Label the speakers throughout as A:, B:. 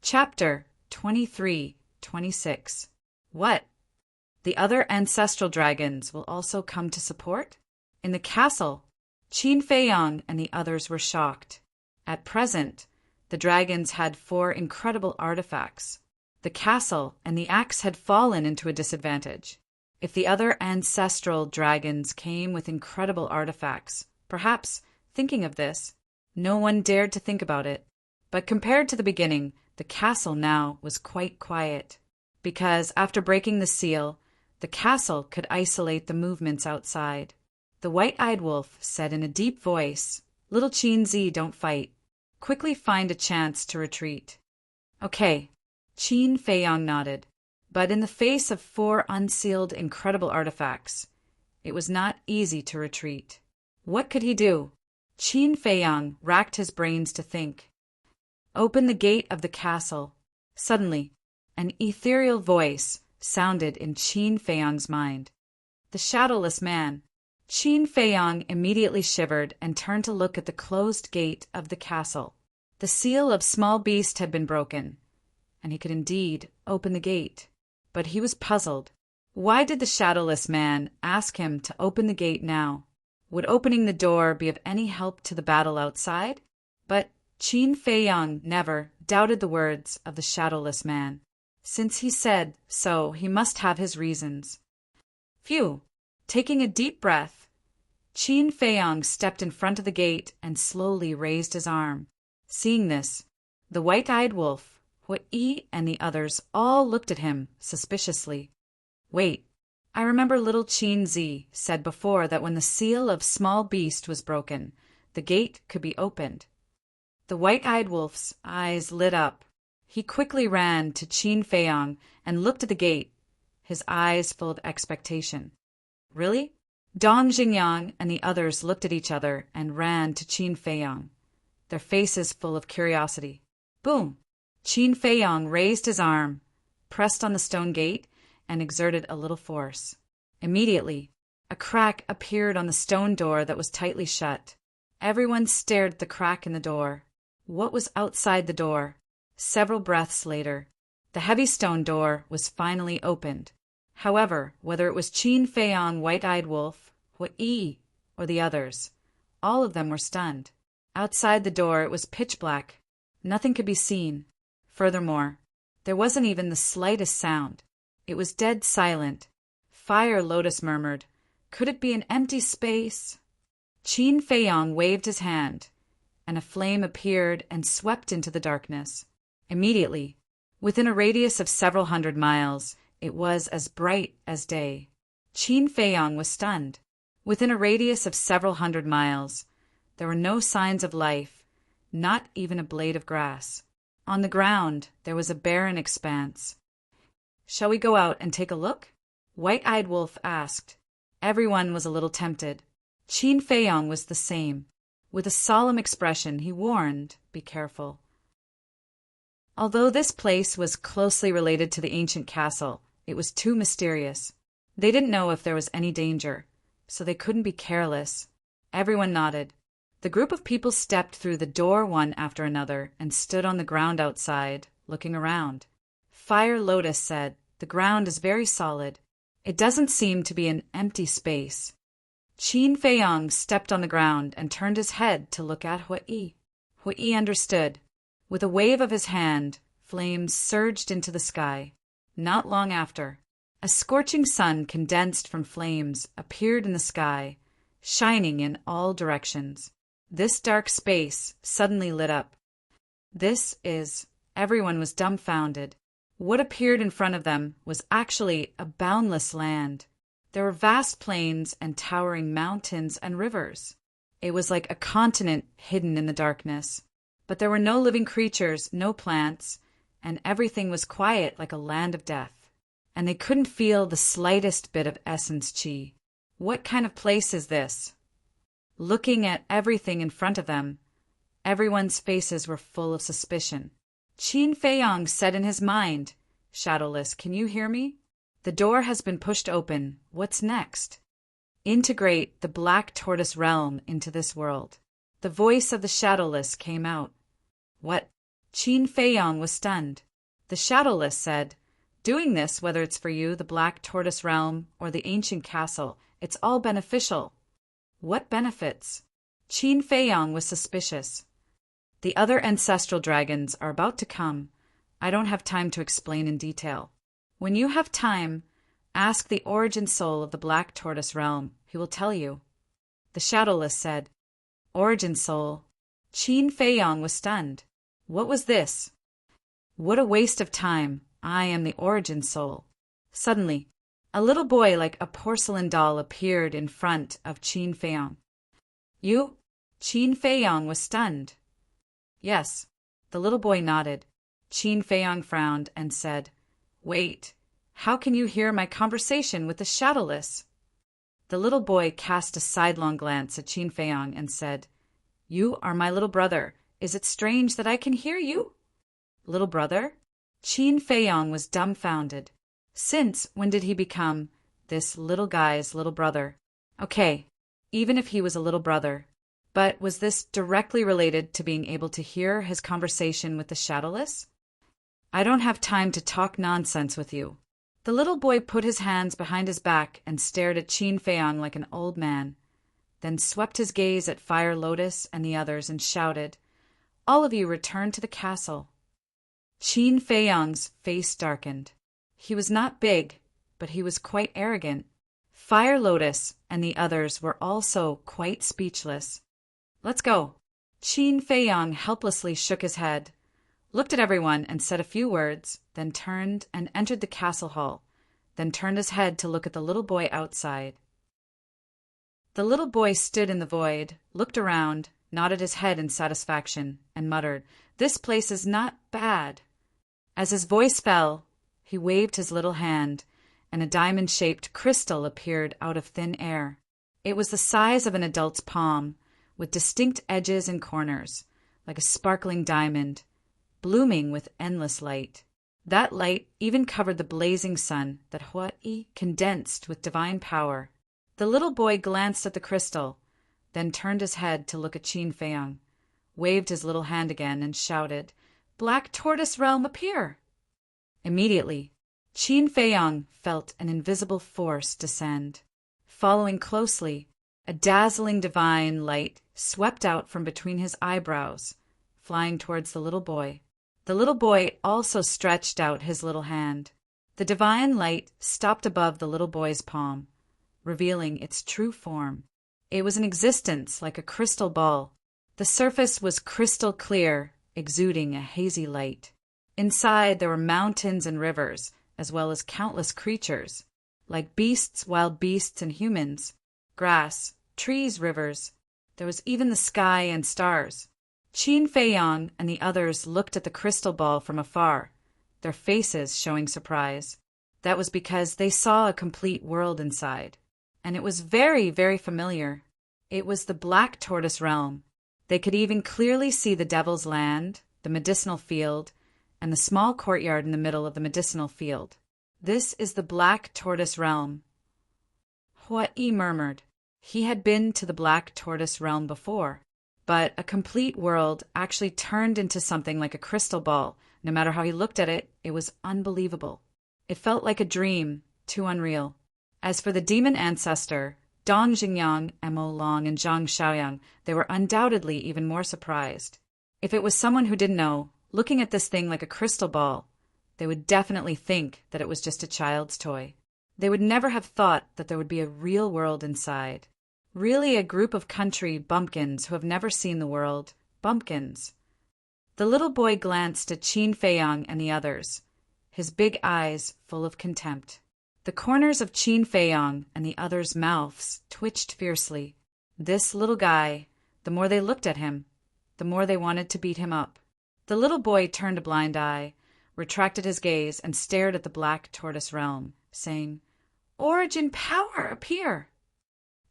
A: Chapter 23-26. What? The other ancestral dragons will also come to support? In the castle, Qin Feiyang and the others were shocked. At present, the dragons had 4 incredible artifacts. The castle and the axe had fallen into a disadvantage. If the other ancestral dragons came with incredible artifacts, perhaps, thinking of this, no one dared to think about it. But compared to the beginning, the castle now was quite quiet, because after breaking the seal, the castle could isolate the movements outside. The white-eyed wolf said in a deep voice, "Little Qin, don't fight. Quickly find a chance to retreat." "Okay." Qin Feiyang nodded. But in the face of 4 unsealed incredible artifacts, it was not easy to retreat. What could he do? Qin Feiyang racked his brains to think. Open the gate of the castle. Suddenly, an ethereal voice sounded in Qin Feiyang's mind. The shadowless man. Qin Feiyang immediately shivered and turned to look at the closed gate of the castle. The seal of small beast had been broken, and he could indeed open the gate. But he was puzzled. Why did the shadowless man ask him to open the gate now? Would opening the door be of any help to the battle outside? But Qin Feiyang never doubted the words of the shadowless man. Since he said so, he must have his reasons. Phew! Taking a deep breath, Qin Feiyang stepped in front of the gate and slowly raised his arm. Seeing this, the white-eyed wolf, Hui, and the others all looked at him suspiciously. Wait, I remember little Qin said before that when the seal of small beast was broken, the gate could be opened. The white-eyed wolf's eyes lit up. He quickly ran to Qin Feiyang and looked at the gate, his eyes full of expectation. Really? Dong Xingyang and the others looked at each other and ran to Qin Feiyang, their faces full of curiosity. Boom! Qin Feiyang raised his arm, pressed on the stone gate, and exerted a little force. Immediately, a crack appeared on the stone door that was tightly shut. Everyone stared at the crack in the door. What was outside the door? Several breaths later, the heavy stone door was finally opened. However, whether it was Qin Feiyang, White-Eyed Wolf, Hui, or the others, all of them were stunned. Outside the door it was pitch black. Nothing could be seen. Furthermore, there wasn't even the slightest sound. It was dead silent. Fire Lotus murmured, "Could it be an empty space?" Qin Feiyang waved his hand, and a flame appeared and swept into the darkness. Immediately, within a radius of several hundred miles, it was as bright as day. Qin Feiyang was stunned. Within a radius of several hundred miles, there were no signs of life, not even a blade of grass. On the ground, there was a barren expanse. "Shall we go out and take a look?" White-Eyed Wolf asked. Everyone was a little tempted. Qin Feiyang was the same. With a solemn expression, he warned, "Be careful." Although this place was closely related to the ancient castle, it was too mysterious. They didn't know if there was any danger, so they couldn't be careless. Everyone nodded. The group of people stepped through the door one after another and stood on the ground outside, looking around. Fire Lotus said, "The ground is very solid. It doesn't seem to be an empty space." Qin Feiyang stepped on the ground and turned his head to look at Hui. Hui understood. With a wave of his hand, flames surged into the sky. Not long after, a scorching sun condensed from flames appeared in the sky, shining in all directions. This dark space suddenly lit up. Everyone was dumbfounded. What appeared in front of them was actually a boundless land. There were vast plains and towering mountains and rivers. It was like a continent hidden in the darkness. But there were no living creatures, no plants, and everything was quiet like a land of death. And they couldn't feel the slightest bit of essence qi. What kind of place is this? Looking at everything in front of them, everyone's faces were full of suspicion. Qin Feiyang said in his mind, "Shadowless, can you hear me? The door has been pushed open. What's next? Integrate the Black Tortoise realm into this world." The voice of the Shadowless came out. "What?" Qin Feiyong was stunned. The Shadowless said, "Doing this, whether it's for you, the Black Tortoise Realm, or the ancient castle, it's all beneficial." "What benefits?" Qin Feiyong was suspicious. "The other ancestral dragons are about to come. I don't have time to explain in detail. When you have time, ask the origin soul of the Black Tortoise Realm. He will tell you." The Shadowless said, "Origin soul?" Qin Feiyong was stunned. What was this? What a waste of time. I am the origin soul. Suddenly, a little boy like a porcelain doll appeared in front of Qin Feiyong. "You?" Qin Feiyong was stunned. "Yes." The little boy nodded. Qin Feiyong frowned and said, "Wait, how can you hear my conversation with the Shadowless?" The little boy cast a sidelong glance at Qin Feiyong and said, "You are my little brother. Is it strange that I can hear you?" "Little brother?" Qin Feiyong was dumbfounded. Since when did he become this little guy's little brother? Okay, even if he was a little brother. But was this directly related to being able to hear his conversation with the Shadowless? "I don't have time to talk nonsense with you." The little boy put his hands behind his back and stared at Qin Feiyong like an old man, then swept his gaze at Fire Lotus and the others and shouted, "All of you return to the castle." Qin Feiyong's face darkened. He was not big, but he was quite arrogant. Fire Lotus and the others were also quite speechless. "Let's go." Qin Feiyong helplessly shook his head, looked at everyone and said a few words, then turned and entered the castle hall, then turned his head to look at the little boy outside. The little boy stood in the void, looked around, nodded his head in satisfaction, and muttered, "This place is not bad." As his voice fell, he waved his little hand, and a diamond-shaped crystal appeared out of thin air. It was the size of an adult's palm, with distinct edges and corners, like a sparkling diamond, blooming with endless light. That light even covered the blazing sun that Huai condensed with divine power. The little boy glanced at the crystal, then turned his head to look at Qin Feiyong, waved his little hand again, and shouted, "Black Tortoise Realm, appear!" Immediately, Qin Feiyong felt an invisible force descend. Following closely, a dazzling divine light swept out from between his eyebrows, flying towards the little boy. The little boy also stretched out his little hand. The divine light stopped above the little boy's palm, revealing its true form. It was in existence like a crystal ball. The surface was crystal clear, exuding a hazy light. Inside there were mountains and rivers, as well as countless creatures, like beasts, wild beasts, and humans. Grass, trees, rivers. There was even the sky and stars. Qin Feiyong and the others looked at the crystal ball from afar, their faces showing surprise. That was because they saw a complete world inside, and it was very, very familiar. It was the Black Tortoise Realm. They could even clearly see the Devil's Land, the medicinal field, and the small courtyard in the middle of the medicinal field. "This is the Black Tortoise Realm," Huai murmured. He had been to the Black Tortoise Realm before, but a complete world actually turned into something like a crystal ball. No matter how he looked at it, it was unbelievable. It felt like a dream, too unreal. As for the demon ancestor, Dong Jingyang, Mo Long, and Zhang Xiaoyang, they were undoubtedly even more surprised. If it was someone who didn't know, looking at this thing like a crystal ball, they would definitely think that it was just a child's toy. They would never have thought that there would be a real world inside. Really a group of country bumpkins who have never seen the world. Bumpkins. The little boy glanced at Qin Feiyong and the others, his big eyes full of contempt. The corners of Qin Feiyong and the others' mouths twitched fiercely. This little guy, the more they looked at him, the more they wanted to beat him up. The little boy turned a blind eye, retracted his gaze, and stared at the Black Tortoise Realm, saying, "Origin power, appear!"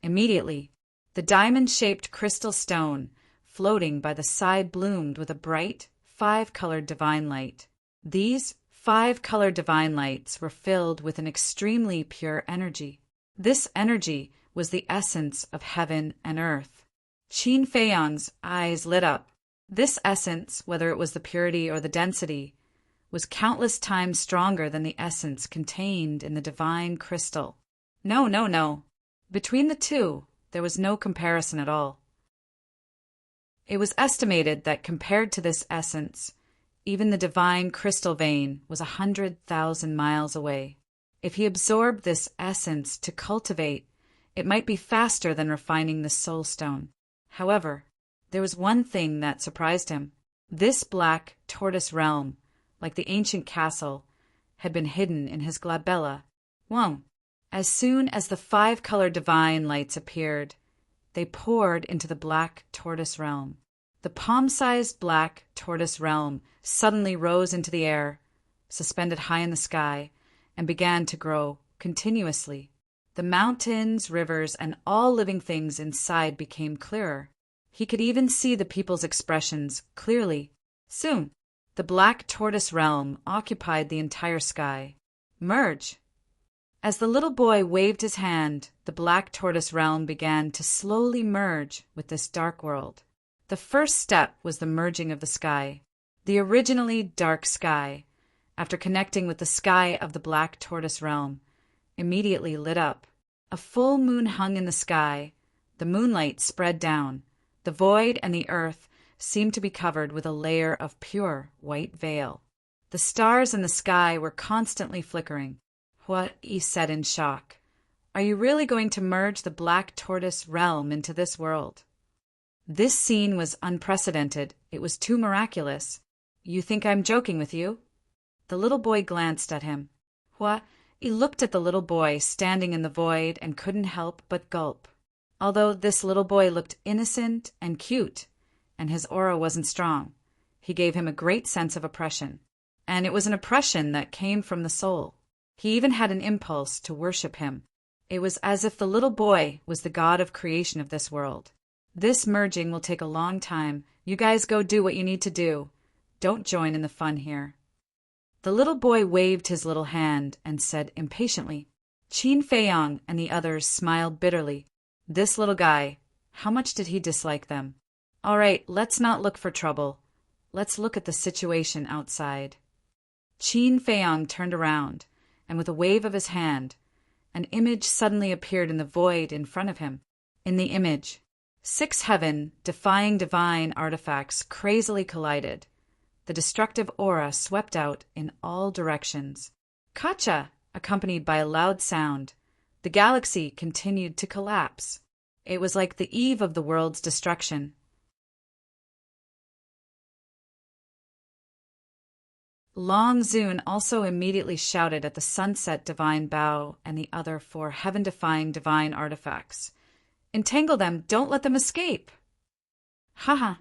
A: Immediately, the diamond-shaped crystal stone floating by the side bloomed with a bright, 5-colored divine light. These 5-colored divine lights were filled with an extremely pure energy. This energy was the essence of heaven and earth. Qin Feiyong's eyes lit up. This essence, whether it was the purity or the density, was countless times stronger than the essence contained in the divine crystal. No, no, no. Between the two, there was no comparison at all. It was estimated that compared to this essence, even the divine crystal vein was 100,000 miles away. If he absorbed this essence to cultivate, it might be faster than refining the soul stone. However, there was one thing that surprised him. This black tortoise realm, like the ancient castle, had been hidden in his glabella. Whoa! As soon as the 5-color divine lights appeared, they poured into the black tortoise realm. The palm-sized black tortoise realm suddenly rose into the air, suspended high in the sky, and began to grow continuously. The mountains, rivers, and all living things inside became clearer. He could even see the people's expressions clearly. Soon, the black tortoise realm occupied the entire sky. Merge! As the little boy waved his hand, the black tortoise realm began to slowly merge with this dark world. The first step was the merging of the sky. The originally dark sky, after connecting with the sky of the black tortoise realm, immediately lit up. A full moon hung in the sky. The moonlight spread down. The void and the earth seemed to be covered with a layer of pure white veil. The stars in the sky were constantly flickering. What? He said in shock. Are you really going to merge the black tortoise realm into this world? This scene was unprecedented. It was too miraculous. You think I'm joking with you? The little boy glanced at him. What? He looked at the little boy standing in the void and couldn't help but gulp. Although this little boy looked innocent and cute, and his aura wasn't strong, he gave him a great sense of oppression. And it was an oppression that came from the soul. He even had an impulse to worship him. It was as if the little boy was the god of creation of this world. This merging will take a long time. You guys go do what you need to do. Don't join in the fun here. The little boy waved his little hand and said impatiently. Qin Feiyang and the others smiled bitterly. This little guy, how much did he dislike them? All right, let's not look for trouble. Let's look at the situation outside. Qin Feiyang turned around, and with a wave of his hand, an image suddenly appeared in the void in front of him. In the image, 6 heaven-defying divine artifacts crazily collided. The destructive aura swept out in all directions. Kacha, accompanied by a loud sound, the galaxy continued to collapse. It was like the eve of the world's destruction. Long Zun also immediately shouted at the sunset divine bow and the other 4 heaven-defying divine artifacts. Entangle them, don't let them escape. Haha.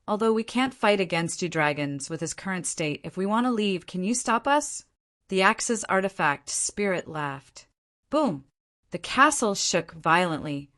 A: Although we can't fight against you dragons with his current state, if we want to leave, can you stop us? The Axe's artifact spirit laughed. Boom! The castle shook violently,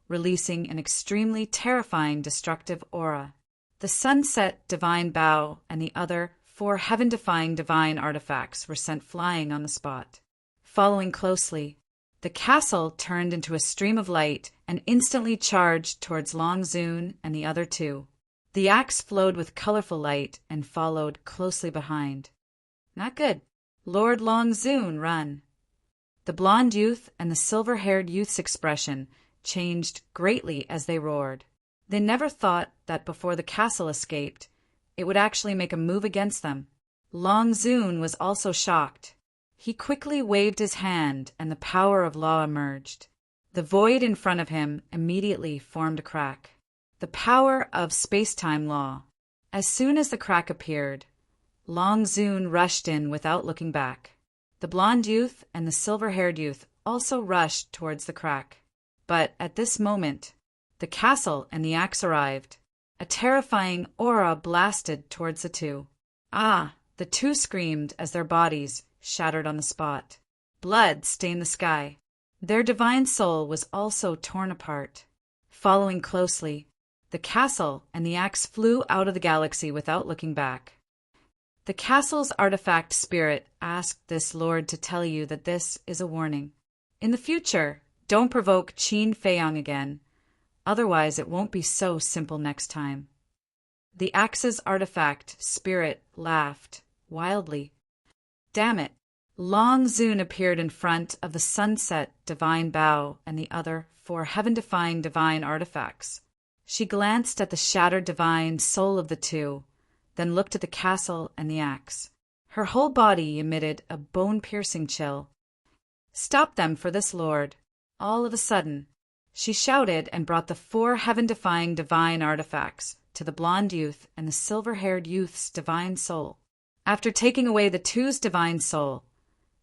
A: releasing an extremely terrifying destructive aura. The sunset divine bow and the other 4 heaven-defying divine artifacts were sent flying on the spot. Following closely, the castle turned into a stream of light and instantly charged towards Long Zun and the other 2. The axe flowed with colorful light and followed closely behind. Not good. Lord Long Zun, run. The blonde youth and the silver-haired youth's expression changed greatly as they roared. They never thought that before the castle escaped, it would actually make a move against them. Long Zun was also shocked. He quickly waved his hand and the power of law emerged. The void in front of him immediately formed a crack. The power of space-time law. As soon as the crack appeared, Long Zun rushed in without looking back. The blonde youth and the silver-haired youth also rushed towards the crack. But at this moment, the castle and the axe arrived. A terrifying aura blasted towards the 2. Ah! The 2 screamed as their bodies shattered on the spot. Blood stained the sky. Their divine soul was also torn apart. Following closely, the castle and the axe flew out of the galaxy without looking back. The castle's artifact spirit asked this lord to tell you that this is a warning. In the future, don't provoke Qin Feiyang again. Otherwise, it won't be so simple next time. The axe's artifact spirit laughed wildly. Damn it! Long Zun appeared in front of the sunset divine bow and the other 4 heaven-defying divine artifacts. She glanced at the shattered divine soul of the 2, then looked at the castle and the axe. Her whole body emitted a bone-piercing chill. "Stop them for this, Lord!" All of a sudden, she shouted and brought the 4 heaven-defying divine artifacts to the blonde youth and the silver-haired youth's divine soul. After taking away the 2's divine soul,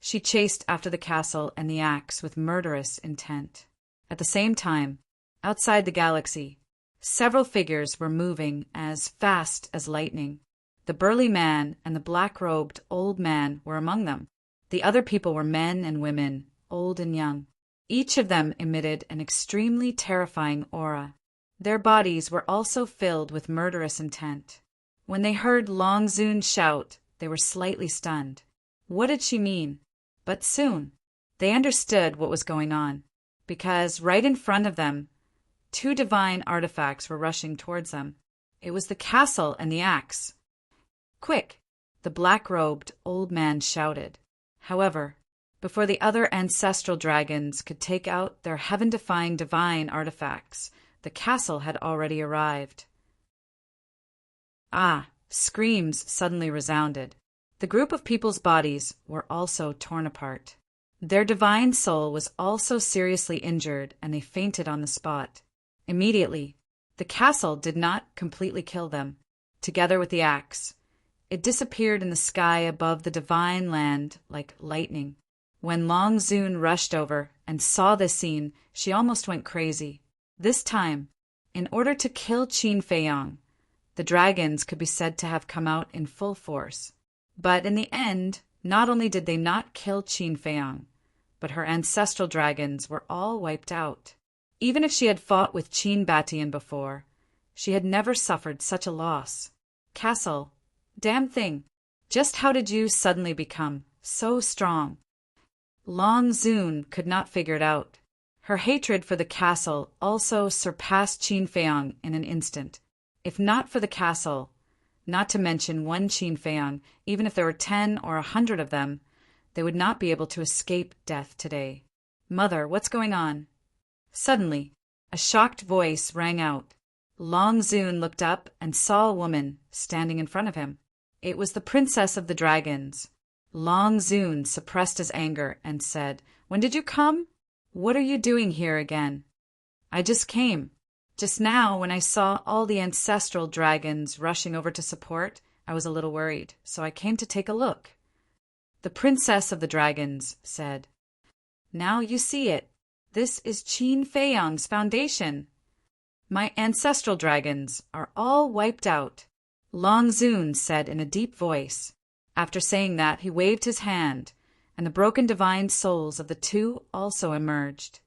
A: she chased after the castle and the axe with murderous intent. At the same time, outside the galaxy, several figures were moving as fast as lightning. The burly man and the black-robed old man were among them. The other people were men and women, old and young. Each of them emitted an extremely terrifying aura. Their bodies were also filled with murderous intent. When they heard Long Zun shout, they were slightly stunned. What did she mean? But soon, they understood what was going on, because right in front of them, 2 divine artifacts were rushing towards them. It was the castle and the axe. "Quick!" the black-robed old man shouted. However, before the other ancestral dragons could take out their heaven-defying divine artifacts, the castle had already arrived. Ah! Screams suddenly resounded. The group of people's bodies were also torn apart. Their divine soul was also seriously injured, and they fainted on the spot. Immediately, the castle did not completely kill them. Together with the axe, it disappeared in the sky above the divine land like lightning. When Long Zun rushed over and saw this scene, she almost went crazy. This time, in order to kill Qin Feiyang, the dragons could be said to have come out in full force. But in the end, not only did they not kill Qin Feiyang, but her ancestral dragons were all wiped out. Even if she had fought with Qin Batian before, she had never suffered such a loss. Castle, damn thing, just how did you suddenly become so strong? Long Zun could not figure it out. Her hatred for the castle also surpassed Qin Feiyang in an instant. If not for the castle, not to mention one Qin Feiyang, even if there were 10 or 100 of them, they would not be able to escape death today. "Mother, what's going on?" Suddenly, a shocked voice rang out. Long Zun looked up and saw a woman standing in front of him. It was the princess of the dragons. Long Zun suppressed his anger and said, "When did you come? What are you doing here again?" "I just came. Just now, when I saw all the ancestral dragons rushing over to support, I was a little worried, so I came to take a look." The princess of the dragons said, "Now you see it. This is Qin Feiyang's foundation. My ancestral dragons are all wiped out," Long Zun said in a deep voice. After saying that, he waved his hand, and the broken divine souls of the 2 also emerged.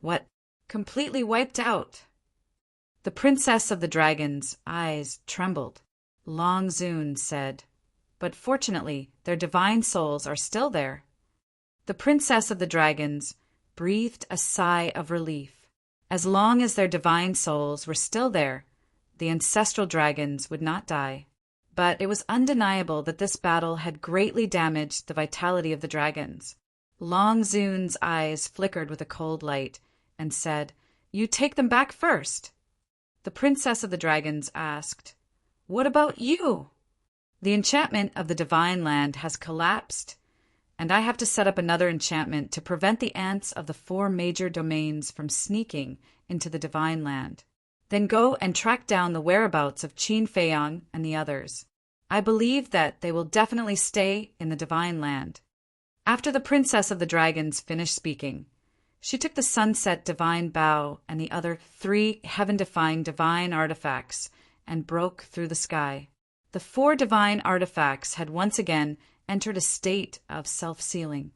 A: "What? Completely wiped out?" The princess of the dragons' eyes trembled. Long Zun said, "But fortunately, their divine souls are still there." The princess of the dragons breathed a sigh of relief. As long as their divine souls were still there, the ancestral dragons would not die. But it was undeniable that this battle had greatly damaged the vitality of the dragons. Long Zun's eyes flickered with a cold light and said, "You take them back first." The princess of the dragons asked, "What about you?" "The enchantment of the divine land has collapsed, and I have to set up another enchantment to prevent the ants of the 4 major domains from sneaking into the divine land. Then go and track down the whereabouts of Qin Feiyang and the others. I believe that they will definitely stay in the divine land." After the princess of the dragons finished speaking, she took the sunset divine bow and the other 3 heaven-defying divine artifacts and broke through the sky. The 4 divine artifacts had once again entered a state of self-sealing.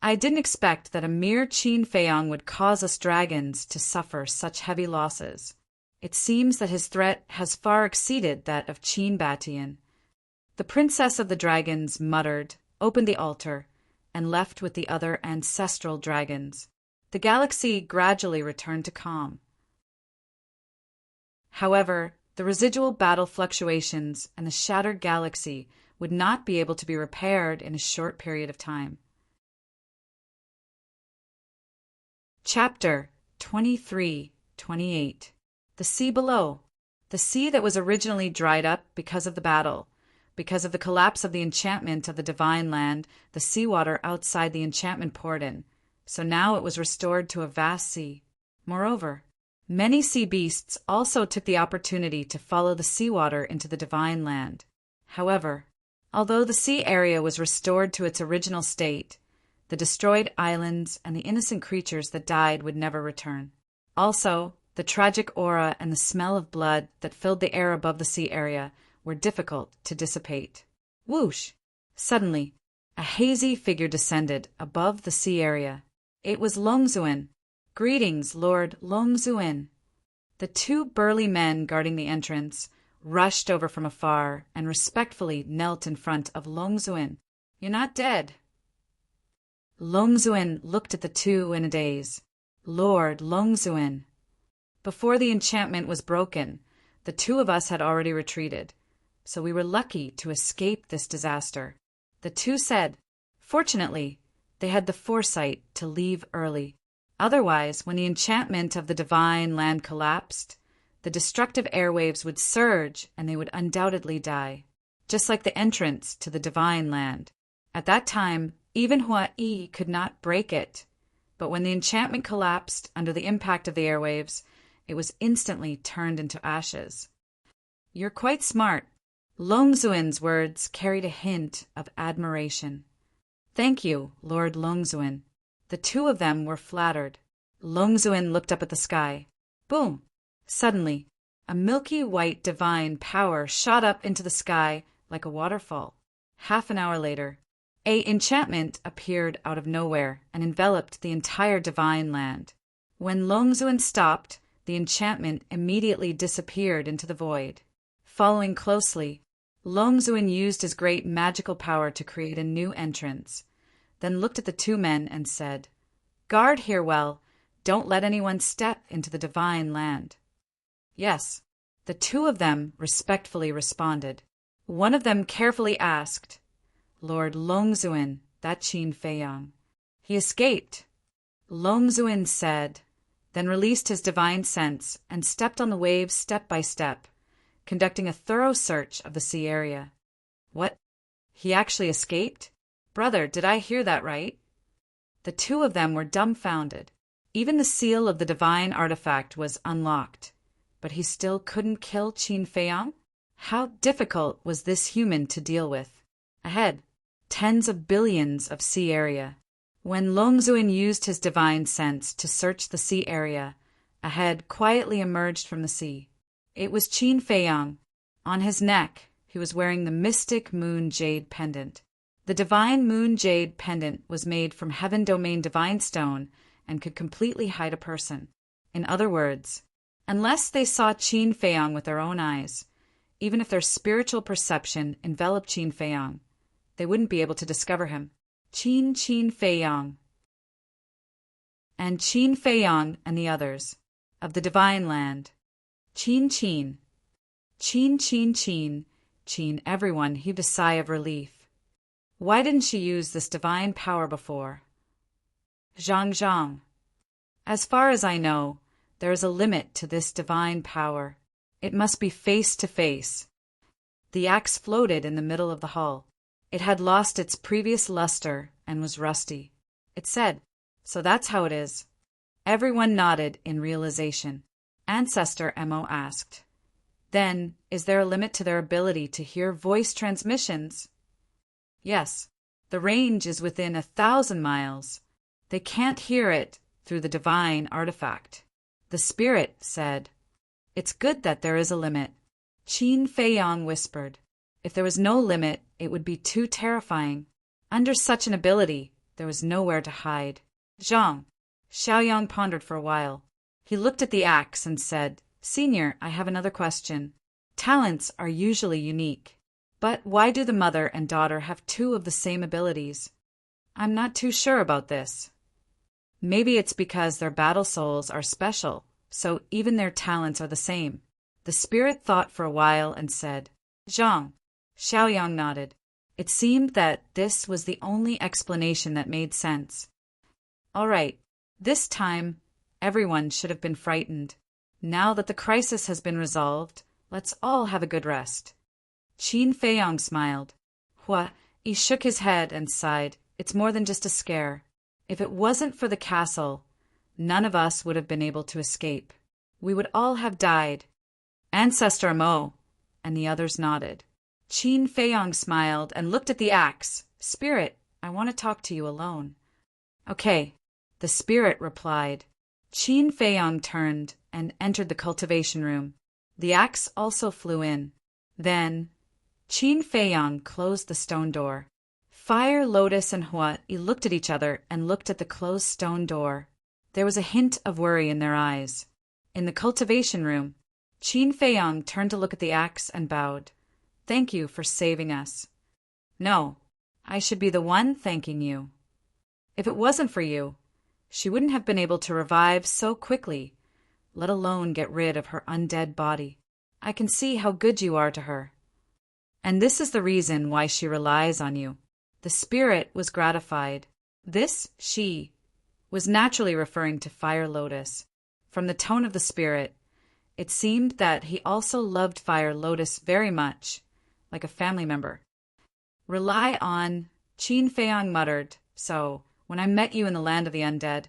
A: "I didn't expect that a mere Qin Feiyang would cause us dragons to suffer such heavy losses. It seems that his threat has far exceeded that of Qin Batian." The princess of the dragons muttered, opened the altar, and left with the other ancestral dragons. The galaxy gradually returned to calm. However, The residual battle fluctuations and the shattered galaxy would not be able to be repaired in a short period of time. Chapter 23-28. The Sea Below. The sea that was originally dried up because of the battle. Because of the collapse of the enchantment of the divine land, the seawater outside the enchantment poured in. So now it was restored to a vast sea. Moreover, many sea beasts also took the opportunity to follow the seawater into the divine land. However, although the sea area was restored to its original state, the destroyed islands and the innocent creatures that died would never return. Also, the tragic aura and the smell of blood that filled the air above the sea area were difficult to dissipate. Whoosh! Suddenly, a hazy figure descended above the sea area. It was Longzuin. Greetings, Lord Longzuin. The two burly men guarding the entrance rushed over from afar and respectfully knelt in front of Longzuin. You're not dead. Longzuin looked at the two in a daze. Lord Longzuin. Before the enchantment was broken, the two of us had already retreated, so we were lucky to escape this disaster. The two said, fortunately, they had the foresight to leave early. Otherwise, when the enchantment of the divine land collapsed, the destructive airwaves would surge and they would undoubtedly die, just like the entrance to the divine land. At that time, even Hawaii could not break it, but when the enchantment collapsed under the impact of the airwaves, it was instantly turned into ashes. You're quite smart. Longzuin's words carried a hint of admiration. Thank you, Lord Longzuin. The two of them were flattered. Longzuin looked up at the sky. Boom! Suddenly, a milky white divine power shot up into the sky like a waterfall. Half an hour later, an enchantment appeared out of nowhere and enveloped the entire divine land. When Longzuin stopped, the enchantment immediately disappeared into the void. Following closely, Longzuin used his great magical power to create a new entrance, then looked at the two men and said, Guard here well, don't let anyone step into the divine land. Yes, the two of them respectfully responded. One of them carefully asked, Lord Longzuin, that Qin Feiyang. He escaped. Longzuin said, then released his divine sense and stepped on the waves step by step, conducting a thorough search of the sea area. What? He actually escaped? Brother, did I hear that right? The two of them were dumbfounded. Even the seal of the divine artifact was unlocked, but he still couldn't kill Qin Feiyang? How difficult was this human to deal with? Ahead, tens of billions of sea area. When Longzuin used his divine sense to search the sea area, a head quietly emerged from the sea. It was Qin Feiyang. On his neck, he was wearing the mystic moon jade pendant. The divine moon jade pendant was made from heaven domain divine stone and could completely hide a person. In other words, unless they saw Qin Feiyang with their own eyes, even if their spiritual perception enveloped Qin Feiyang, they wouldn't be able to discover him. Qin Feiyang. And Qin Feiyang and the others, of the divine land. Qin. Qin, everyone heaved a sigh of relief. Why didn't she use this divine power before? Zhang. As far as I know, there is a limit to this divine power. It must be face to face. The axe floated in the middle of the hall. It had lost its previous luster and was rusty. It said, So that's how it is. Everyone nodded in realization. Ancestor Mo asked, Then, is there a limit to their ability to hear voice transmissions? Yes, the range is within 1,000 miles. They can't hear it through the divine artifact. The spirit said, It's good that there is a limit. Qin Feiyang whispered, If there was no limit, it would be too terrifying. Under such an ability, there was nowhere to hide. Zhang. Xiaoyang pondered for a while. He looked at the axe and said, Senior, I have another question. Talents are usually unique. But why do the mother and daughter have two of the same abilities? I'm not too sure about this. Maybe it's because their battle souls are special, so even their talents are the same. The spirit thought for a while and said, Zhang. Xiaoyang nodded. It seemed that this was the only explanation that made sense. All right, this time, everyone should have been frightened. Now that the crisis has been resolved, let's all have a good rest. Qin Feiyang smiled. Hua, he shook his head and sighed. It's more than just a scare. If it wasn't for the castle, none of us would have been able to escape. We would all have died. Ancestor Mo, and the others nodded. Qin Feiyang smiled and looked at the axe. Spirit, I want to talk to you alone. Okay, the spirit replied. Qin Feiyang turned and entered the cultivation room. The axe also flew in. Then, Qin Feiyang closed the stone door. Fire, Lotus, and Hua looked at each other and looked at the closed stone door. There was a hint of worry in their eyes. In the cultivation room, Qin Feiyang turned to look at the axe and bowed. Thank you for saving us. No, I should be the one thanking you. If it wasn't for you, she wouldn't have been able to revive so quickly, let alone get rid of her undead body. I can see how good you are to her. And this is the reason why she relies on you. The spirit was gratified. This she was naturally referring to Fire Lotus. From the tone of the spirit, it seemed that he also loved Fire Lotus very much, like a family member. Rely on, Qin Feiyang muttered, so when I met you in the land of the undead,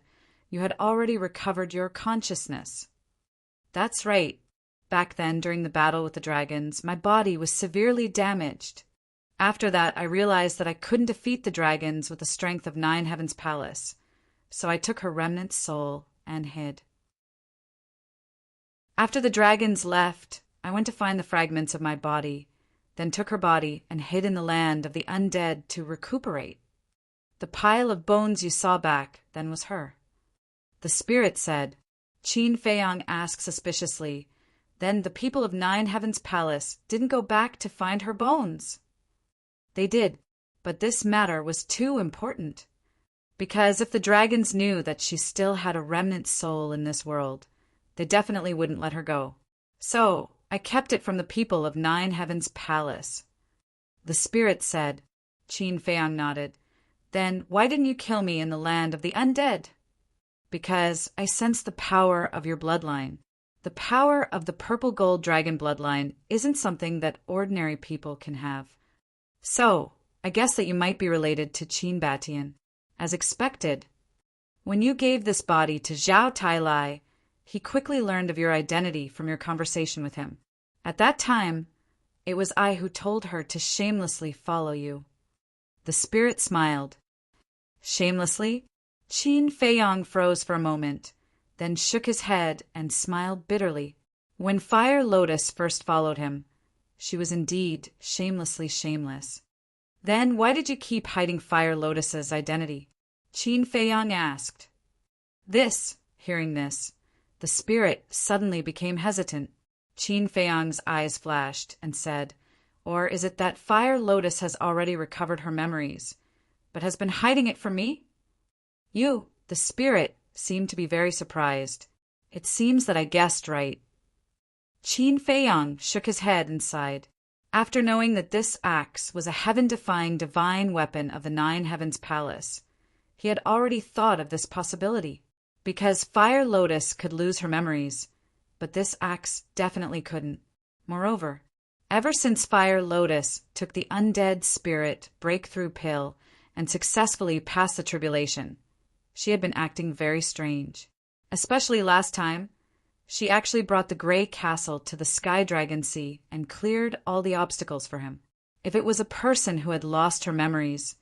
A: you had already recovered your consciousness. That's right. Back then, during the battle with the dragons, my body was severely damaged. After that, I realized that I couldn't defeat the dragons with the strength of Nine Heavens Palace, so I took her remnant soul and hid. After the dragons left, I went to find the fragments of my body, then took her body and hid in the land of the undead to recuperate. The pile of bones you saw back then was her. The spirit said. Qin Feiyang asked suspiciously, then the people of Nine Heavens Palace didn't go back to find her bones. They did, but this matter was too important. Because if the dragons knew that she still had a remnant soul in this world, they definitely wouldn't let her go. So, I kept it from the people of Nine Heavens Palace. The spirit said. Qin Feiyang nodded. Then why didn't you kill me in the land of the undead? Because I sense the power of your bloodline. The power of the purple gold dragon bloodline isn't something that ordinary people can have. So, I guess that you might be related to Qin Batian. As expected, when you gave this body to Zhao Tailai, he quickly learned of your identity from your conversation with him. At that time, it was I who told her to shamelessly follow you. The spirit smiled. Shamelessly? Qin Feiyang froze for a moment, then shook his head and smiled bitterly. When Fire Lotus first followed him, she was indeed shamelessly shameless. Then why did you keep hiding Fire Lotus's identity? Qin Feiyang asked. Hearing this, the spirit suddenly became hesitant. Qin Feiyang's eyes flashed and said, or is it that Fire Lotus has already recovered her memories, but has been hiding it from me? You, the spirit, seemed to be very surprised. It seems that I guessed right. Qin Feiyang shook his head and sighed. After knowing that this axe was a heaven-defying divine weapon of the Nine Heavens Palace, he had already thought of this possibility. Because Fire Lotus could lose her memories, but this axe definitely couldn't. Moreover, ever since Fire Lotus took the undead spirit breakthrough pill and successfully passed the tribulation, she had been acting very strange. Especially last time, she actually brought the Grey Castle to the Sky Dragon Sea and cleared all the obstacles for him. If it was a person who had lost her memories,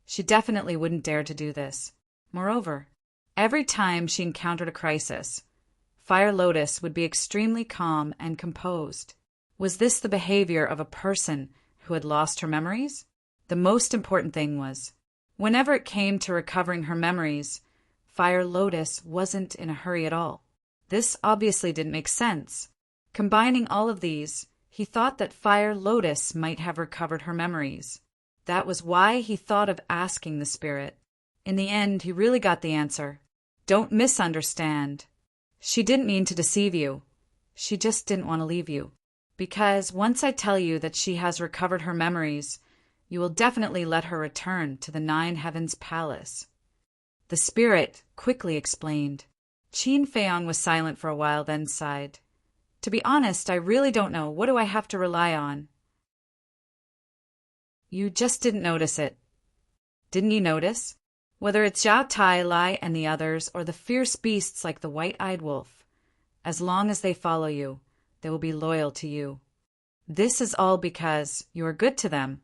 A: she definitely wouldn't dare to do this. Moreover, every time she encountered a crisis, Fire Lotus would be extremely calm and composed. Was this the behavior of a person who had lost her memories? The most important thing was, whenever it came to recovering her memories, Fire Lotus wasn't in a hurry at all. This obviously didn't make sense. Combining all of these, he thought that Fire Lotus might have recovered her memories. That was why he thought of asking the spirit. In the end, he really got the answer. Don't misunderstand. She didn't mean to deceive you. She just didn't want to leave you. Because once I tell you that she has recovered her memories, you will definitely let her return to the Nine Heavens Palace. The spirit quickly explained. Qin Feiyang was silent for a while, then sighed. To be honest, I really don't know. What do I have to rely on? You just didn't notice it. Didn't you notice? Whether it's Zhao Tai, Lai, and the others, or the fierce beasts like the white-eyed wolf, as long as they follow you, they will be loyal to you. This is all because you are good to them,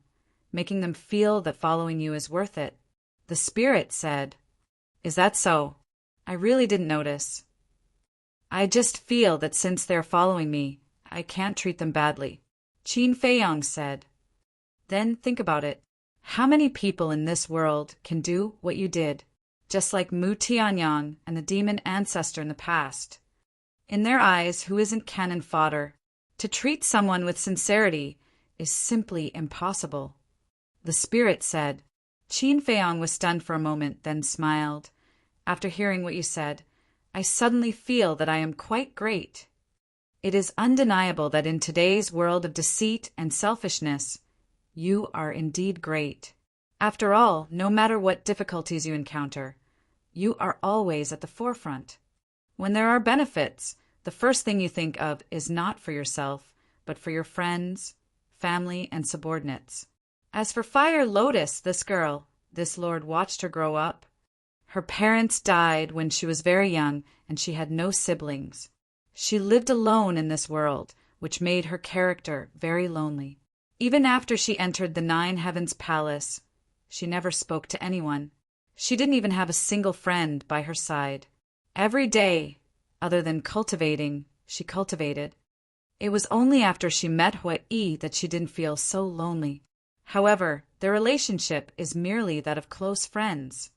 A: making them feel that following you is worth it. The spirit said, Is that so? I really didn't notice. I just feel that since they're following me, I can't treat them badly. Qin Feiyang said. Then think about it. How many people in this world can do what you did, just like Mu Tianyang and the demon ancestor in the past? In their eyes, who isn't cannon fodder? To treat someone with sincerity is simply impossible. The spirit said. Qin Feiyang was stunned for a moment, then smiled. After hearing what you said, I suddenly feel that I am quite great. It is undeniable that in today's world of deceit and selfishness, you are indeed great. After all, no matter what difficulties you encounter, you are always at the forefront. When there are benefits, the first thing you think of is not for yourself, but for your friends, family, and subordinates. As for Fire Lotus, this lord watched her grow up. Her parents died when she was very young, and she had no siblings. She lived alone in this world, which made her character very lonely. Even after she entered the Nine Heavens Palace, she never spoke to anyone. She didn't even have a single friend by her side. Every day, other than cultivating, she cultivated. It was only after she met Hui that she didn't feel so lonely. However, their relationship is merely that of close friends.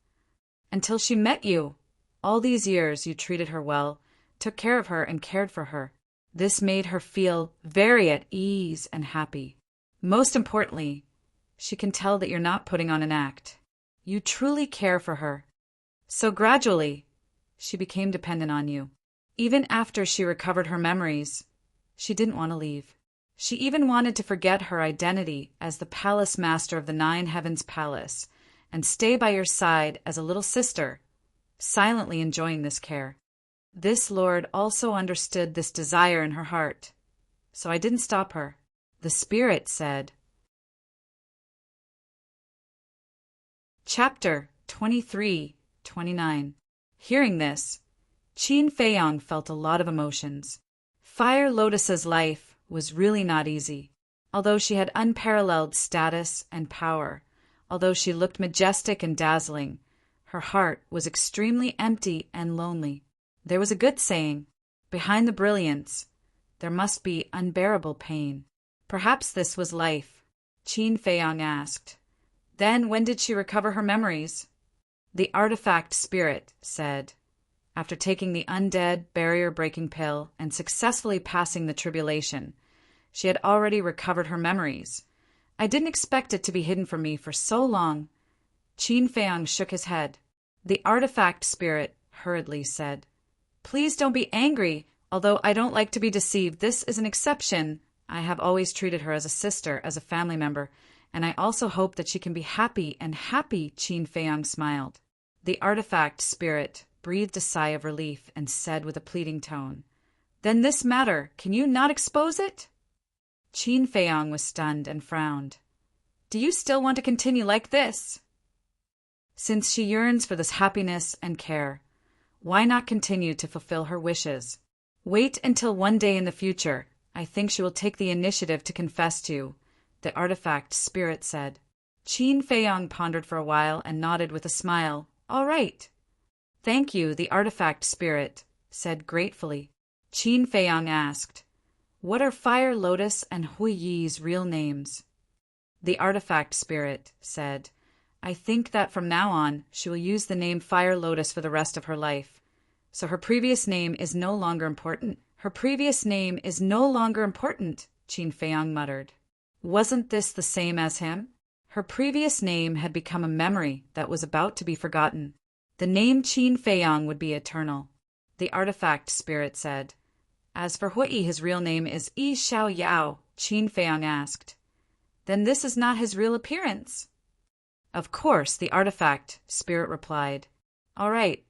A: Until she met you, all these years you treated her well, took care of her and cared for her. This made her feel very at ease and happy. Most importantly, she can tell that you're not putting on an act. You truly care for her. So gradually, she became dependent on you. Even after she recovered her memories, she didn't want to leave. She even wanted to forget her identity as the palace master of the Nine Heavens Palace and stay by your side as a little sister, silently enjoying this care. This lord also understood this desire in her heart, so I didn't stop her. The spirit said. Chapter 23-29. Hearing this, Qin Feiyang felt a lot of emotions. Fire Lotus's life was really not easy. Although she had unparalleled status and power, although she looked majestic and dazzling, her heart was extremely empty and lonely. There was a good saying, behind the brilliance, there must be unbearable pain. Perhaps this was life, Qin Feiyang asked. Then when did she recover her memories? The artifact spirit said. After taking the undead barrier-breaking pill and successfully passing the tribulation, she had already recovered her memories. I didn't expect it to be hidden from me for so long. Qin Feiyang shook his head. The artifact spirit hurriedly said, Please don't be angry, although I don't like to be deceived. This is an exception. I have always treated her as a sister, as a family member, and I also hope that she can be happy, and happy, Qin Feiyang smiled. The artifact spirit breathed a sigh of relief and said with a pleading tone, Then this matter, can you not expose it? Qin Feiyang was stunned and frowned. Do you still want to continue like this? Since she yearns for this happiness and care, why not continue to fulfill her wishes? Wait until one day in the future. I think she will take the initiative to confess to you, the artifact spirit said. Qin Feiyang pondered for a while and nodded with a smile. All right. Thank you, the artifact spirit said gratefully. Qin Feiyang asked, What are Fire Lotus and Hui Yi's real names? The artifact spirit said, I think that from now on she will use the name Fire Lotus for the rest of her life. So her previous name is no longer important. Her previous name is no longer important, Qin Feiyang muttered. Wasn't this the same as him? Her previous name had become a memory that was about to be forgotten. The name Qin Feiyang would be eternal. The artifact spirit said, As for Hui, his real name is Yi Xiao Yao, Qin Feiyang asked. Then this is not his real appearance. Of course, the artifact, Spirit replied. All right.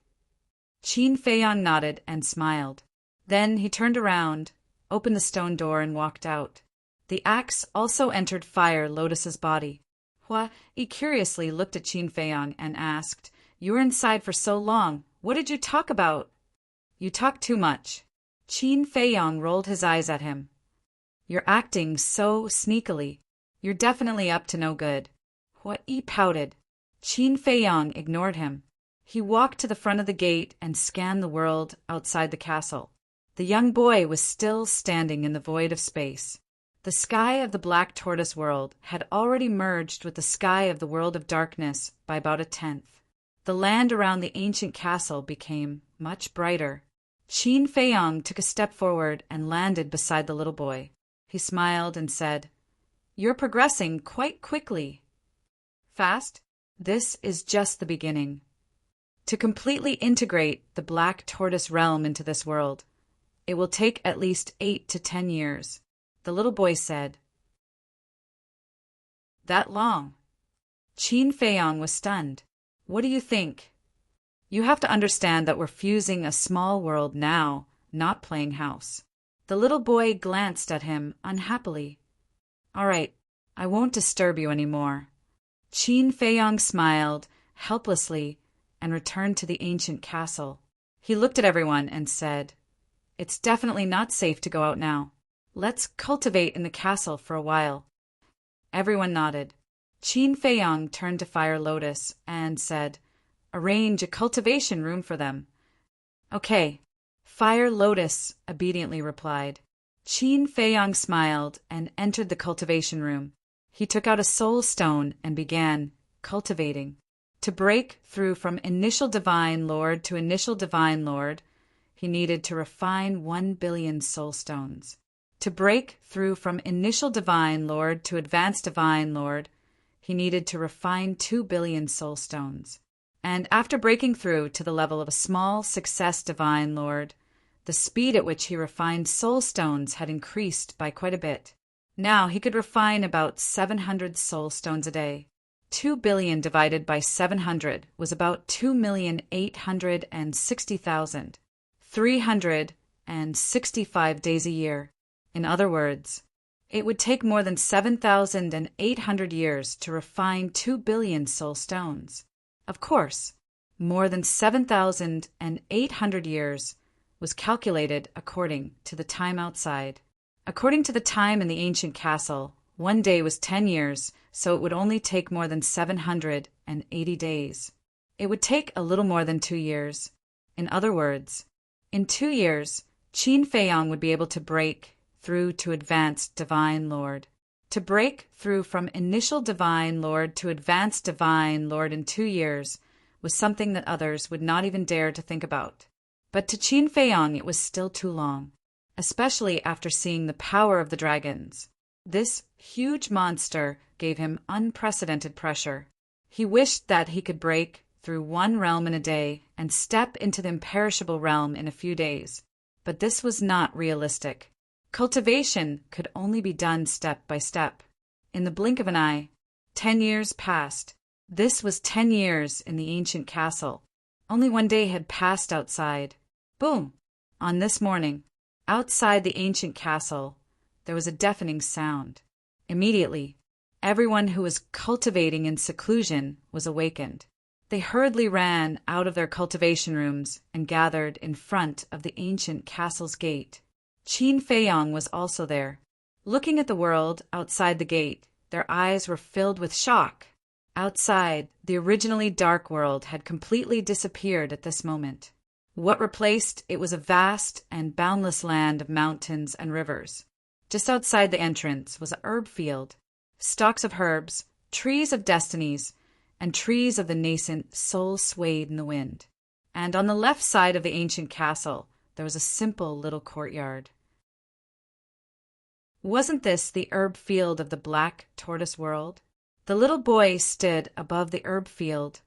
A: Qin Feiyang nodded and smiled. Then he turned around, opened the stone door, and walked out. The axe also entered Fire Lotus's body. Hua Yi curiously looked at Qin Feiyang and asked, You were inside for so long. What did you talk about? You talk too much. Qin Feiyang rolled his eyes at him. You're acting so sneakily. You're definitely up to no good. Hua Yi pouted. Qin Feiyang ignored him. He walked to the front of the gate and scanned the world outside the castle. The young boy was still standing in the void of space. The sky of the Black Tortoise world had already merged with the sky of the world of darkness by about a tenth. The land around the ancient castle became much brighter. Qin Feiyang took a step forward and landed beside the little boy. He smiled and said, You're progressing quite quickly. Fast? This is just the beginning. To completely integrate the Black Tortoise realm into this world, it will take at least 8 to 10 years. The little boy said. That long? Qin Feiyang was stunned. What do you think? You have to understand that we're fusing a small world now, not playing house. The little boy glanced at him unhappily. All right, I won't disturb you anymore. Qin Feiyang smiled helplessly and returned to the ancient castle. He looked at everyone and said, It's definitely not safe to go out now. Let's cultivate in the castle for a while. Everyone nodded. Qin Feiyang turned to Fire Lotus and said, Arrange a cultivation room for them. Okay. Fire Lotus obediently replied. Qin Feiyang smiled and entered the cultivation room. He took out a soul stone and began cultivating. To break through from initial Divine Lord to initial Divine Lord, he needed to refine 1 billion soul stones. To break through from initial Divine Lord to advanced Divine Lord, he needed to refine 2 billion soul stones. And after breaking through to the level of a small success Divine Lord, the speed at which he refined soul stones had increased by quite a bit. Now he could refine about 700 soul stones a day. 2 billion divided by 700 was about 2,860,000. 365 days a year. In other words, it would take more than 7,800 years to refine 2 billion soul stones. Of course, more than 7,800 years was calculated according to the time outside. According to the time in the ancient castle, 1 day was 10 years, so it would only take more than 780 days. It would take a little more than 2 years. In other words, in 2 years, Qin Feiyang would be able to break through to advanced Divine Lord. To break through from initial Divine Lord to advanced Divine Lord in 2 years was something that others would not even dare to think about. But to Qin Feiyang it was still too long, especially after seeing the power of the dragons. This huge monster gave him unprecedented pressure. He wished that he could break through one realm in a day and step into the imperishable realm in a few days. But this was not realistic. Cultivation could only be done step by step. In the blink of an eye, 10 years passed. This was 10 years in the ancient castle. Only 1 day had passed outside. Boom! On this morning, outside the ancient castle, there was a deafening sound. Immediately, everyone who was cultivating in seclusion was awakened. They hurriedly ran out of their cultivation rooms and gathered in front of the ancient castle's gate. Qin Feiyang was also there. Looking at the world outside the gate, their eyes were filled with shock. Outside, the originally dark world had completely disappeared at this moment. What replaced it was a vast and boundless land of mountains and rivers. Just outside the entrance was a herb field, stalks of herbs, trees of destinies, and trees of the nascent soul swayed in the wind. And on the left side of the ancient castle, there was a simple little courtyard. Wasn't this the herb field of the Black Tortoise world? The little boy stood above the herb field,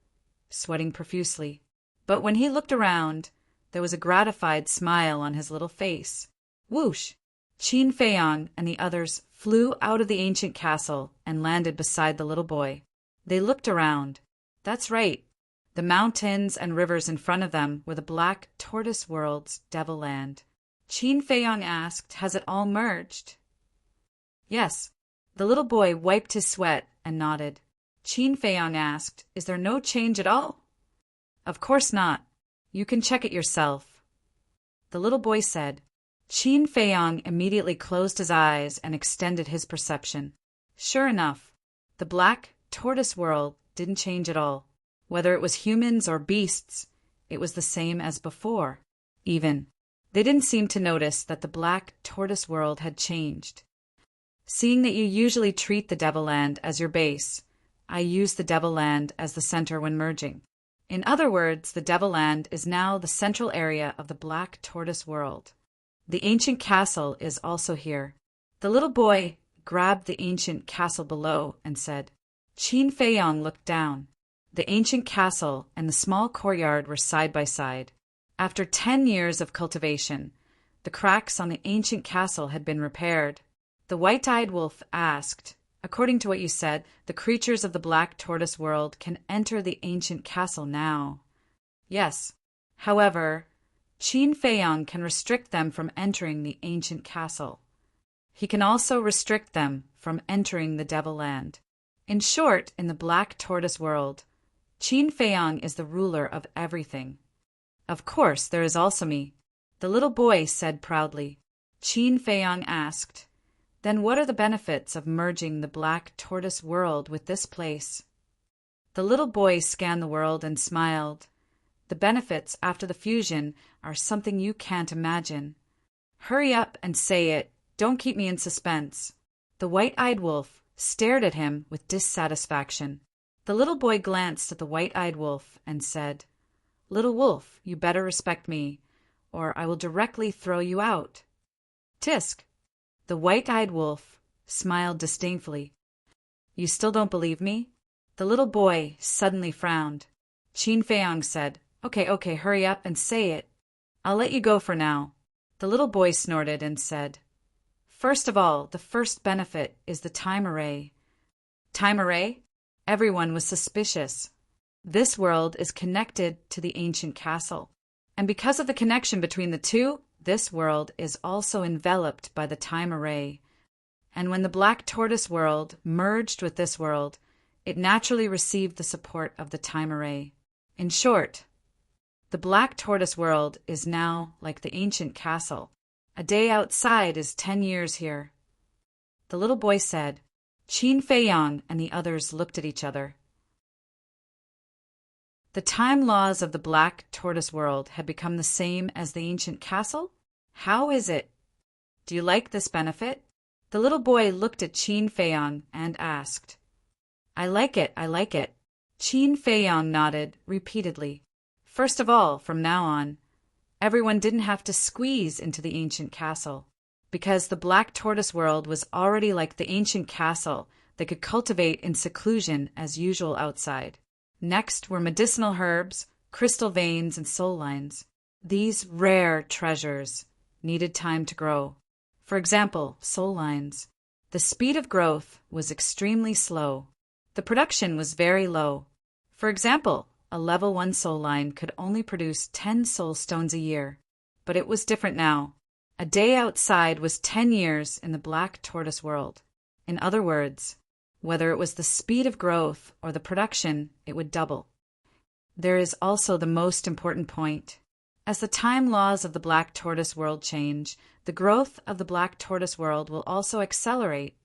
A: sweating profusely. But when he looked around, there was a gratified smile on his little face. Whoosh! Qin Feiyang and the others flew out of the ancient castle and landed beside the little boy. They looked around. That's right. The mountains and rivers in front of them were the Black Tortoise World's Devil Land. Qin Feiyang asked, "Has it all merged?" Yes. The little boy wiped his sweat and nodded. Qin Feiyang asked, "Is there no change at all?" "Of course not. You can check it yourself," the little boy said. Qin Feiyang immediately closed his eyes and extended his perception. Sure enough, the Black Tortoise World didn't change at all. Whether it was humans or beasts, it was the same as before. Even, they didn't seem to notice that the Black Tortoise World had changed. Seeing that you usually treat the Devil Land as your base, I use the Devil Land as the center when merging. In other words, the Devil Land is now the central area of the Black Tortoise World. The ancient castle is also here. The little boy grabbed the ancient castle below and said. Qin Feiyang looked down. The ancient castle and the small courtyard were side by side. After 10 years of cultivation, the cracks on the ancient castle had been repaired. The white-eyed wolf asked, "According to what you said, the creatures of the Black Tortoise World can enter the ancient castle now." Yes. However, Qin Feiyang can restrict them from entering the ancient castle. He can also restrict them from entering the Devil Land. In short, in the Black Tortoise World, Qin Feiyang is the ruler of everything. Of course, there is also me, the little boy said proudly. Qin Feiyang asked, "Then what are the benefits of merging the Black Tortoise World with this place?" The little boy scanned the world and smiled. The benefits after the fusion are something you can't imagine. Hurry up and say it. Don't keep me in suspense. The white-eyed wolf stared at him with dissatisfaction. The little boy glanced at the white-eyed wolf and said, "Little wolf, you better respect me, or I will directly throw you out." Tisk! The white-eyed wolf smiled disdainfully. "You still don't believe me?" The little boy suddenly frowned. Qin Feiyang said, Okay, hurry up and say it. I'll let you go for now." The little boy snorted and said, "First of all, the first benefit is the time array." Time array? Everyone was suspicious. This world is connected to the ancient castle. And because of the connection between the two, this world is also enveloped by the time array. And when the Black Tortoise World merged with this world, it naturally received the support of the time array. In short, the Black Tortoise World is now like the ancient castle. A day outside is 10 years here. The little boy said. Qin Feiyang and the others looked at each other. The time laws of the Black Tortoise World had become the same as the ancient castle? How is it? Do you like this benefit? The little boy looked at Qin Feiyang and asked. I like it. Qin Feiyang nodded repeatedly. First of all, from now on, everyone didn't have to squeeze into the ancient castle. Because the Black Tortoise World was already like the ancient castle, they could cultivate in seclusion as usual outside. Next were medicinal herbs, crystal veins, and soul lines. These rare treasures needed time to grow. For example, soul lines. The speed of growth was extremely slow. The production was very low. For example, a level 1 soul line could only produce 10 soul stones a year. But it was different now. A day outside was 10 years in the Black Tortoise World. In other words, whether it was the speed of growth or the production, it would double. There is also the most important point. As the time laws of the Black Tortoise World change, the growth of the Black Tortoise World will also accelerate.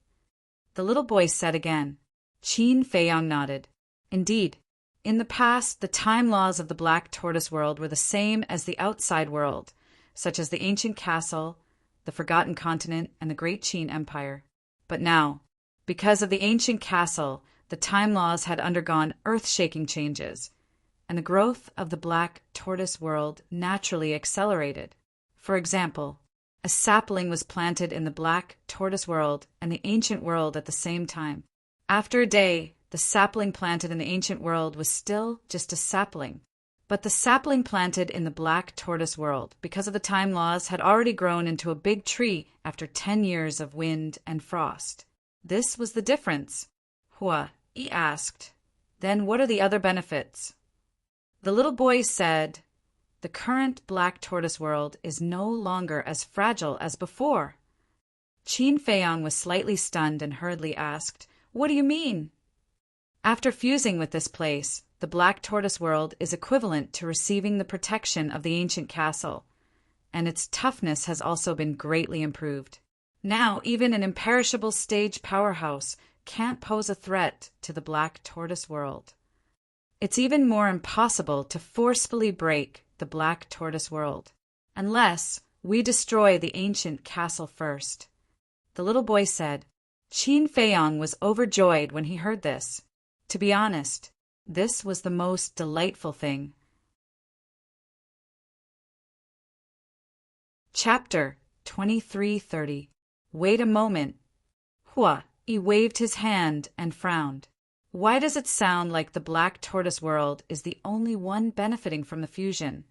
A: The little boy said again. Qin Feiyang nodded. Indeed, in the past, the time laws of the Black Tortoise World were the same as the outside world, such as the ancient castle, the Forgotten Continent, and the Great Qin Empire. But now, because of the ancient castle, the time laws had undergone earth-shaking changes, and the growth of the Black Tortoise World naturally accelerated. For example, a sapling was planted in the Black Tortoise World and the ancient world at the same time. After a day, the sapling planted in the ancient world was still just a sapling, But the sapling planted in the Black Tortoise world, because of the time laws, had already grown into a big tree after 10 years of wind and frost. This was the difference. He asked. Then what are the other benefits? The little boy said, the current Black Tortoise world is no longer as fragile as before. Qin Feiyang was slightly stunned and hurriedly asked, what do you mean? After fusing with this place, the Black Tortoise world is equivalent to receiving the protection of the ancient castle, and its toughness has also been greatly improved. Now, even an imperishable stage powerhouse can't pose a threat to the Black Tortoise world. It's even more impossible to forcefully break the Black Tortoise world, unless we destroy the ancient castle first. The little boy said. Qin Feiyang was overjoyed when he heard this. To be honest, this was the most delightful thing. Chapter 2330. Wait a moment. He waved his hand and frowned. Why does it sound like the Black Tortoise world is the only one benefiting from the fusion?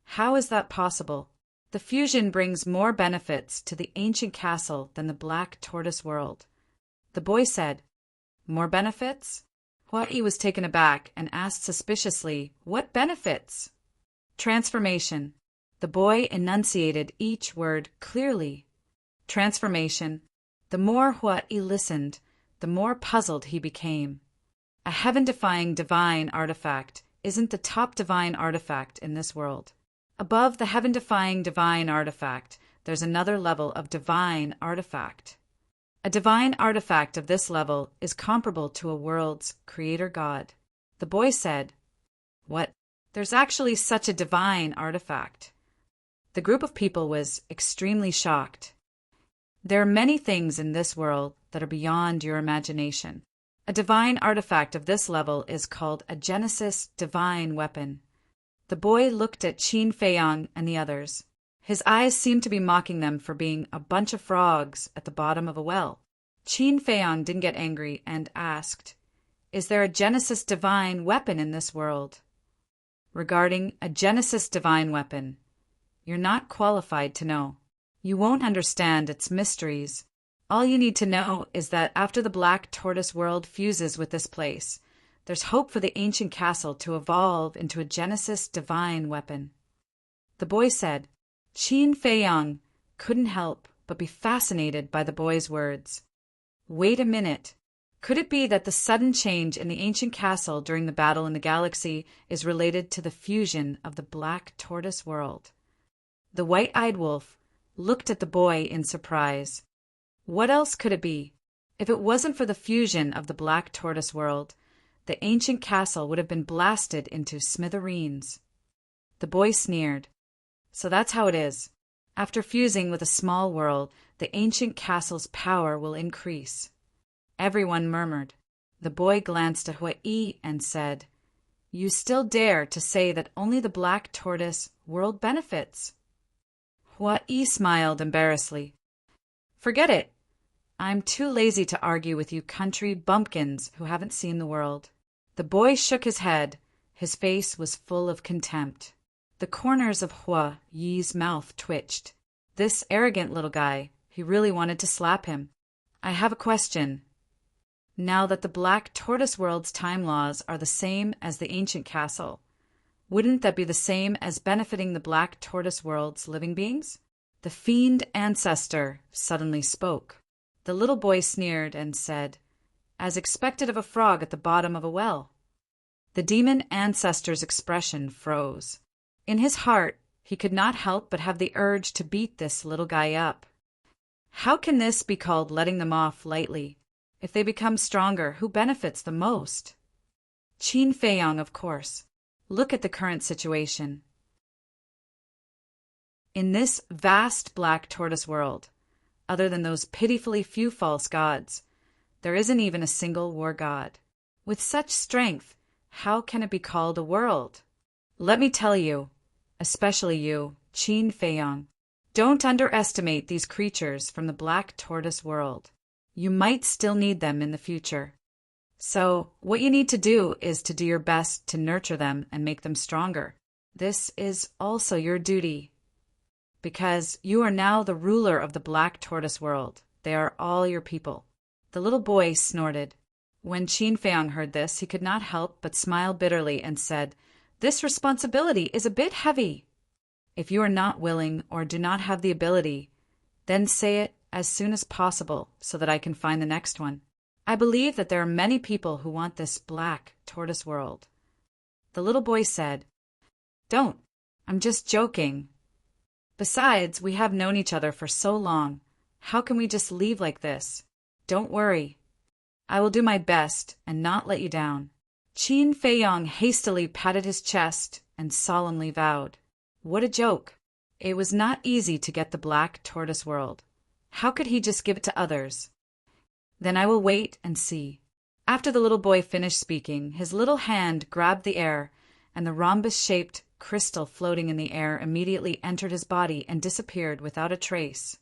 A: How is that possible? The fusion brings more benefits to the ancient castle than the Black Tortoise world. The boy said, more benefits? He was taken aback and asked suspiciously, what benefits? Transformation. The boy enunciated each word clearly. Transformation. The more he listened, the more puzzled he became. A heaven-defying divine artifact isn't the top divine artifact in this world. Above the heaven-defying divine artifact, there's another level of divine artifact. A divine artifact of this level is comparable to a world's creator god. The boy said, what? There's actually such a divine artifact. The group of people was extremely shocked. There are many things in this world that are beyond your imagination. A divine artifact of this level is called a Genesis divine weapon. The boy looked at Qin Feiyang and the others. His eyes seemed to be mocking them for being a bunch of frogs at the bottom of a well. Qin Feiyang didn't get angry and asked, is there a Genesis divine weapon in this world? Regarding a Genesis divine weapon, you're not qualified to know. You won't understand its mysteries. All you need to know is that after the Black Tortoise world fuses with this place, there's hope for the ancient castle to evolve into a Genesis divine weapon. The boy said. Qin Feiyang couldn't help but be fascinated by the boy's words. Wait a minute. Could it be that the sudden change in the ancient castle during the battle in the galaxy is related to the fusion of the Black Tortoise world? The white-eyed wolf looked at the boy in surprise. What else could it be? If it wasn't for the fusion of the Black Tortoise world, the ancient castle would have been blasted into smithereens. The boy sneered. So that's how it is. After fusing with a small world, the ancient castle's power will increase. Everyone murmured. The boy glanced at Hui and said, you still dare to say that only the Black Tortoise world benefits? Hui smiled embarrassedly. Forget it. I'm too lazy to argue with you country bumpkins who haven't seen the world. The boy shook his head. His face was full of contempt. The corners of Yi's mouth twitched. This arrogant little guy, he really wanted to slap him. I have a question. Now that the Black Tortoise world's time laws are the same as the ancient castle, wouldn't that be the same as benefiting the Black Tortoise world's living beings? The fiend ancestor suddenly spoke. The little boy sneered and said, as expected of a frog at the bottom of a well. The demon ancestor's expression froze. In his heart, he could not help but have the urge to beat this little guy up. How can this be called letting them off lightly? If they become stronger, who benefits the most? Qin Feiyang, of course. Look at the current situation. In this vast Black Tortoise world, other than those pitifully few false gods, there isn't even a single war god. With such strength, how can it be called a world? Let me tell you, especially you, Qin Feiyang, don't underestimate these creatures from the Black Tortoise world. You might still need them in the future. So, what you need to do is to do your best to nurture them and make them stronger. This is also your duty, because you are now the ruler of the Black Tortoise world. They are all your people. The little boy snorted. When Qin Feiyang heard this, he could not help but smile bitterly and said, "This responsibility is a bit heavy. If you are not willing or do not have the ability, then say it as soon as possible so that I can find the next one. I believe that there are many people who want this Black Tortoise world." The little boy said, "Don't. I'm just joking. Besides, we have known each other for so long. How can we just leave like this? Don't worry. I will do my best and not let you down." Qin Feiyang hastily patted his chest and solemnly vowed. What a joke. It was not easy to get the Black Tortoise world. How could he just give it to others? Then I will wait and see. After the little boy finished speaking, his little hand grabbed the air, and the rhombus-shaped crystal floating in the air immediately entered his body and disappeared without a trace.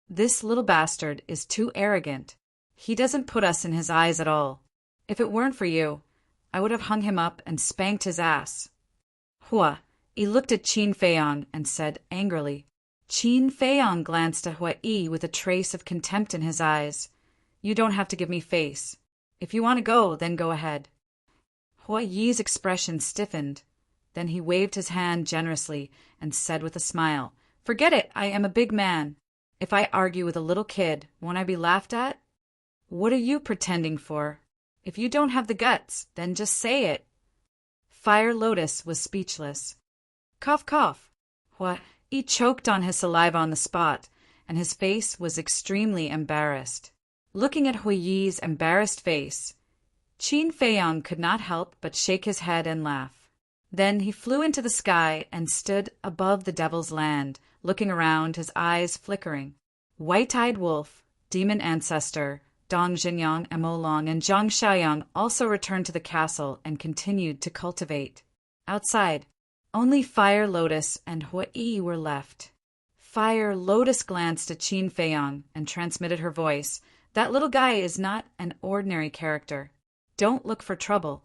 A: This little bastard is too arrogant. He doesn't put us in his eyes at all. If it weren't for you, I would have hung him up and spanked his ass. Hua, he looked at Qin Feiyang and said angrily. Qin Feiyang glanced at Hua Yi with a trace of contempt in his eyes. You don't have to give me face. If you want to go, then go ahead. Hua Yi's expression stiffened. Then he waved his hand generously and said with a smile, Forget it, I am a big man. If I argue with a little kid, won't I be laughed at? What are you pretending for? If you don't have the guts, then just say it. Fire Lotus was speechless. Cough, cough. Hua Yi choked on his saliva on the spot, and his face was extremely embarrassed. Looking at Hua Yi's embarrassed face, Qin Feiyang could not help but shake his head and laugh. Then he flew into the sky and stood above the Devil's Land, looking around, his eyes flickering. White-eyed Wolf, Demon Ancestor, Dong Jinyang and Molong and Zhang Xiaoyang also returned to the castle and continued to cultivate. Outside, only Fire Lotus and Hua Yi were left. Fire Lotus glanced at Qin Feiyang and transmitted her voice. That little guy is not an ordinary character. Don't look for trouble.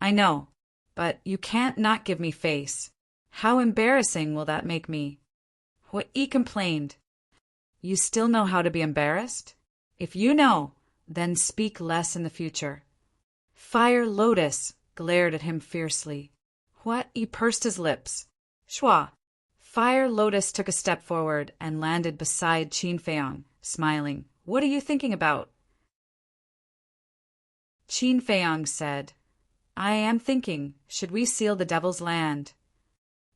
A: I know, but you can't not give me face. How embarrassing will that make me? Hua Yi complained. You still know how to be embarrassed? If you know, then speak less in the future. Fire Lotus glared at him fiercely. Hua Yi pursed his lips. Shua. Fire Lotus took a step forward and landed beside Qin Feiyang, smiling. What are you thinking about? Qin Feiyang said, I am thinking, should we seal the Devil's Land?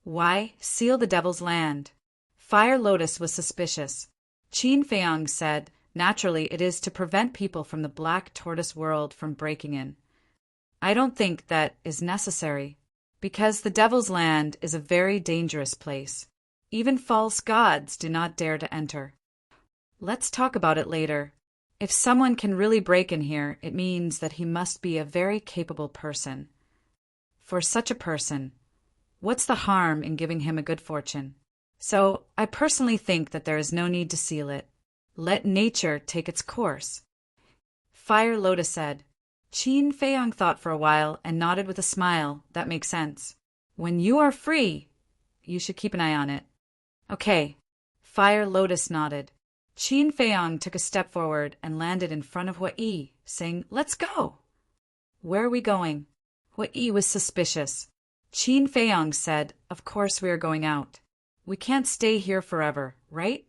A: Why seal the Devil's Land? Fire Lotus was suspicious. Qin Feiyang said, naturally it is to prevent people from the Black Tortoise world from breaking in. I don't think that is necessary, because the Devil's Land is a very dangerous place. Even false gods do not dare to enter. Let's talk about it later. If someone can really break in here, it means that he must be a very capable person. For such a person, what's the harm in giving him a good fortune? So, I personally think that there is no need to seal it. Let nature take its course. Fire Lotus said. Qin Feiyang thought for a while and nodded with a smile. That makes sense. When you are free, you should keep an eye on it. Okay. Fire Lotus nodded. Qin Feiyang took a step forward and landed in front of Hua Yi, saying, Let's go. Where are we going? Hua Yi was suspicious. Qin Feiyang said, Of course we are going out. We can't stay here forever, right?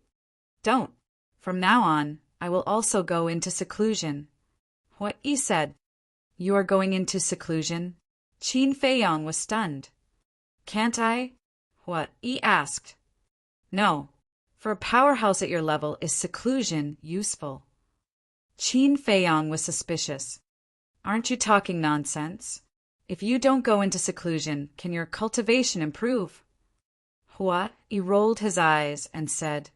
A: Don't. From now on, I will also go into seclusion. Hua Yi said, You are going into seclusion? Qin Feiyang was stunned. Can't I? Hua Yi asked. No. For a powerhouse at your level, is seclusion useful? Qin Feiyang was suspicious. Aren't you talking nonsense? If you don't go into seclusion, can your cultivation improve? Hua Yi rolled his eyes and said,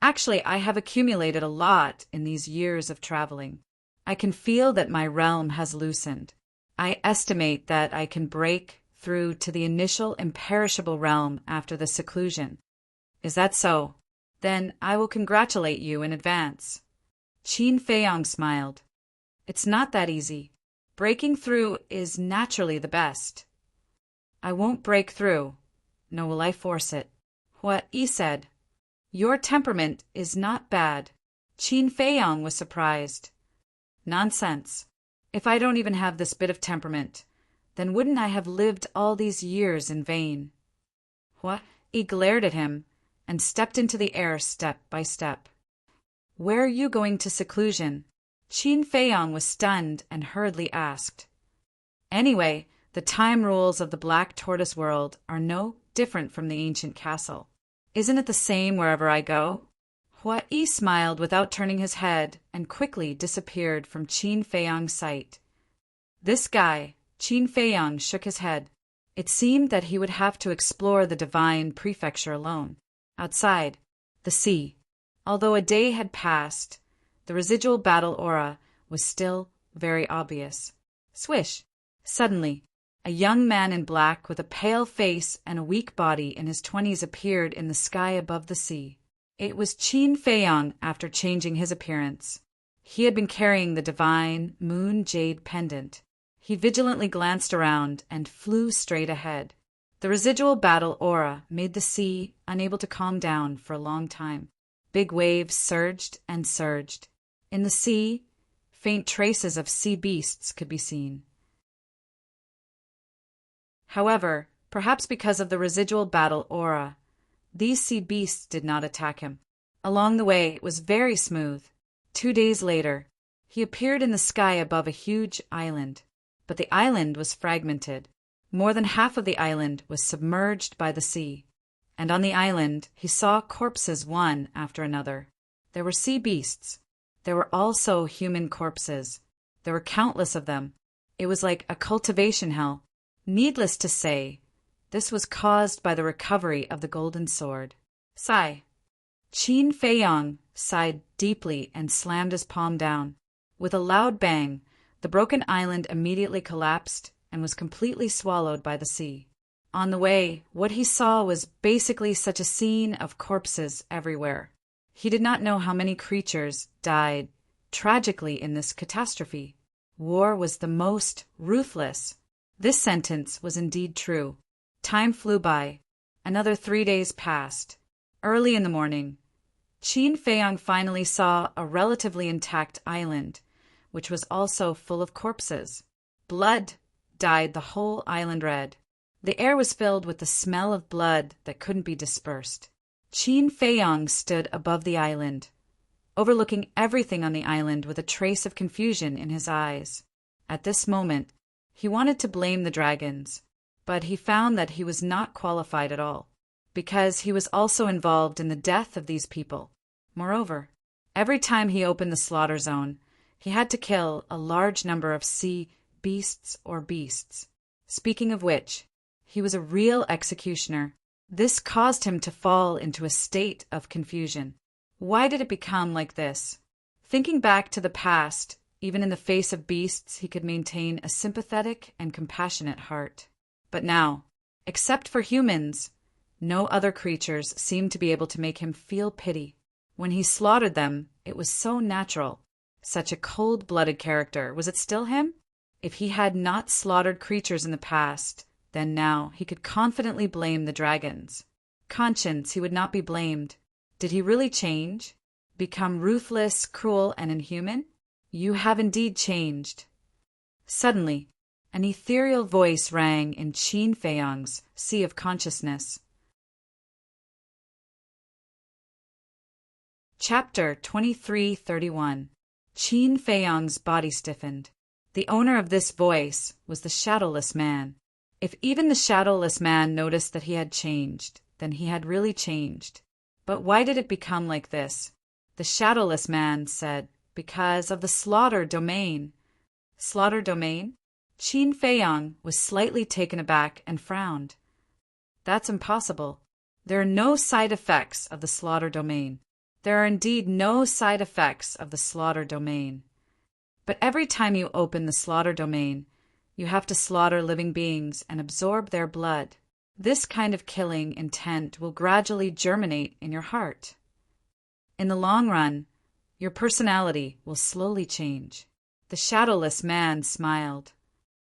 A: Actually, I have accumulated a lot in these years of traveling. I can feel that my realm has loosened. I estimate that I can break through to the initial imperishable realm after the seclusion. Is that so? Then I will congratulate you in advance. Qin Feiyang smiled. It's not that easy. Breaking through is naturally the best. I won't break through, nor will I force it. What Yi said. Your temperament is not bad. Qin Feiyang was surprised. Nonsense. If I don't even have this bit of temperament, then wouldn't I have lived all these years in vain? What? Yi glared at him and stepped into the air step by step. Where are you going to seclusion? Qin Feiyang was stunned and hurriedly asked. Anyway, the time rules of the Black Tortoise world are no different from the ancient castle. Isn't it the same wherever I go? Hua Yi smiled without turning his head and quickly disappeared from Qin Feiyang's sight. This guy, Qin Feiyang, shook his head. It seemed that he would have to explore the divine prefecture alone. Outside, the sea. Although a day had passed, the residual battle aura was still very obvious. Swish! Suddenly, a young man in black with a pale face and a weak body in his 20s appeared in the sky above the sea. It was Qin Feiyang after changing his appearance. He had been carrying the divine moon jade pendant. He vigilantly glanced around and flew straight ahead. The residual battle aura made the sea unable to calm down for a long time. Big waves surged and surged. In the sea, faint traces of sea beasts could be seen. However, perhaps because of the residual battle aura, these sea beasts did not attack him. Along the way, it was very smooth. 2 days later, he appeared in the sky above a huge island. But the island was fragmented. More than half of the island was submerged by the sea. And on the island, he saw corpses one after another. There were sea beasts. There were also human corpses. There were countless of them. It was like a cultivation hell. Needless to say, this was caused by the recovery of the golden sword. Sigh. Qin Feiyang sighed deeply and slammed his palm down. With a loud bang, the broken island immediately collapsed and was completely swallowed by the sea. On the way, what he saw was basically such a scene of corpses everywhere. He did not know how many creatures died tragically in this catastrophe. War was the most ruthless. This sentence was indeed true. Time flew by. Another 3 days passed. Early in the morning, Qin Feiyang finally saw a relatively intact island, which was also full of corpses. Blood dyed the whole island red. The air was filled with the smell of blood that couldn't be dispersed. Qin Feiyang stood above the island, overlooking everything on the island with a trace of confusion in his eyes. At this moment, he wanted to blame the dragons, but he found that he was not qualified at all, because he was also involved in the death of these people. Moreover, every time he opened the slaughter zone, he had to kill a large number of sea beasts or beasts. Speaking of which, he was a real executioner. This caused him to fall into a state of confusion. Why did it become like this? Thinking back to the past, even in the face of beasts, he could maintain a sympathetic and compassionate heart. But now, except for humans, no other creatures seemed to be able to make him feel pity. When he slaughtered them, it was so natural. Such a cold-blooded character. Was it still him? If he had not slaughtered creatures in the past, then now he could confidently blame the dragons. Conscience, he would not be blamed. Did he really change? Become ruthless, cruel, and inhuman? You have indeed changed. Suddenly, an ethereal voice rang in Qin Feiyang's sea of consciousness. Chapter 2331. Qin Feiyang's body stiffened. The owner of this voice was the shadowless man. If even the shadowless man noticed that he had changed, then he had really changed. But why did it become like this? The shadowless man said, because of the slaughter domain. Slaughter domain? Qin Feiyang was slightly taken aback and frowned. That's impossible. There are no side effects of the slaughter domain. There are indeed no side effects of the slaughter domain. But every time you open the slaughter domain, you have to slaughter living beings and absorb their blood. This kind of killing intent will gradually germinate in your heart. In the long run, your personality will slowly change. The shadowless man smiled.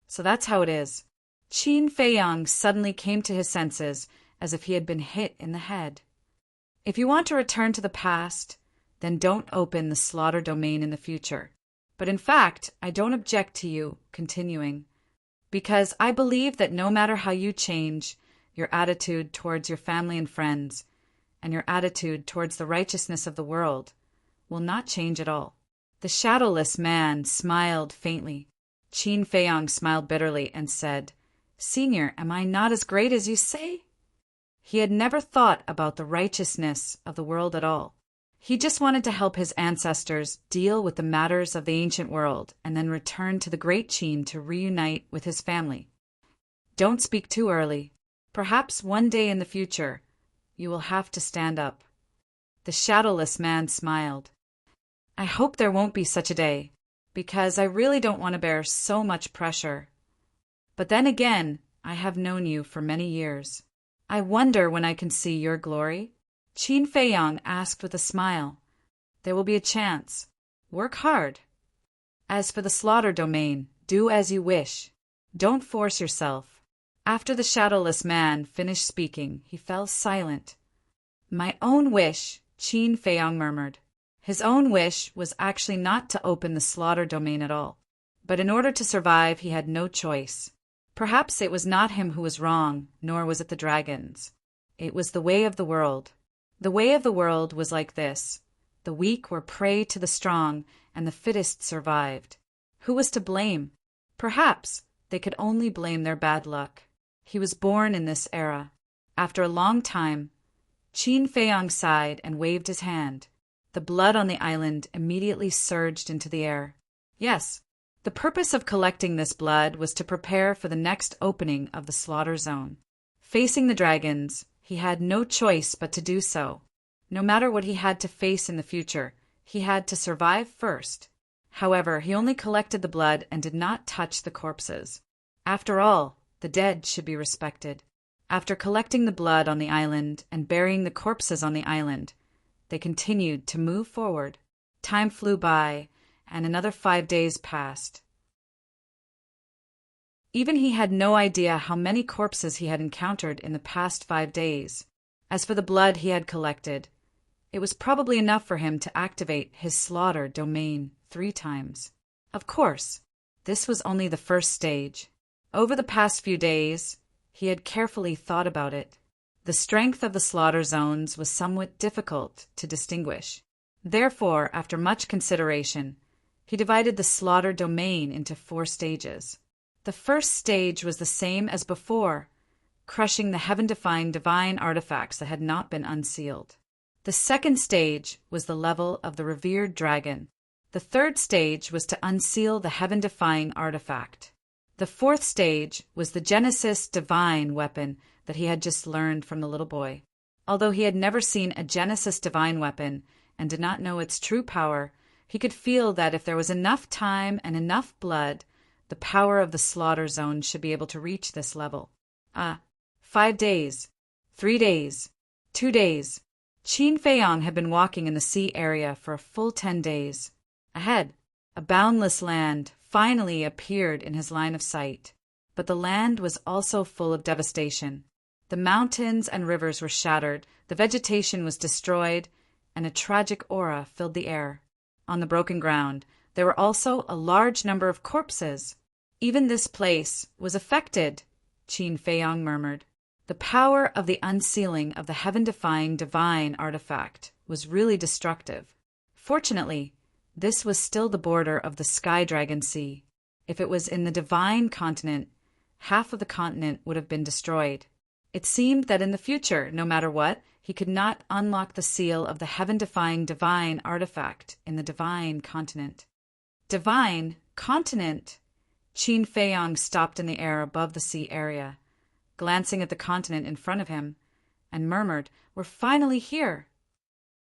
A: So that's how it is. Qin Feiyang suddenly came to his senses as if he had been hit in the head. If you want to return to the past, then don't open the slaughter domain in the future. But in fact, I don't object to you continuing, because I believe that no matter how you change, your attitude towards your family and friends, and your attitude towards the righteousness of the world, will not change at all. The shadowless man smiled faintly. Qin Feiyang smiled bitterly and said, "Senior, am I not as great as you say?" He had never thought about the righteousness of the world at all. He just wanted to help his ancestors deal with the matters of the ancient world and then return to the great Qin to reunite with his family. Don't speak too early. Perhaps one day in the future, you will have to stand up. The shadowless man smiled. I hope there won't be such a day, because I really don't want to bear so much pressure. But then again, I have known you for many years. I wonder when I can see your glory. Qin Feiyang asked with a smile. There will be a chance. Work hard. As for the slaughter domain, do as you wish. Don't force yourself. After the shadowless man finished speaking, he fell silent. My own wish, Qin Feiyang murmured. His own wish was actually not to open the slaughter domain at all. But in order to survive, he had no choice. Perhaps it was not him who was wrong, nor was it the dragons. It was the way of the world. The way of the world was like this. The weak were prey to the strong, and the fittest survived. Who was to blame? Perhaps they could only blame their bad luck. He was born in this era. After a long time, Qin Feiyang sighed and waved his hand. The blood on the island immediately surged into the air. Yes, the purpose of collecting this blood was to prepare for the next opening of the slaughter zone. Facing the dragons, he had no choice but to do so. No matter what he had to face in the future, he had to survive first. However, he only collected the blood and did not touch the corpses. After all, the dead should be respected. After collecting the blood on the island and burying the corpses on the island, they continued to move forward. Time flew by, and another 5 days passed. Even he had no idea how many corpses he had encountered in the past 5 days. As for the blood he had collected, it was probably enough for him to activate his slaughter domain 3 times. Of course, this was only the first stage. Over the past few days, he had carefully thought about it. The strength of the slaughter zones was somewhat difficult to distinguish. Therefore, after much consideration, he divided the slaughter domain into 4 stages. The first stage was the same as before, crushing the heaven-defying divine artifacts that had not been unsealed. The second stage was the level of the revered dragon. The third stage was to unseal the heaven-defying artifact. The fourth stage was the Genesis divine weapon that he had just learned from the little boy. Although he had never seen a Genesis divine weapon and did not know its true power, he could feel that if there was enough time and enough blood, the power of the slaughter zone should be able to reach this level. 5 days, 3 days, 2 days. Qin Feiyang had been walking in the sea area for a full 10 days. Ahead, a boundless land finally appeared in his line of sight. But the land was also full of devastation. The mountains and rivers were shattered, the vegetation was destroyed, and a tragic aura filled the air. On the broken ground, there were also a large number of corpses. Even this place was affected, Qin Feiyang murmured. The power of the unsealing of the heaven-defying divine artifact was really destructive. Fortunately, this was still the border of the Sky Dragon Sea. If it was in the divine continent, half of the continent would have been destroyed. It seemed that in the future, no matter what, he could not unlock the seal of the heaven-defying divine artifact in the divine continent. Divine continent? Qin Feiyang stopped in the air above the sea area, glancing at the continent in front of him, and murmured, "We're finally here."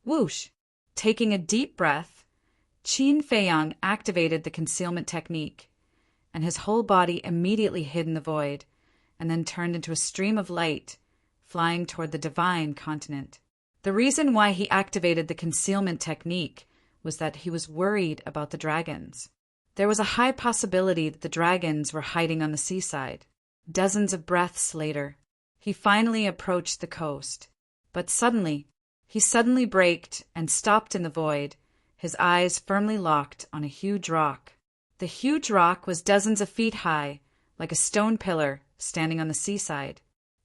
A: Whoosh! Taking a deep breath, Qin Feiyang activated the concealment technique, and his whole body immediately hid in the void, and then turned into a stream of light, flying toward the divine continent. The reason why he activated the concealment technique was that he was worried about the dragons. There was a high possibility that the dragons were hiding on the seaside. Dozens of breaths later, he finally approached the coast. But he suddenly braked and stopped in the void, his eyes firmly locked on a huge rock. The huge rock was dozens of feet high, like a stone pillar standing on the seaside.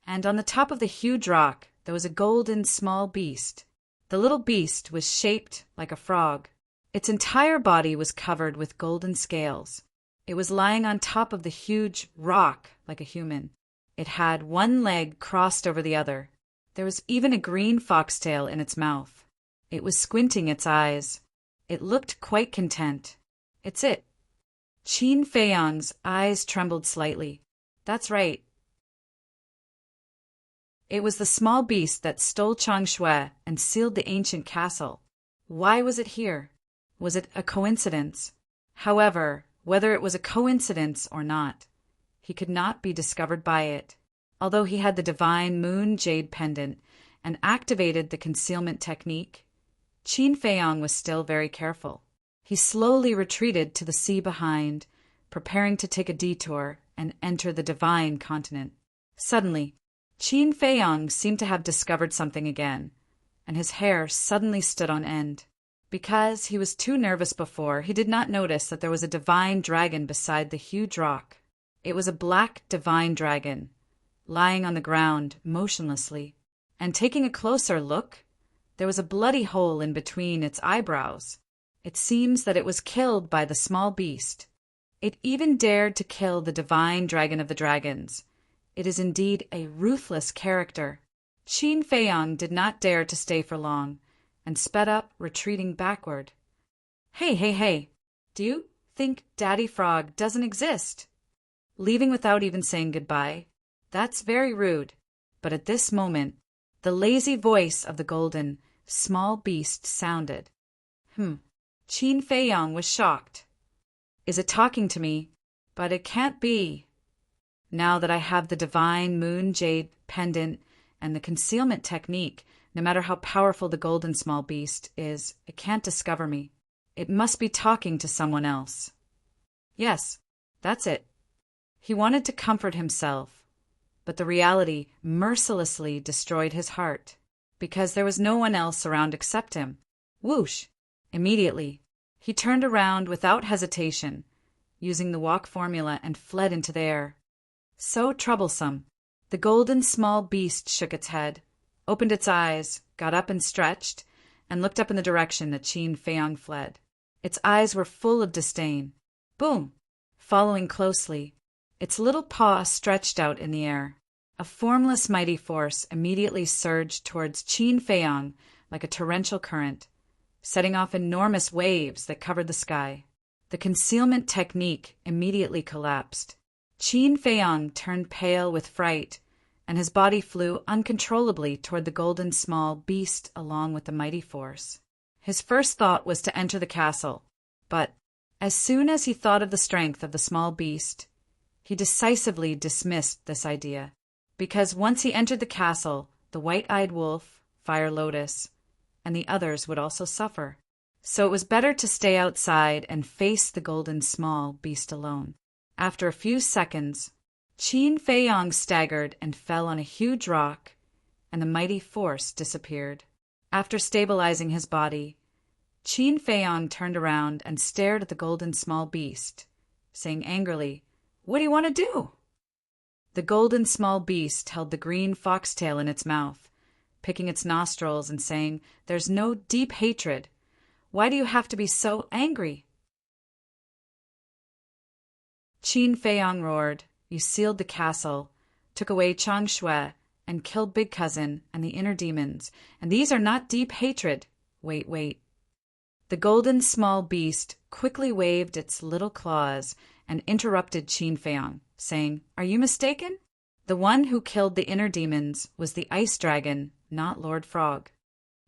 A: And on the top of the huge rock there was a golden small beast. The little beast was shaped like a frog. Its entire body was covered with golden scales. It was lying on top of the huge rock like a human. It had one leg crossed over the other. There was even a green foxtail in its mouth. It was squinting its eyes. It looked quite content. It's it. Qin Feiyang's eyes trembled slightly. That's right. It was the small beast that stole Changshui and sealed the ancient castle. Why was it here? Was it a coincidence? However, whether it was a coincidence or not, he could not be discovered by it. Although he had the divine moon jade pendant and activated the concealment technique, Qin Feiyang was still very careful. He slowly retreated to the sea behind, preparing to take a detour and enter the divine continent. Suddenly, Qin Feiyang seemed to have discovered something again, and his hair suddenly stood on end. Because he was too nervous before, he did not notice that there was a divine dragon beside the huge rock. It was a black divine dragon, lying on the ground motionlessly, and taking a closer look, there was a bloody hole in between its eyebrows. It seems that it was killed by the small beast. It even dared to kill the divine dragon of the dragons. It is indeed a ruthless character. Qin Feiyang did not dare to stay for long, and sped up, retreating backward. Hey, do you think Daddy Frog doesn't exist? Leaving without even saying goodbye? That's very rude. But at this moment, the lazy voice of the golden, small beast sounded. Qin Feiyang was shocked. Is it talking to me? But it can't be. Now that I have the divine moon jade pendant and the concealment technique, no matter how powerful the golden small beast is, it can't discover me. It must be talking to someone else. Yes, that's it. He wanted to comfort himself, but the reality mercilessly destroyed his heart, because there was no one else around except him. Whoosh! Immediately, he turned around without hesitation, using the walk formula, and fled into the air. So troublesome. The golden small beast shook its head, opened its eyes, got up and stretched, and looked up in the direction that Qin Feiyang fled. Its eyes were full of disdain. Boom! Following closely, its little paw stretched out in the air. A formless mighty force immediately surged towards Qin Feiyang like a torrential current, setting off enormous waves that covered the sky. The concealment technique immediately collapsed. Qin Feiyang turned pale with fright, and his body flew uncontrollably toward the golden small beast along with the mighty force. His first thought was to enter the castle, but as soon as he thought of the strength of the small beast, he decisively dismissed this idea, because once he entered the castle, the white-eyed wolf, Fire Lotus, and the others would also suffer. So it was better to stay outside and face the golden small beast alone. After a few seconds, Qin Feiyang staggered and fell on a huge rock, and the mighty force disappeared. After stabilizing his body, Qin Feiyang turned around and stared at the golden small beast, saying angrily, "What do you want to do?" The golden small beast held the green foxtail in its mouth, picking its nostrils and saying, "There's no deep hatred. Why do you have to be so angry?" Qin Feiyang roared, "You sealed the castle, took away Changshui, and killed Big Cousin and the inner demons, and these are not deep hatred. Wait. The golden small beast quickly waved its little claws and interrupted Qin Feiyang, saying, "Are you mistaken? The one who killed the inner demons was the ice dragon, not Lord Frog.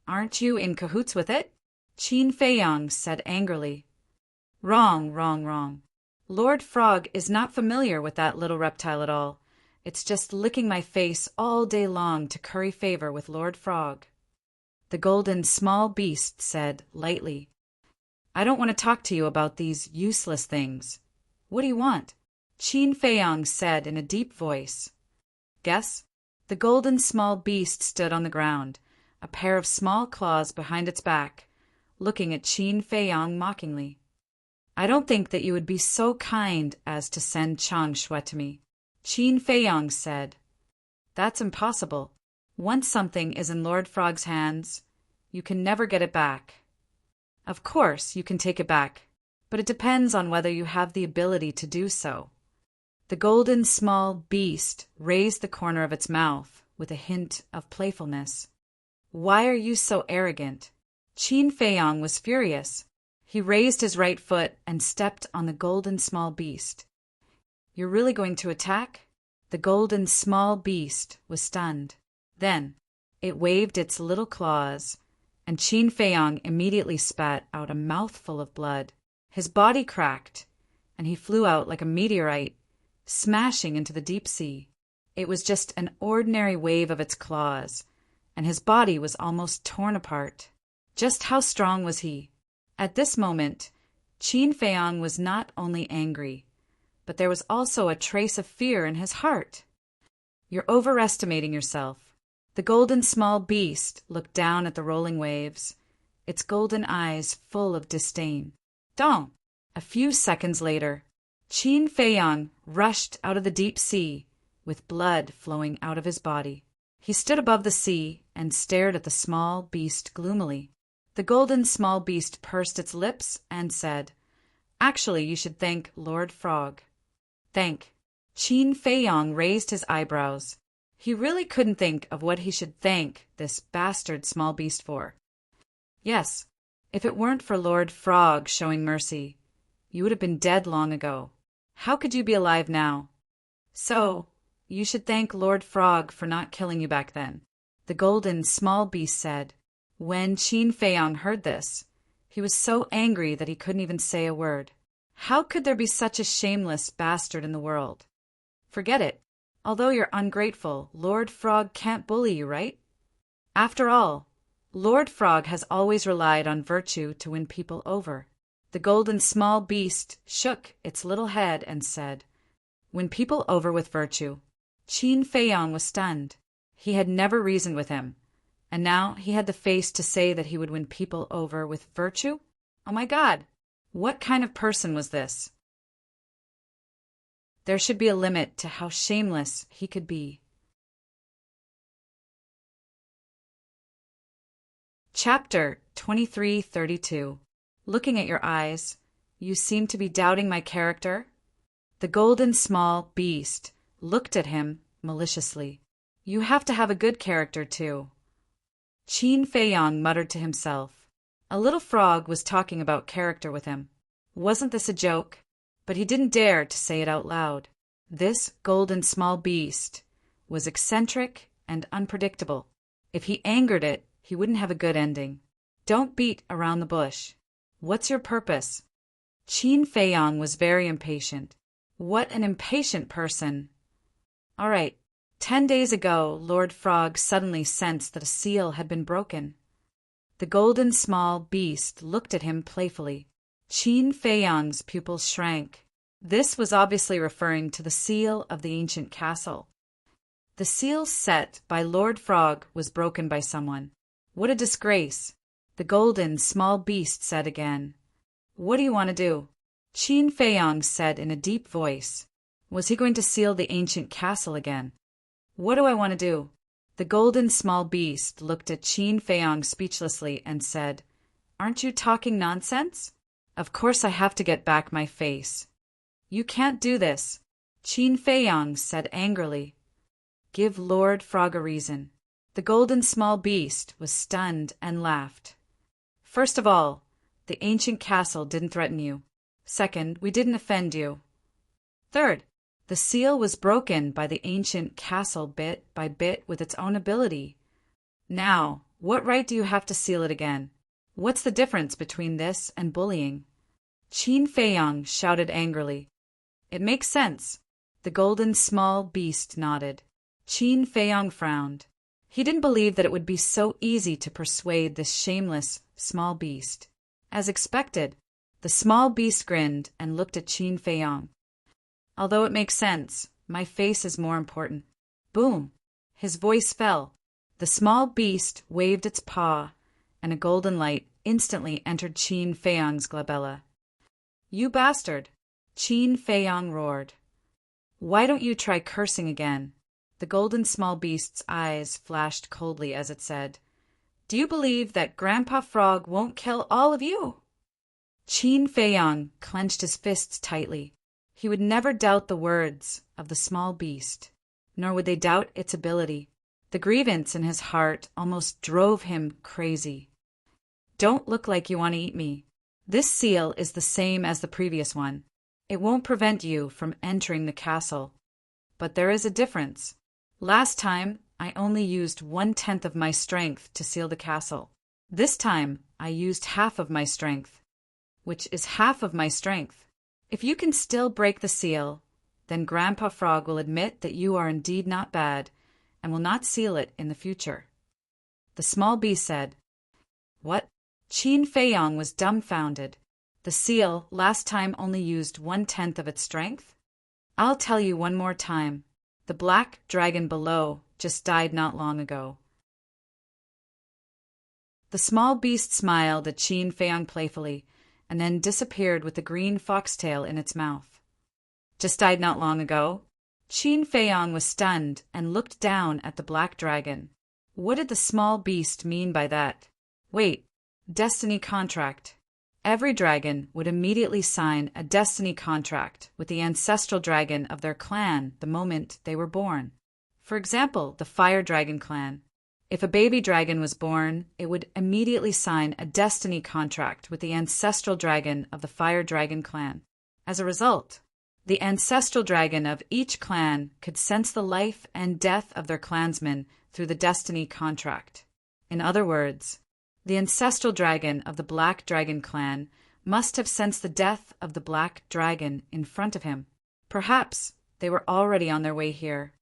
A: Aren't you in cahoots with it?" Qin Feiyang said angrily, Wrong. Lord Frog is not familiar with that little reptile at all. It's just licking my face all day long to curry favor with Lord Frog." The golden small beast said lightly, I don't want to talk to you about these useless things. What do you want? Qin Feiyang said in a deep voice. Guess? The golden small beast stood on the ground, a pair of small claws behind its back, looking at Qin Feiyang mockingly. I don't think that you would be so kind as to send Chang Shui to me, Qin Feiyang said. That's impossible. Once something is in Lord Frog's hands, you can never get it back. Of course, you can take it back, but it depends on whether you have the ability to do so. The golden small beast raised the corner of its mouth with a hint of playfulness. Why are you so arrogant? Qin Feiyang was furious. He raised his right foot and stepped on the golden small beast. You're really going to attack? The golden small beast was stunned. Then, it waved its little claws, and Qin Feiyang immediately spat out a mouthful of blood. His body cracked, and he flew out like a meteorite, smashing into the deep sea. It was just an ordinary wave of its claws, and his body was almost torn apart. Just how strong was he? At this moment, Qin Feiyang was not only angry, but there was also a trace of fear in his heart. You're overestimating yourself. The golden small beast looked down at the rolling waves, its golden eyes full of disdain. Don't! A few seconds later, Qin Feiyang rushed out of the deep sea, with blood flowing out of his body. He stood above the sea and stared at the small beast gloomily. The golden small beast pursed its lips and said, Actually, you should thank Lord Frog. Thank. Qin Feiyang raised his eyebrows. He really couldn't think of what he should thank this bastard small beast for. Yes, if it weren't for Lord Frog showing mercy, you would have been dead long ago. How could you be alive now? So, you should thank Lord Frog for not killing you back then, the golden small beast said. When Qin Feiyang heard this, he was so angry that he couldn't even say a word. How could there be such a shameless bastard in the world? Forget it. Although you're ungrateful, Lord Frog can't bully you, right? After all, Lord Frog has always relied on virtue to win people over. The golden small beast shook its little head and said, Win people over with virtue. Qin Feiyang was stunned. He had never reasoned with him, and now he had the face to say that he would win people over with virtue? Oh my God! What kind of person was this? There should be a limit to how shameless he could be. Chapter 2332. Looking at your eyes, you seem to be doubting my character? The golden small beast looked at him maliciously. You have to have a good character, too. Qin Feiyang muttered to himself. A little frog was talking about character with him. Wasn't this a joke? But he didn't dare to say it out loud. This golden small beast was eccentric and unpredictable. If he angered it, he wouldn't have a good ending. Don't beat around the bush. What's your purpose? Qin Feiyang was very impatient. What an impatient person! All right. 10 days ago, Lord Frog suddenly sensed that a seal had been broken. The golden small beast looked at him playfully. Qin Feiyang's pupils shrank. This was obviously referring to the seal of the ancient castle. The seal set by Lord Frog was broken by someone. What a disgrace! The golden small beast said again. What do you want to do? Qin Feiyang said in a deep voice. Was he going to seal the ancient castle again? What do I want to do? The golden small beast looked at Qin Feiyang speechlessly and said, Aren't you talking nonsense? Of course I have to get back my face. You can't do this, Qin Feiyang said angrily. Give Lord Frog a reason. The golden small beast was stunned and laughed. First of all, the ancient castle didn't threaten you. Second, we didn't offend you. Third, the seal was broken by the ancient castle bit by bit with its own ability. Now, what right do you have to seal it again? What's the difference between this and bullying? Qin Feiyang shouted angrily. It makes sense. The golden small beast nodded. Qin Feiyang frowned. He didn't believe that it would be so easy to persuade this shameless small beast. As expected, The small beast grinned and looked at Qin Feiyong. Although it makes sense, my face is more important. Boom! His voice fell. The small beast waved its paw, and a golden light instantly entered Qin Feiyong's glabella. You bastard! Qin Feiyong roared. Why don't you try cursing again? The golden small beast's eyes flashed coldly as it said, Do you believe that Grandpa Frog won't kill all of you? Qin Feiyong clenched his fists tightly. He would never doubt the words of the small beast, nor would they doubt its ability. The grievance in his heart almost drove him crazy. Don't look like you want to eat me. This seal is the same as the previous one. It won't prevent you from entering the castle. But there is a difference. Last time, I only used 1/10 of my strength to seal the castle. This time, I used half of my strength, which is half of my strength. If you can still break the seal, then Grandpa Frog will admit that you are indeed not bad and will not seal it in the future. The small beast said, What? Qin Feiyong was dumbfounded. The seal last time only used 1/10 of its strength? I'll tell you one more time. The black dragon below just died not long ago. The small beast smiled at Qin Feiyong playfully, and then disappeared with the green foxtail in its mouth. Just died not long ago? Qin Feiyong was stunned and looked down at the black dragon. What did the small beast mean by that? Wait, destiny contract. Every dragon would immediately sign a destiny contract with the ancestral dragon of their clan the moment they were born. For example, the fire dragon clan. If a baby dragon was born, it would immediately sign a destiny contract with the ancestral dragon of the fire dragon clan. As a result, the ancestral dragon of each clan could sense the life and death of their clansmen through the destiny contract. In other words, the ancestral dragon of the Black Dragon clan must have sensed the death of the Black Dragon in front of him. Perhaps they were already on their way here.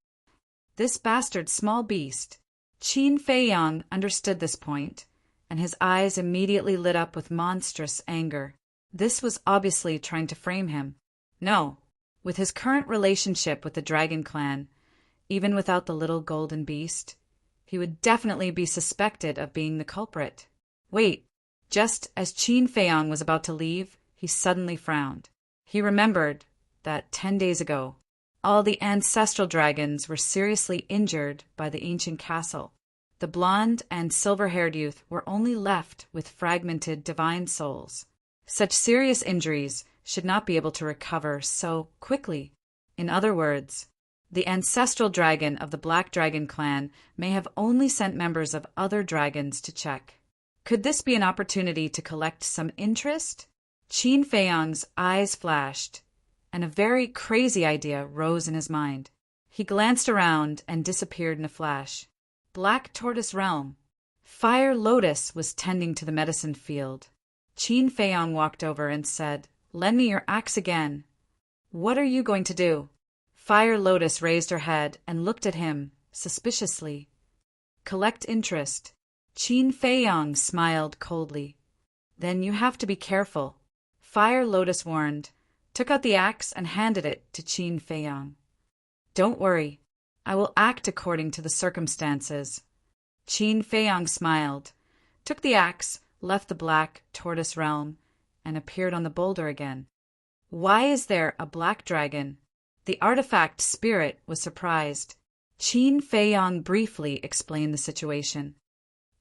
A: This bastard small beast. Qin Feiyong understood this point, and his eyes immediately lit up with monstrous anger. This was obviously trying to frame him. No, with his current relationship with the Dragon clan, even without the little golden beast, he would definitely be suspected of being the culprit. Wait, just as Qin Feiyong was about to leave, he suddenly frowned. He remembered that 10 days ago, all the ancestral dragons were seriously injured by the ancient castle. The blonde and silver-haired youth were only left with fragmented divine souls. Such serious injuries should not be able to recover so quickly. In other words, the ancestral dragon of the Black Dragon clan may have only sent members of other dragons to check. Could this be an opportunity to collect some interest? Qin Feiyong's eyes flashed, and a very crazy idea rose in his mind. He glanced around and disappeared in a flash. Black Tortoise Realm. Fire Lotus was tending to the medicine field. Qin Feiyong walked over and said, Lend me your axe again. What are you going to do? Fire Lotus raised her head and looked at him suspiciously. Collect interest. Qin Feiyong smiled coldly. Then you have to be careful. Fire Lotus warned, took out the axe and handed it to Qin Feiyong. Don't worry. I will act according to the circumstances. Qin Feiyong smiled, took the axe, left the Black Tortoise Realm, and appeared on the boulder again. Why is there a black dragon? The artifact spirit was surprised. Qin Feiyong briefly explained the situation.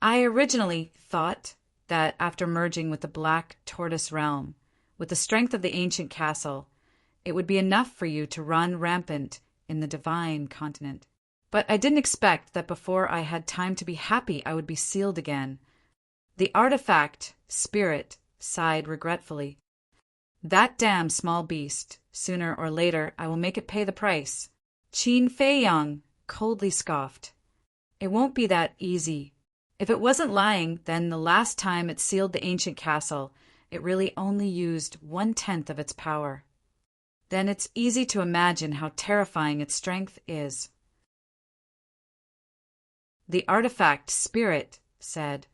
A: I originally thought that after merging with the Black Tortoise Realm, with the strength of the ancient castle, it would be enough for you to run rampant in the divine continent. But I didn't expect that before I had time to be happy I would be sealed again. The artifact spirit sighed regretfully. That damn small beast. Sooner or later I will make it pay the price. Qin Feiyong coldly scoffed. It won't be that easy. If it wasn't lying, then the last time it sealed the ancient castle, it really only used 1/10 of its power. Then it's easy to imagine how terrifying its strength is. The artifact spirit said,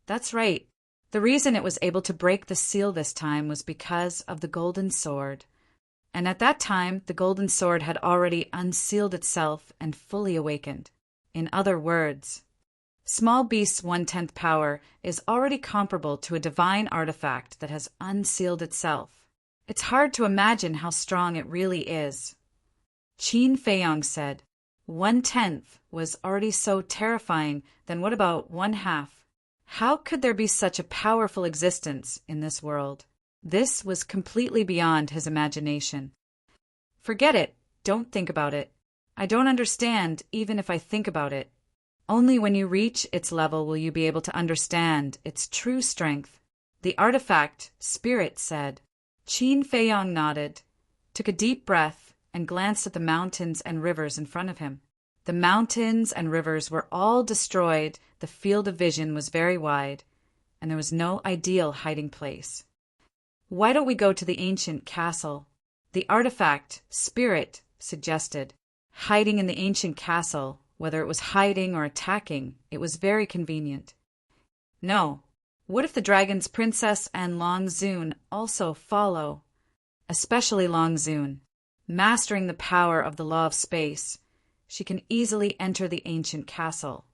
A: That's right. The reason it was able to break the seal this time was because of the golden sword. And at that time, the golden sword had already unsealed itself and fully awakened. In other words, Small Beast's 1/10 power is already comparable to a divine artifact that has unsealed itself. It's hard to imagine how strong it really is. Qin Feiyong said, 1/10 was already so terrifying, then what about 1/2? How could there be such a powerful existence in this world? This was completely beyond his imagination. Forget it. Don't think about it. I don't understand even if I think about it. Only when you reach its level will you be able to understand its true strength. The artifact, Spirit said. Qin Feiyong nodded, took a deep breath, and glanced at the mountains and rivers in front of him. The mountains and rivers were all destroyed, the field of vision was very wide, and there was no ideal hiding place. Why don't we go to the ancient castle? The artifact, Spirit, suggested. Hiding in the ancient castle, whether it was hiding or attacking, it was very convenient. No. What if the dragon's princess and Long Zun also follow? Especially Long Zun. Mastering the power of the law of space, she can easily enter the ancient castle.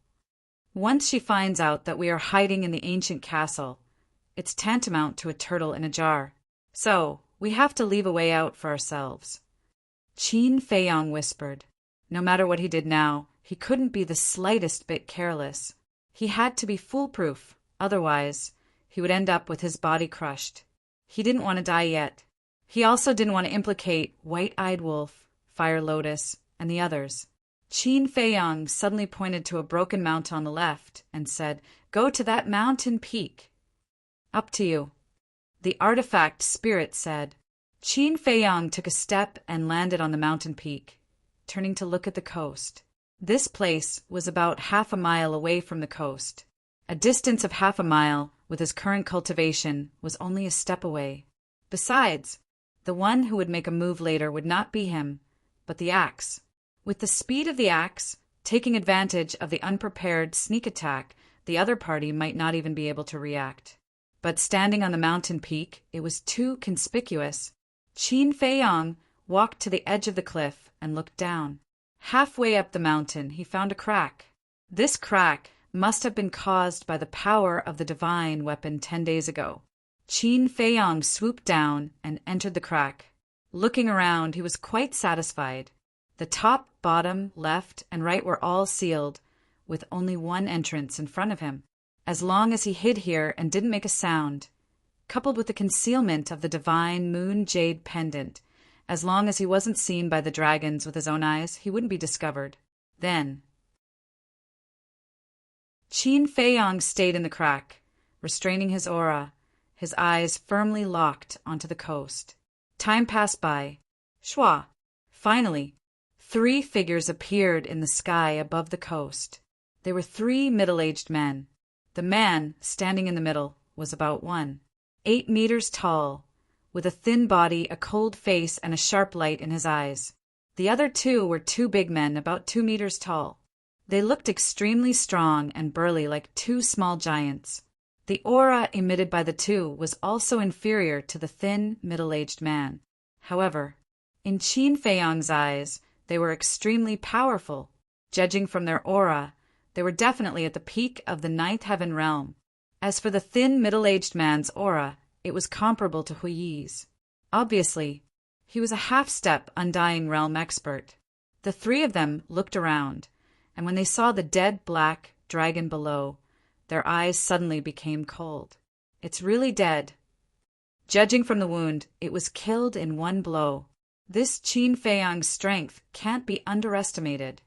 A: Once she finds out that we are hiding in the ancient castle, it's tantamount to a turtle in a jar. So, we have to leave a way out for ourselves. Qin Feiyong whispered. No matter what he did now, he couldn't be the slightest bit careless. He had to be foolproof, otherwise, he would end up with his body crushed. He didn't want to die yet. He also didn't want to implicate White-Eyed Wolf, Fire Lotus, and the others. Qin Feiyong suddenly pointed to a broken mountain on the left and said, "Go to that mountain peak." "Up to you." The artifact Spirit said. Qin Feiyong took a step and landed on the mountain peak, turning to look at the coast. This place was about 1/2 mile away from the coast. A distance of 1/2 mile, with his current cultivation, was only a step away. Besides, the one who would make a move later would not be him, but the axe. With the speed of the axe, taking advantage of the unprepared sneak attack, the other party might not even be able to react. But standing on the mountain peak, it was too conspicuous. Qin Feiyong walked to the edge of the cliff and looked down. Halfway up the mountain, he found a crack. This crack must have been caused by the power of the divine weapon 10 days ago. Qin Feiyong swooped down and entered the crack. Looking around, he was quite satisfied. The top, bottom, left, and right were all sealed, with only one entrance in front of him. As long as he hid here and didn't make a sound, coupled with the concealment of the divine moon jade pendant, as long as he wasn't seen by the dragons with his own eyes, he wouldn't be discovered. Then Qin Feiyong stayed in the crack, restraining his aura, his eyes firmly locked onto the coast. Time passed by. Shwa. Finally, 3 figures appeared in the sky above the coast. They were 3 middle-aged men. The man, standing in the middle, was about 8 meters tall, with a thin body, a cold face, and a sharp light in his eyes. The other 2 were 2 big men, about 2 meters tall. They looked extremely strong and burly, like 2 small giants. The aura emitted by the 2 was also inferior to the thin, middle-aged man. However, in Qin Feiyong's eyes, they were extremely powerful. Judging from their aura, they were definitely at the peak of the 9th heaven realm. As for the thin, middle-aged man's aura, it was comparable to Hui's. Obviously, he was a half-step Undying Realm expert. The 3 of them looked around, and when they saw the dead black dragon below, their eyes suddenly became cold. It's really dead. Judging from the wound, it was killed in 1 blow. This Qin Feiyong's strength can't be underestimated.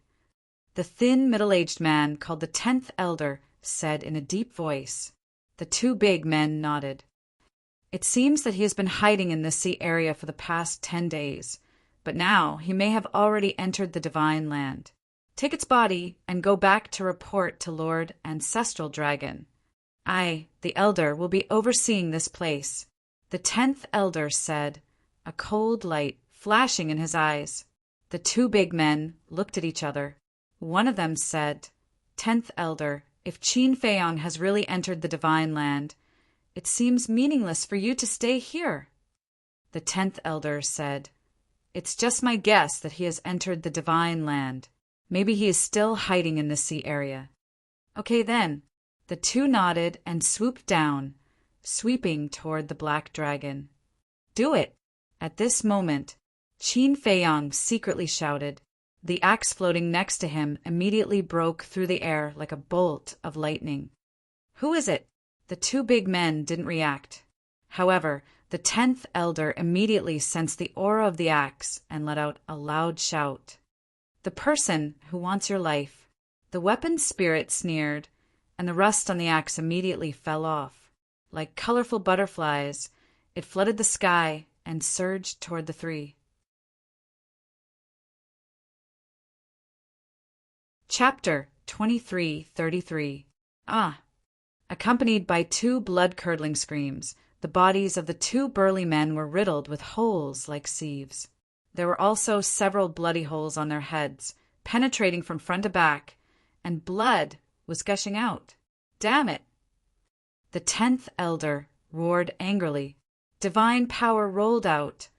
A: The thin, middle-aged man, called the 10th Elder, said in a deep voice. The 2 big men nodded. It seems that he has been hiding in this sea area for the past 10 days, but now he may have already entered the divine land. Take its body and go back to report to Lord Ancestral Dragon. I, the Elder, will be overseeing this place. The 10th Elder said, a cold light flashing in his eyes. The 2 big men looked at each other. One of them said, 10th Elder, if Qin Feiyong has really entered the divine land, It seems meaningless for you to stay here. The 10th elder said, It's just my guess that he has entered the divine land. Maybe he is still hiding in the sea area. Okay then. The two nodded and swooped down, sweeping toward the black dragon. Do it! At this moment, Qin Feiyang secretly shouted. The axe floating next to him immediately broke through the air like a bolt of lightning. Who is it? The two big men didn't react. However, the 10th elder immediately sensed the aura of the axe and let out a loud shout. The person who wants your life. The weapon's spirit sneered, and the rust on the axe immediately fell off. Like colorful butterflies, it flooded the sky and surged toward the three. Chapter 23:33. Accompanied by two blood-curdling screams, the bodies of the two burly men were riddled with holes like sieves. There were also several bloody holes on their heads, penetrating from front to back, and blood was gushing out. Damn it! The 10th elder roared angrily. Divine power rolled out,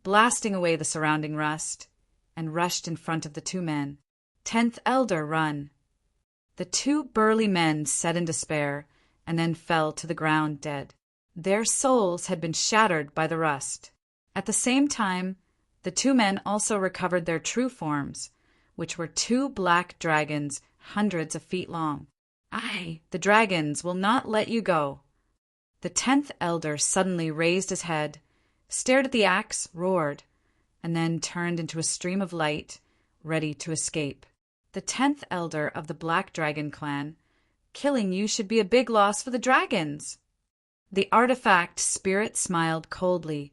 A: blasting away the surrounding rust, and rushed in front of the two men. 10th elder, run! The two burly men said in despair, and then fell to the ground dead. Their souls had been shattered by the rust. At the same time, the two men also recovered their true forms, which were two black dragons hundreds of feet long. Aye, the dragons will not let you go. The 10th elder suddenly raised his head, stared at the axe, roared, and then turned into a stream of light, ready to escape. The 10th elder of the Black Dragon clan, killing you should be a big loss for the dragons. The artifact spirit smiled coldly,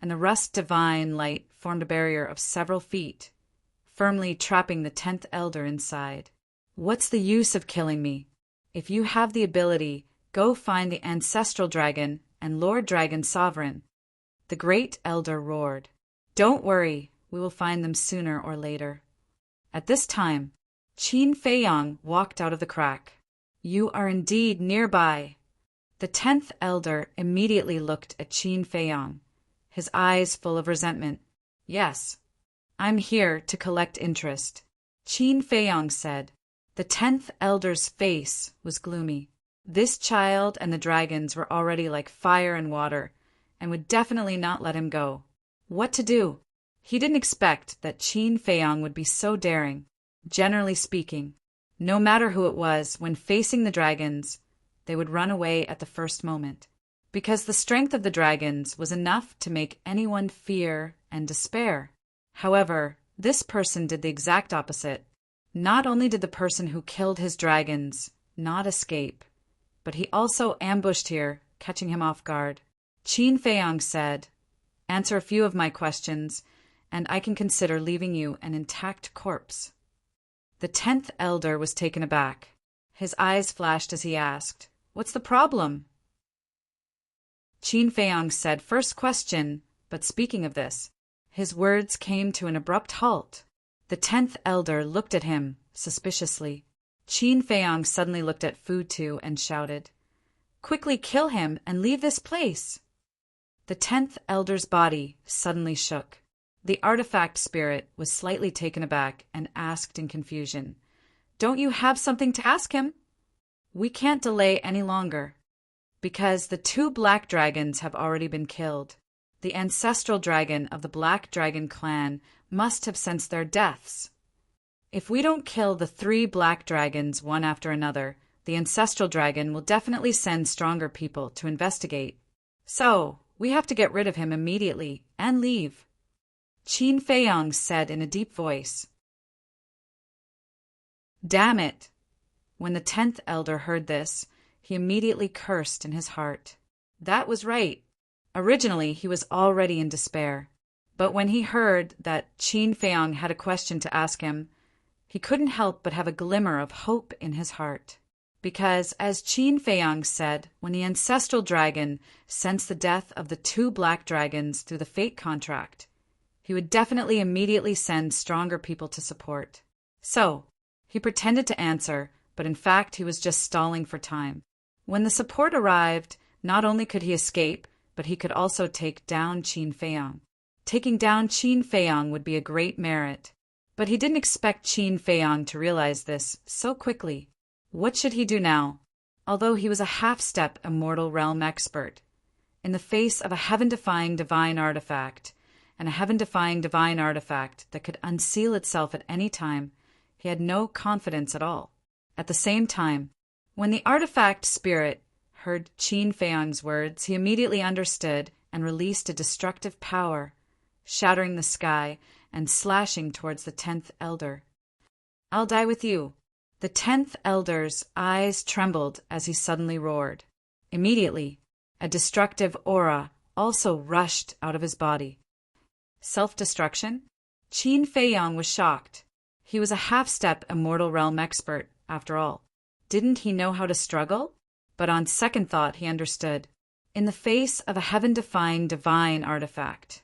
A: and the rust divine light formed a barrier of several feet, firmly trapping the 10th elder inside. What's the use of killing me? If you have the ability, go find the ancestral dragon and Lord Dragon Sovereign. The great elder roared. Don't worry, we will find them sooner or later. At this time, Qin Feiyang walked out of the crack. You are indeed nearby. The 10th elder immediately looked at Qin Feiyang, his eyes full of resentment. Yes, I'm here to collect interest, Qin Feiyang said. The 10th elder's face was gloomy. This child and the dragons were already like fire and water, and would definitely not let him go. What to do? He didn't expect that Qin Feiyang would be so daring. Generally speaking, no matter who it was, when facing the dragons, they would run away at the first moment, because the strength of the dragons was enough to make anyone fear and despair. However, this person did the exact opposite. Not only did the person who killed his dragons not escape, but he also ambushed here, catching him off guard. Qin Feiyang said, Answer a few of my questions, and I can consider leaving you an intact corpse. The 10th elder was taken aback. His eyes flashed as he asked, What's the problem? Qin Feiyang said, First question, but speaking of this, his words came to an abrupt halt. The 10th elder looked at him suspiciously. Qin Feiyang suddenly looked at Fu Tu and shouted, Quickly kill him and leave this place. The 10th elder's body suddenly shook. The artifact spirit was slightly taken aback and asked in confusion, Don't you have something to ask him? We can't delay any longer, because the two black dragons have already been killed. The ancestral dragon of the Black Dragon clan must have sensed their deaths. If we don't kill the three black dragons one after another, the ancestral dragon will definitely send stronger people to investigate. So, we have to get rid of him immediately and leave. Qin Feiyang said in a deep voice. Damn it! When the 10th elder heard this, he immediately cursed in his heart. That was right. Originally, he was already in despair. But when he heard that Qin Feiyang had a question to ask him, he couldn't help but have a glimmer of hope in his heart. Because, as Qin Feiyang said, when the ancestral dragon sensed the death of the two black dragons through the fate contract, he would definitely immediately send stronger people to support. So, he pretended to answer, but in fact he was just stalling for time. When the support arrived, Not only could he escape, but he could also take down Qin Feiyang. Taking down Qin Feiyang would be a great merit. But he didn't expect Qin Feiyang to realize this so quickly. What should he do now? Although he was a half-step immortal realm expert, in the face of a heaven-defying divine artifact, and a heaven-defying divine artifact that could unseal itself at any time, he had no confidence at all. At the same time, when the artifact spirit heard Qin Feiyang's words, he immediately understood and released a destructive power, shattering the sky and slashing towards the 10th elder. "I'll die with you." The 10th elder's eyes trembled as he suddenly roared. Immediately, a destructive aura also rushed out of his body. Self-destruction? Qin Feiyang was shocked. He was a half-step immortal realm expert, after all. Didn't he know how to struggle? But on second thought he understood. In the face of a heaven-defying divine artifact,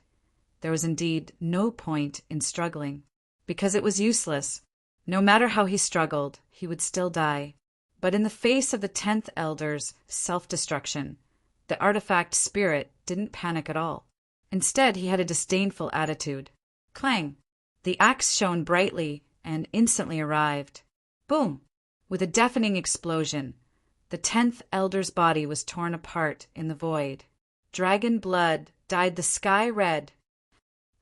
A: there was indeed no point in struggling, because it was useless. No matter how he struggled, he would still die. But in the face of the 10th elder's self-destruction, the artifact spirit didn't panic at all. Instead, he had a disdainful attitude. Clang! The axe shone brightly and instantly arrived. Boom! With a deafening explosion, the 10th elder's body was torn apart in the void. Dragon blood dyed the sky red.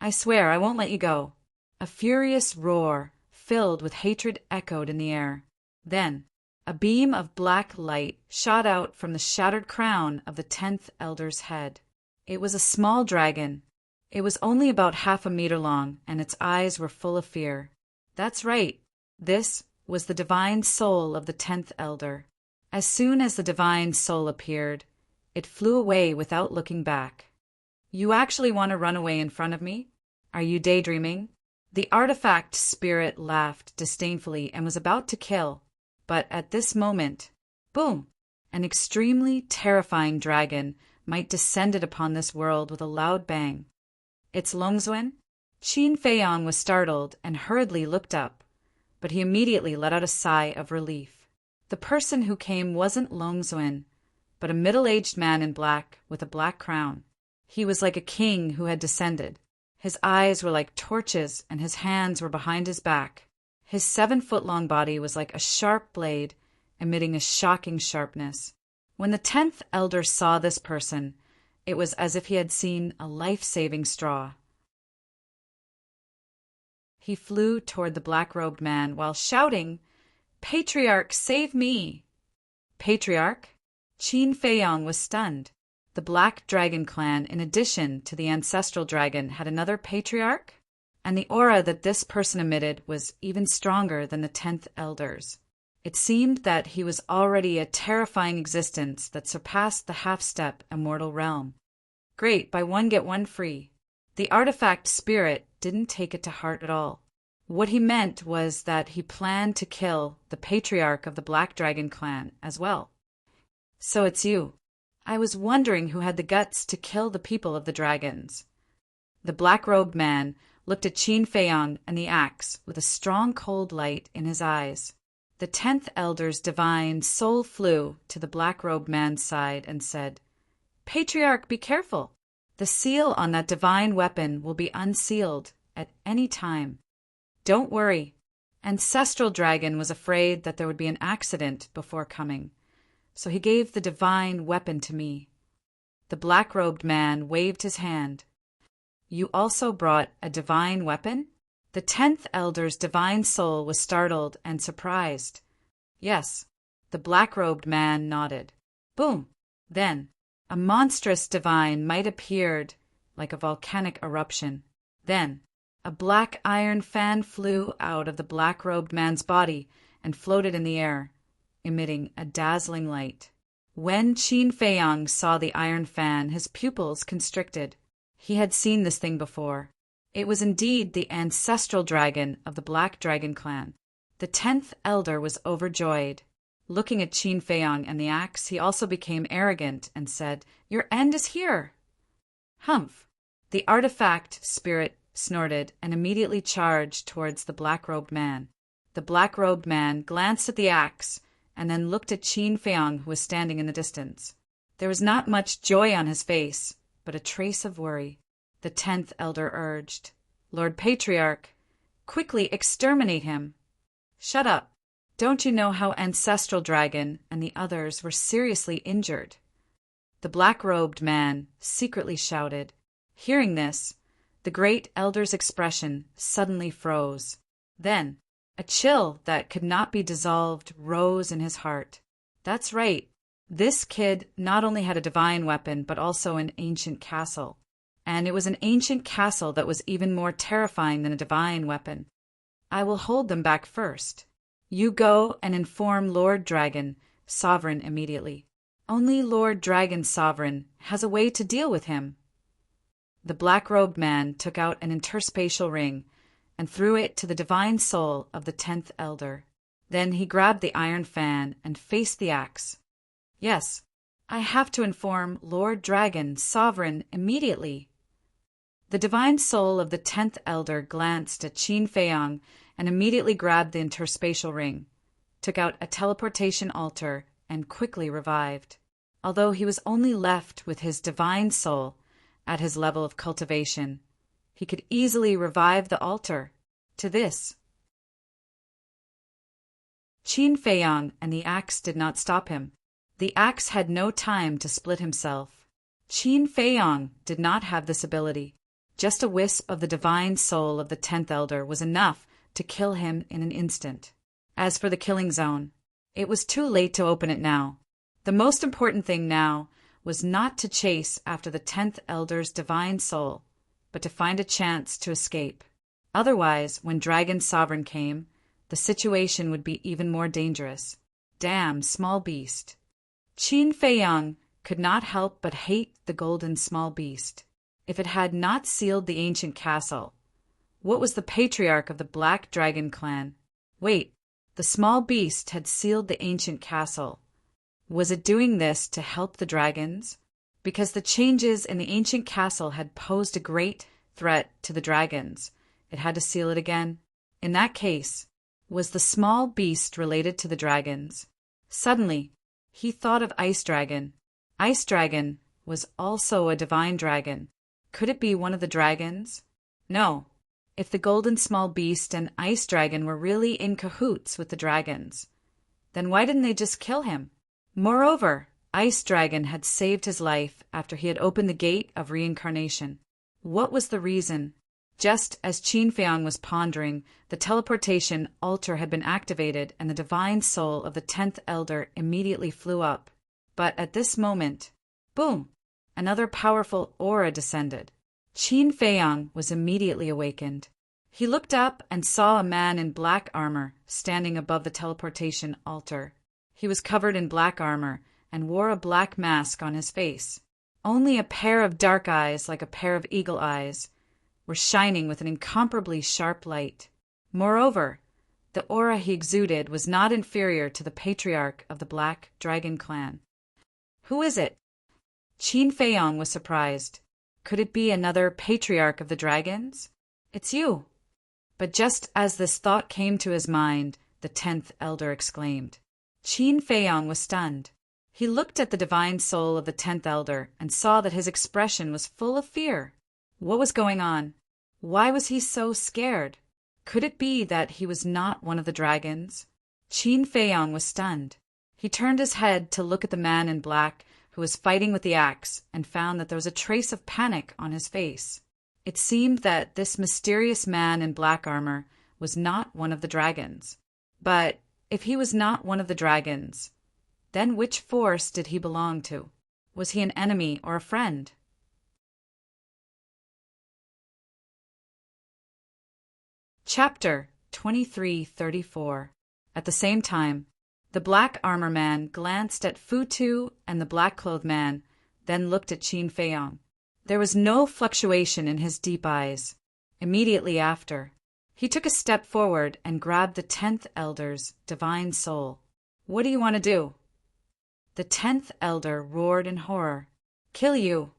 A: "I swear I won't let you go." A furious roar, filled with hatred, echoed in the air. Then, a beam of black light shot out from the shattered crown of the 10th elder's head. It was a small dragon. It was only about 1/2 meter long, and its eyes were full of fear. That's right. This was the divine soul of the 10th elder. As soon as the divine soul appeared, it flew away without looking back. "You actually want to run away in front of me? Are you daydreaming?" The artifact spirit laughed disdainfully and was about to kill. But at this moment, boom! An extremely terrifying dragon might descended upon this world with a loud bang. "It's Longzuan?" Qin Feiyang was startled and hurriedly looked up, but he immediately let out a sigh of relief. The person who came wasn't Longzuan, but a middle-aged man in black with a black crown. He was like a king who had descended. His eyes were like torches and his hands were behind his back. His 7-foot-long body was like a sharp blade, emitting a shocking sharpness. When the 10th elder saw this person, it was as if he had seen a life-saving straw. He flew toward the black-robed man while shouting, "Patriarch, save me!" Patriarch? Qin Feiyang was stunned. The Black Dragon clan, in addition to the ancestral dragon, had another patriarch? And the aura that this person emitted was even stronger than the 10th elder's. It seemed that he was already a terrifying existence that surpassed the half-step immortal realm. Great, buy one get one free. The artifact spirit didn't take it to heart at all. What he meant was that he planned to kill the patriarch of the Black Dragon clan as well. "So it's you. I was wondering who had the guts to kill the people of the dragons." The black-robed man looked at Qin Feiyang and the axe with a strong cold light in his eyes. The 10th elder's divine soul flew to the black-robed man's side and said, "Patriarch, be careful. The seal on that divine weapon will be unsealed at any time. Don't worry. Ancestral Dragon was afraid that there would be an accident before coming, so he gave the divine weapon to me." The black-robed man waved his hand. "You also brought a divine weapon?" The 10th elder's divine soul was startled and surprised. "Yes." The black-robed man nodded. Boom! Then, a monstrous divine might appeared like a volcanic eruption. Then, a black iron fan flew out of the black-robed man's body and floated in the air, emitting a dazzling light. When Qin Feiyang saw the iron fan, his pupils constricted. He had seen this thing before. It was indeed the ancestral dragon of the Black Dragon clan. The 10th elder was overjoyed. Looking at Qin Feiyang and the axe, he also became arrogant and said, "Your end is here." Humph! The artifact spirit snorted and immediately charged towards the black-robed man. The black-robed man glanced at the axe and then looked at Qin Feiyang, who was standing in the distance. There was not much joy on his face, but a trace of worry. The 10th elder urged, "Lord Patriarch, quickly exterminate him." "Shut up. Don't you know how Ancestral Dragon and the others were seriously injured?" The black-robed man secretly shouted. Hearing this, the great elder's expression suddenly froze. Then, a chill that could not be dissolved rose in his heart. That's right. This kid not only had a divine weapon, but also an ancient castle. And it was an ancient castle that was even more terrifying than a divine weapon. I will hold them back first. You go and inform Lord Dragon, Sovereign immediately. Only Lord Dragon Sovereign has a way to deal with him. The black-robed man took out an interspatial ring and threw it to the divine soul of the 10th elder. Then he grabbed the iron fan and faced the axe. Yes, I have to inform Lord Dragon Sovereign immediately. The divine soul of the 10th elder glanced at Qin Feiyang and immediately grabbed the interspatial ring, took out a teleportation altar, and quickly revived. Although he was only left with his divine soul at his level of cultivation, he could easily revive the altar. To this, Qin Feiyang and the axe did not stop him. The axe had no time to split himself. Qin Feiyang did not have this ability. Just a wisp of the divine soul of the 10th elder was enough to kill him in an instant. As for the killing zone, it was too late to open it now. The most important thing now was not to chase after the 10th elder's divine soul, but to find a chance to escape. Otherwise, when Dragon Sovereign came, the situation would be even more dangerous. Damn small beast. Qin Feiyang could not help but hate the golden small beast. If it had not sealed the ancient castle, what was the patriarch of the Black Dragon clan? Wait, the small beast had sealed the ancient castle. Was it doing this to help the dragons? Because the changes in the ancient castle had posed a great threat to the dragons, it had to seal it again. In that case, was the small beast related to the dragons? Suddenly, he thought of Ice Dragon. Ice Dragon was also a divine dragon. Could it be one of the dragons? No. If the golden small beast and Ice Dragon were really in cahoots with the dragons, then why didn't they just kill him? Moreover, Ice Dragon had saved his life after he had opened the gate of reincarnation. What was the reason? Just as Qin Feiyang was pondering, the teleportation altar had been activated and the divine soul of the 10th elder immediately flew up. But at this moment, boom! Another powerful aura descended. Qin Feiyang was immediately awakened. He looked up and saw a man in black armor standing above the teleportation altar. He was covered in black armor and wore a black mask on his face. Only a pair of dark eyes, like a pair of eagle eyes, were shining with an incomparably sharp light. Moreover, the aura he exuded was not inferior to the patriarch of the Black Dragon clan. Who is it? Qin Feiyang was surprised. Could it be another patriarch of the dragons? It's you. But just as this thought came to his mind, the 10th elder exclaimed. Qin Feiyang was stunned. He looked at the divine soul of the 10th elder and saw that his expression was full of fear. What was going on? Why was he so scared? Could it be that he was not one of the dragons? Qin Feiyang was stunned. He turned his head to look at the man in black who was fighting with the axe and found that there was a trace of panic on his face. It seemed that this mysterious man in black armor was not one of the dragons. But if he was not one of the dragons, then which force did he belong to? Was he an enemy or a friend? Chapter 2334. At the same time, the black armor man glanced at Fu Tu and the black-clothed man, then looked at Qin Feiyang. There was no fluctuation in his deep eyes. Immediately after, he took a step forward and grabbed the 10th elder's divine soul. What do you want to do? The 10th elder roared in horror. Kill you,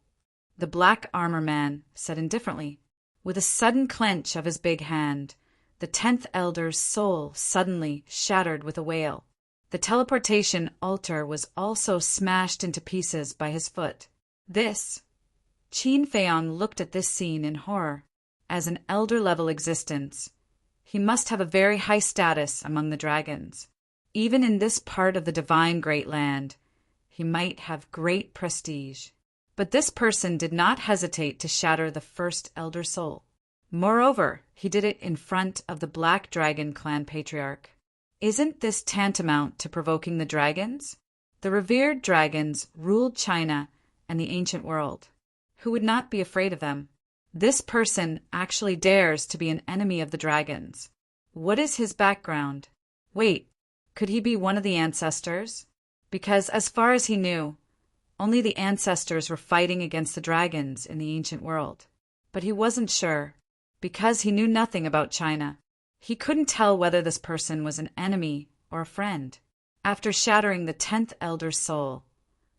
A: the black armor man said indifferently. With a sudden clench of his big hand, the 10th elder's soul suddenly shattered with a wail. The teleportation altar was also smashed into pieces by his foot. Qin Feiyang looked at this scene in horror. As an elder-level existence, he must have a very high status among the dragons. Even in this part of the divine Great Land, he might have great prestige. But this person did not hesitate to shatter the first elder soul. Moreover, he did it in front of the Black Dragon clan patriarch. Isn't this tantamount to provoking the dragons? The revered dragons ruled China and the ancient world. Who would not be afraid of them? This person actually dares to be an enemy of the dragons. What is his background? Wait, could he be one of the ancestors? Because as far as he knew, only the ancestors were fighting against the dragons in the ancient world. But he wasn't sure, because he knew nothing about China. He couldn't tell whether this person was an enemy or a friend. After shattering the 10th elder's soul,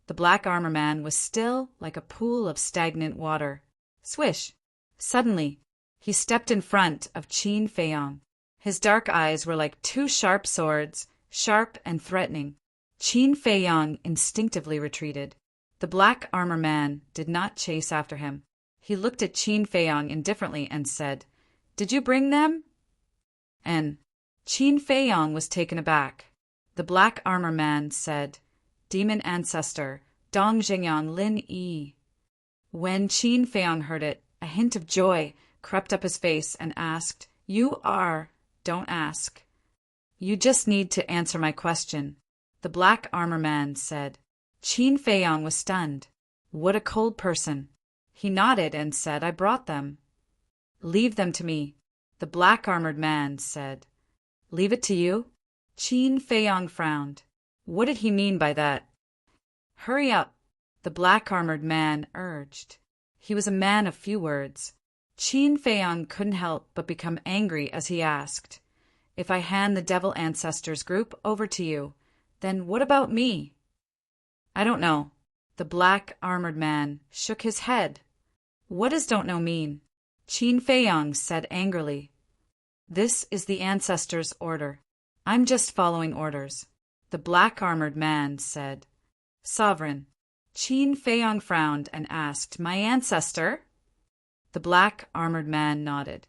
A: the black armor man was still like a pool of stagnant water. Swish! Suddenly, he stepped in front of Qin Feiyang. His dark eyes were like two sharp swords, sharp and threatening. Qin Feiyang instinctively retreated. The black armor man did not chase after him. He looked at Qin Feiyang indifferently and said, "Did you bring them?" And Qin Feiyang was taken aback. The black armor man said, "Demon ancestor, Dong Zhengyang Lin Yi." When Qin Feiyang heard it, a hint of joy crept up his face and asked, "You are—" "Don't ask. You just need to answer my question," the black armor man said. Qin Feiyang was stunned. What a cold person. He nodded and said, "I brought them." "Leave them to me," the black-armored man said. "Leave it to you?" Qin Feiyang frowned. What did he mean by that? "Hurry up," the black-armored man urged. He was a man of few words. Qin Feiyang couldn't help but become angry as he asked, "If I hand the Devil Ancestors group over to you, then what about me?" "I don't know." The black-armored man shook his head. "What does don't know mean?" Qin Feiyang said angrily. "This is the Ancestors' order. I'm just following orders," the black-armored man said. "Sovereign." Qin Feiyang frowned and asked, "My ancestor?" The black-armored man nodded.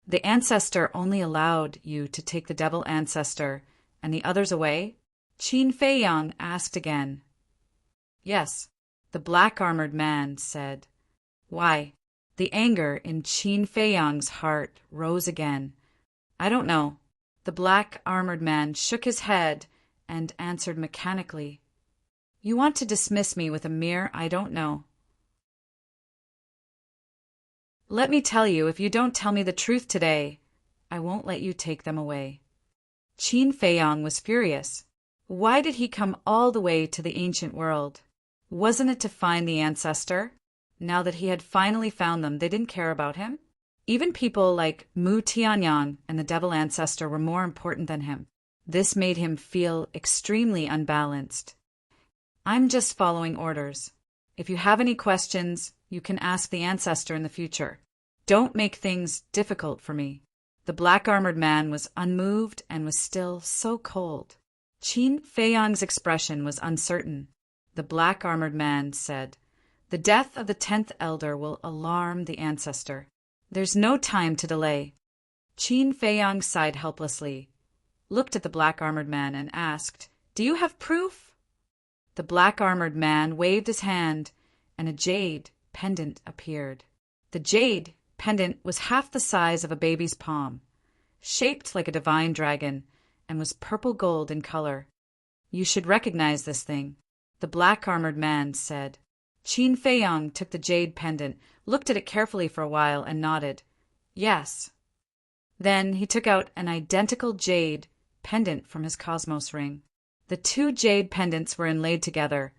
A: "The ancestor only allowed you to take the Devil Ancestor and the others away?" Qin Feiyang asked again. "Yes," the black-armored man said. "Why?" The anger in Qin Feiyang's heart rose again. "I don't know." The black-armored man shook his head and answered mechanically. "You want to dismiss me with a mere I don't know. Let me tell you, if you don't tell me the truth today, I won't let you take them away." Qin Feiyang was furious. Why did he come all the way to the ancient world? Wasn't it to find the ancestor? Now that he had finally found them, they didn't care about him? Even people like Mu Tianyang and the Devil Ancestor were more important than him. This made him feel extremely unbalanced. "I'm just following orders. If you have any questions, you can ask the ancestor in the future. Don't make things difficult for me." The black-armored man was unmoved and was still so cold. Qin Feiyang's expression was uncertain. The black-armored man said, "The death of the 10th elder will alarm the ancestor. There's no time to delay." Qin Feiyang sighed helplessly, looked at the black-armored man and asked, "Do you have proof?" The black-armored man waved his hand, and a jade pendant appeared. The jade pendant was half the size of a baby's palm, shaped like a divine dragon, and was purple gold in color. "You should recognize this thing," the black-armored man said. Qin Feiyang took the jade pendant, looked at it carefully for a while, and nodded. "Yes." Then he took out an identical jade pendant from his cosmos ring. The two jade pendants were inlaid together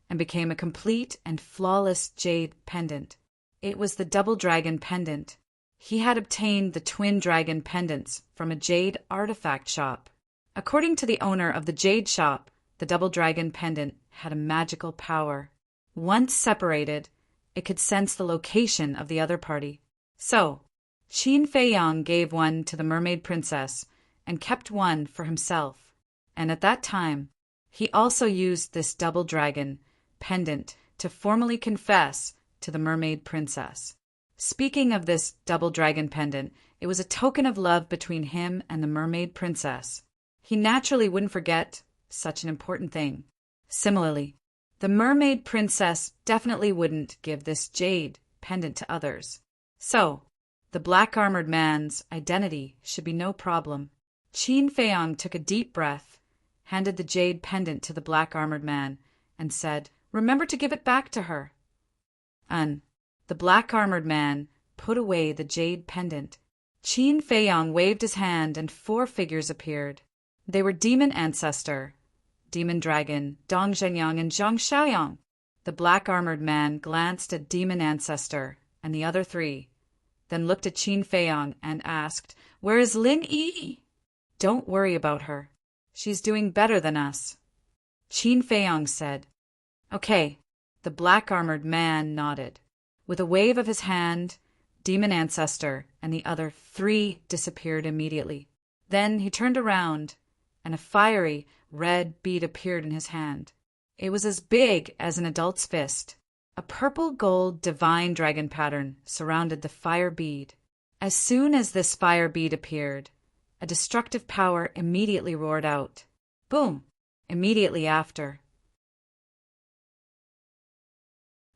A: and became a complete and flawless jade pendant. It was the double dragon pendant. He had obtained the twin dragon pendants from a jade artifact shop. According to the owner of the jade shop, the double dragon pendant had a magical power. Once separated, it could sense the location of the other party. So, Qin Feiyang gave one to the mermaid princess and kept one for himself. And at that time, he also used this double dragon pendant to formally confess to the mermaid princess. Speaking of this double dragon pendant, it was a token of love between him and the mermaid princess. He naturally wouldn't forget such an important thing. Similarly, the mermaid princess definitely wouldn't give this jade pendant to others. So, the black-armored man's identity should be no problem. Qin Feiyang took a deep breath, handed the jade pendant to the black-armored man, and said, "Remember to give it back to her." The black-armored man put away the jade pendant. Qin Feiyang waved his hand and 4 figures appeared. They were Demon Ancestor, Demon Dragon, Dong Zhenyang, and Zhang Xiaoyang. The black-armored man glanced at Demon Ancestor and the other 3, then looked at Qin Feiyang and asked, "Where is Lin Yi?" "Don't worry about her. She's doing better than us," Qin Feiyang said. "Okay." The black-armored man nodded. With a wave of his hand, Demon Ancestor and the other 3 disappeared immediately. Then he turned around, and a fiery, red bead appeared in his hand. It was as big as an adult's fist. A purple-gold divine dragon pattern surrounded the fire bead. As soon as this fire bead appeared, a destructive power immediately roared out. Boom! Immediately after,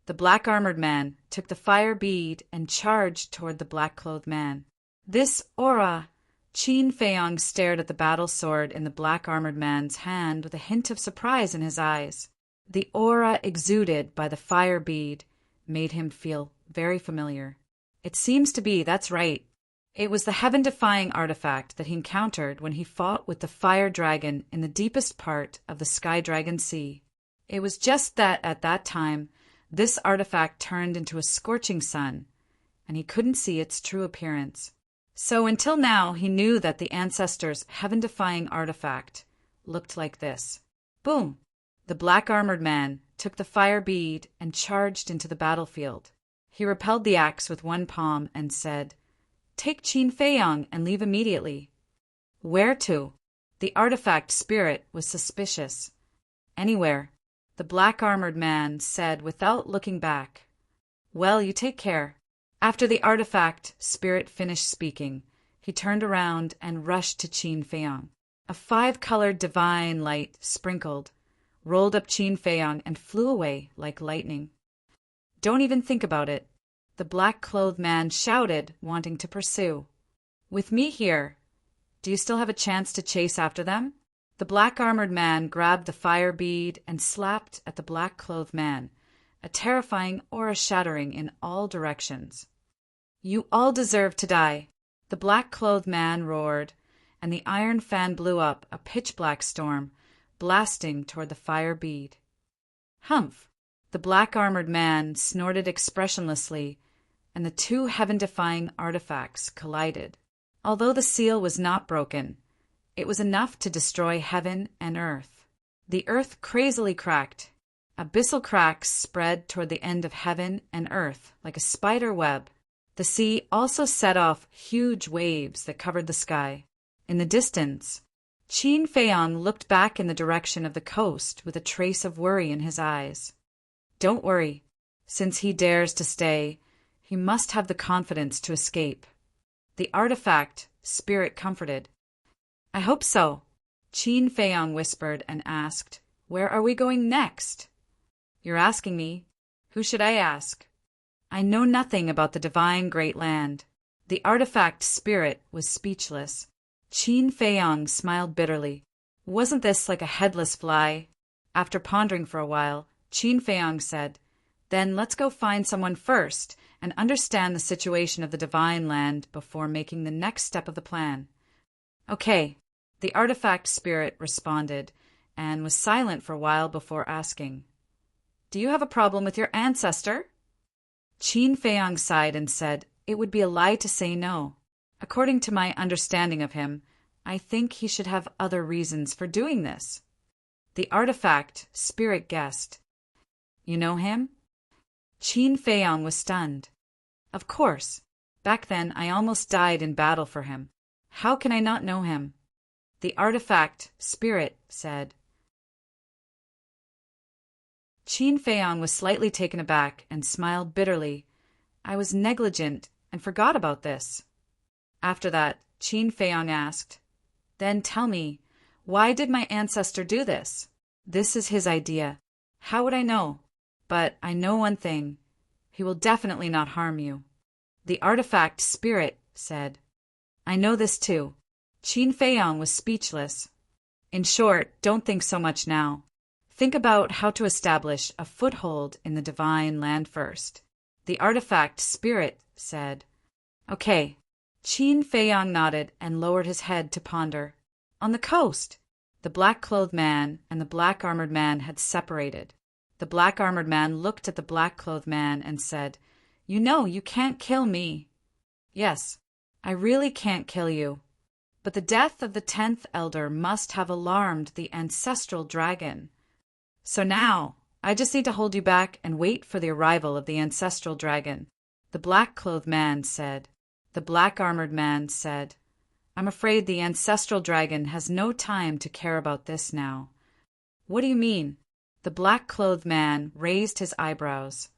A: the black-armored man took the fire bead and charged toward the black-clothed man. This aura! Qin Feiyang stared at the battle sword in the black-armored man's hand with a hint of surprise in his eyes. The aura exuded by the fire bead made him feel very familiar. It seems to be, that's right. It was the heaven-defying artifact that he encountered when he fought with the fire dragon in the deepest part of the Sky Dragon Sea. It was just that at that time, this artifact turned into a scorching sun, and he couldn't see its true appearance. So until now, he knew that the ancestors' heaven-defying artifact looked like this. Boom! The black-armored man took the fire bead and charged into the battlefield. He repelled the axe with one palm and said, "Take Qin Feiyang and leave immediately." "Where to?" The artifact spirit was suspicious. "Anywhere," the black-armored man said without looking back. "Well, you take care." After the artifact spirit finished speaking, he turned around and rushed to Qin Feiyang. A 5-colored divine light sprinkled, rolled up Qin Feiyang, and flew away like lightning. "Don't even think about it," the black-clothed man shouted, wanting to pursue. "With me here, do you still have a chance to chase after them?" The black-armored man grabbed the fire bead and slapped at the black-clothed man, a terrifying aura shattering in all directions. "You all deserve to die," the black-clothed man roared, and the iron fan blew up a pitch-black storm, blasting toward the fire bead. "Humph!" the black-armored man snorted expressionlessly, and the 2 heaven-defying artifacts collided. Although the seal was not broken, it was enough to destroy heaven and earth. The earth crazily cracked. Abyssal cracks spread toward the end of heaven and earth like a spider web. The sea also set off huge waves that covered the sky. In the distance, Qin Feiyang looked back in the direction of the coast with a trace of worry in his eyes. Don't worry. Since he dares to stay, he must have the confidence to escape. The artifact spirit comforted. "I hope so," Qin Feiyang whispered and asked, "Where are we going next?" "You're asking me. Who should I ask? I know nothing about the divine great land." The artifact spirit was speechless. Qin Feiyang smiled bitterly. Wasn't this like a headless fly? After pondering for a while, Qin Feiyang said, "Then let's go find someone first and understand the situation of the divine land before making the next step of the plan." "Okay," the artifact spirit responded, and was silent for a while before asking, "Do you have a problem with your ancestor?" Qin Feiyang sighed and said, "It would be a lie to say no. According to my understanding of him, I think he should have other reasons for doing this." The artifact spirit guessed, "You know him?" Qin Feiyang was stunned. "Of course. Back then I almost died in battle for him. How can I not know him?" The artifact spirit said. Qin Feiyan was slightly taken aback and smiled bitterly. I was negligent and forgot about this. After that, Qin Feiyan asked, Then tell me, why did my ancestor do this? This is his idea. How would I know? But I know one thing. He will definitely not harm you. The artifact spirit said. I know this too. Qin Feiyan was speechless. In short, don't think so much now. Think about how to establish a foothold in the divine land first. The artifact spirit said. Okay. Qin Feiyan nodded and lowered his head to ponder. On the coast! The black-clothed man and the black-armored man had separated. The black-armored man looked at the black-clothed man and said, You know you can't kill me. Yes, I really can't kill you. But the death of the 10th elder must have alarmed the ancestral dragon. So now, I just need to hold you back and wait for the arrival of the ancestral dragon. The black-clothed man said. The black-armored man said, I'm afraid the ancestral dragon has no time to care about this now. What do you mean? The black-clothed man raised his eyebrows.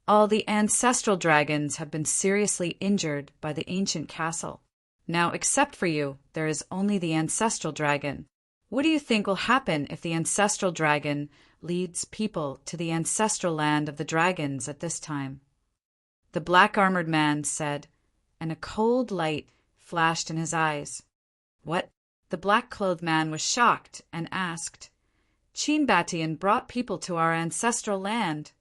A: All the ancestral dragons have been seriously injured by the ancient castle. Now, except for you, there is only the ancestral dragon. What do you think will happen if the ancestral dragon leads people to the ancestral land of the dragons at this time? The black-armored man said, and a cold light flashed in his eyes. What? The black-clothed man was shocked and asked, Qin Batian brought people to our ancestral land.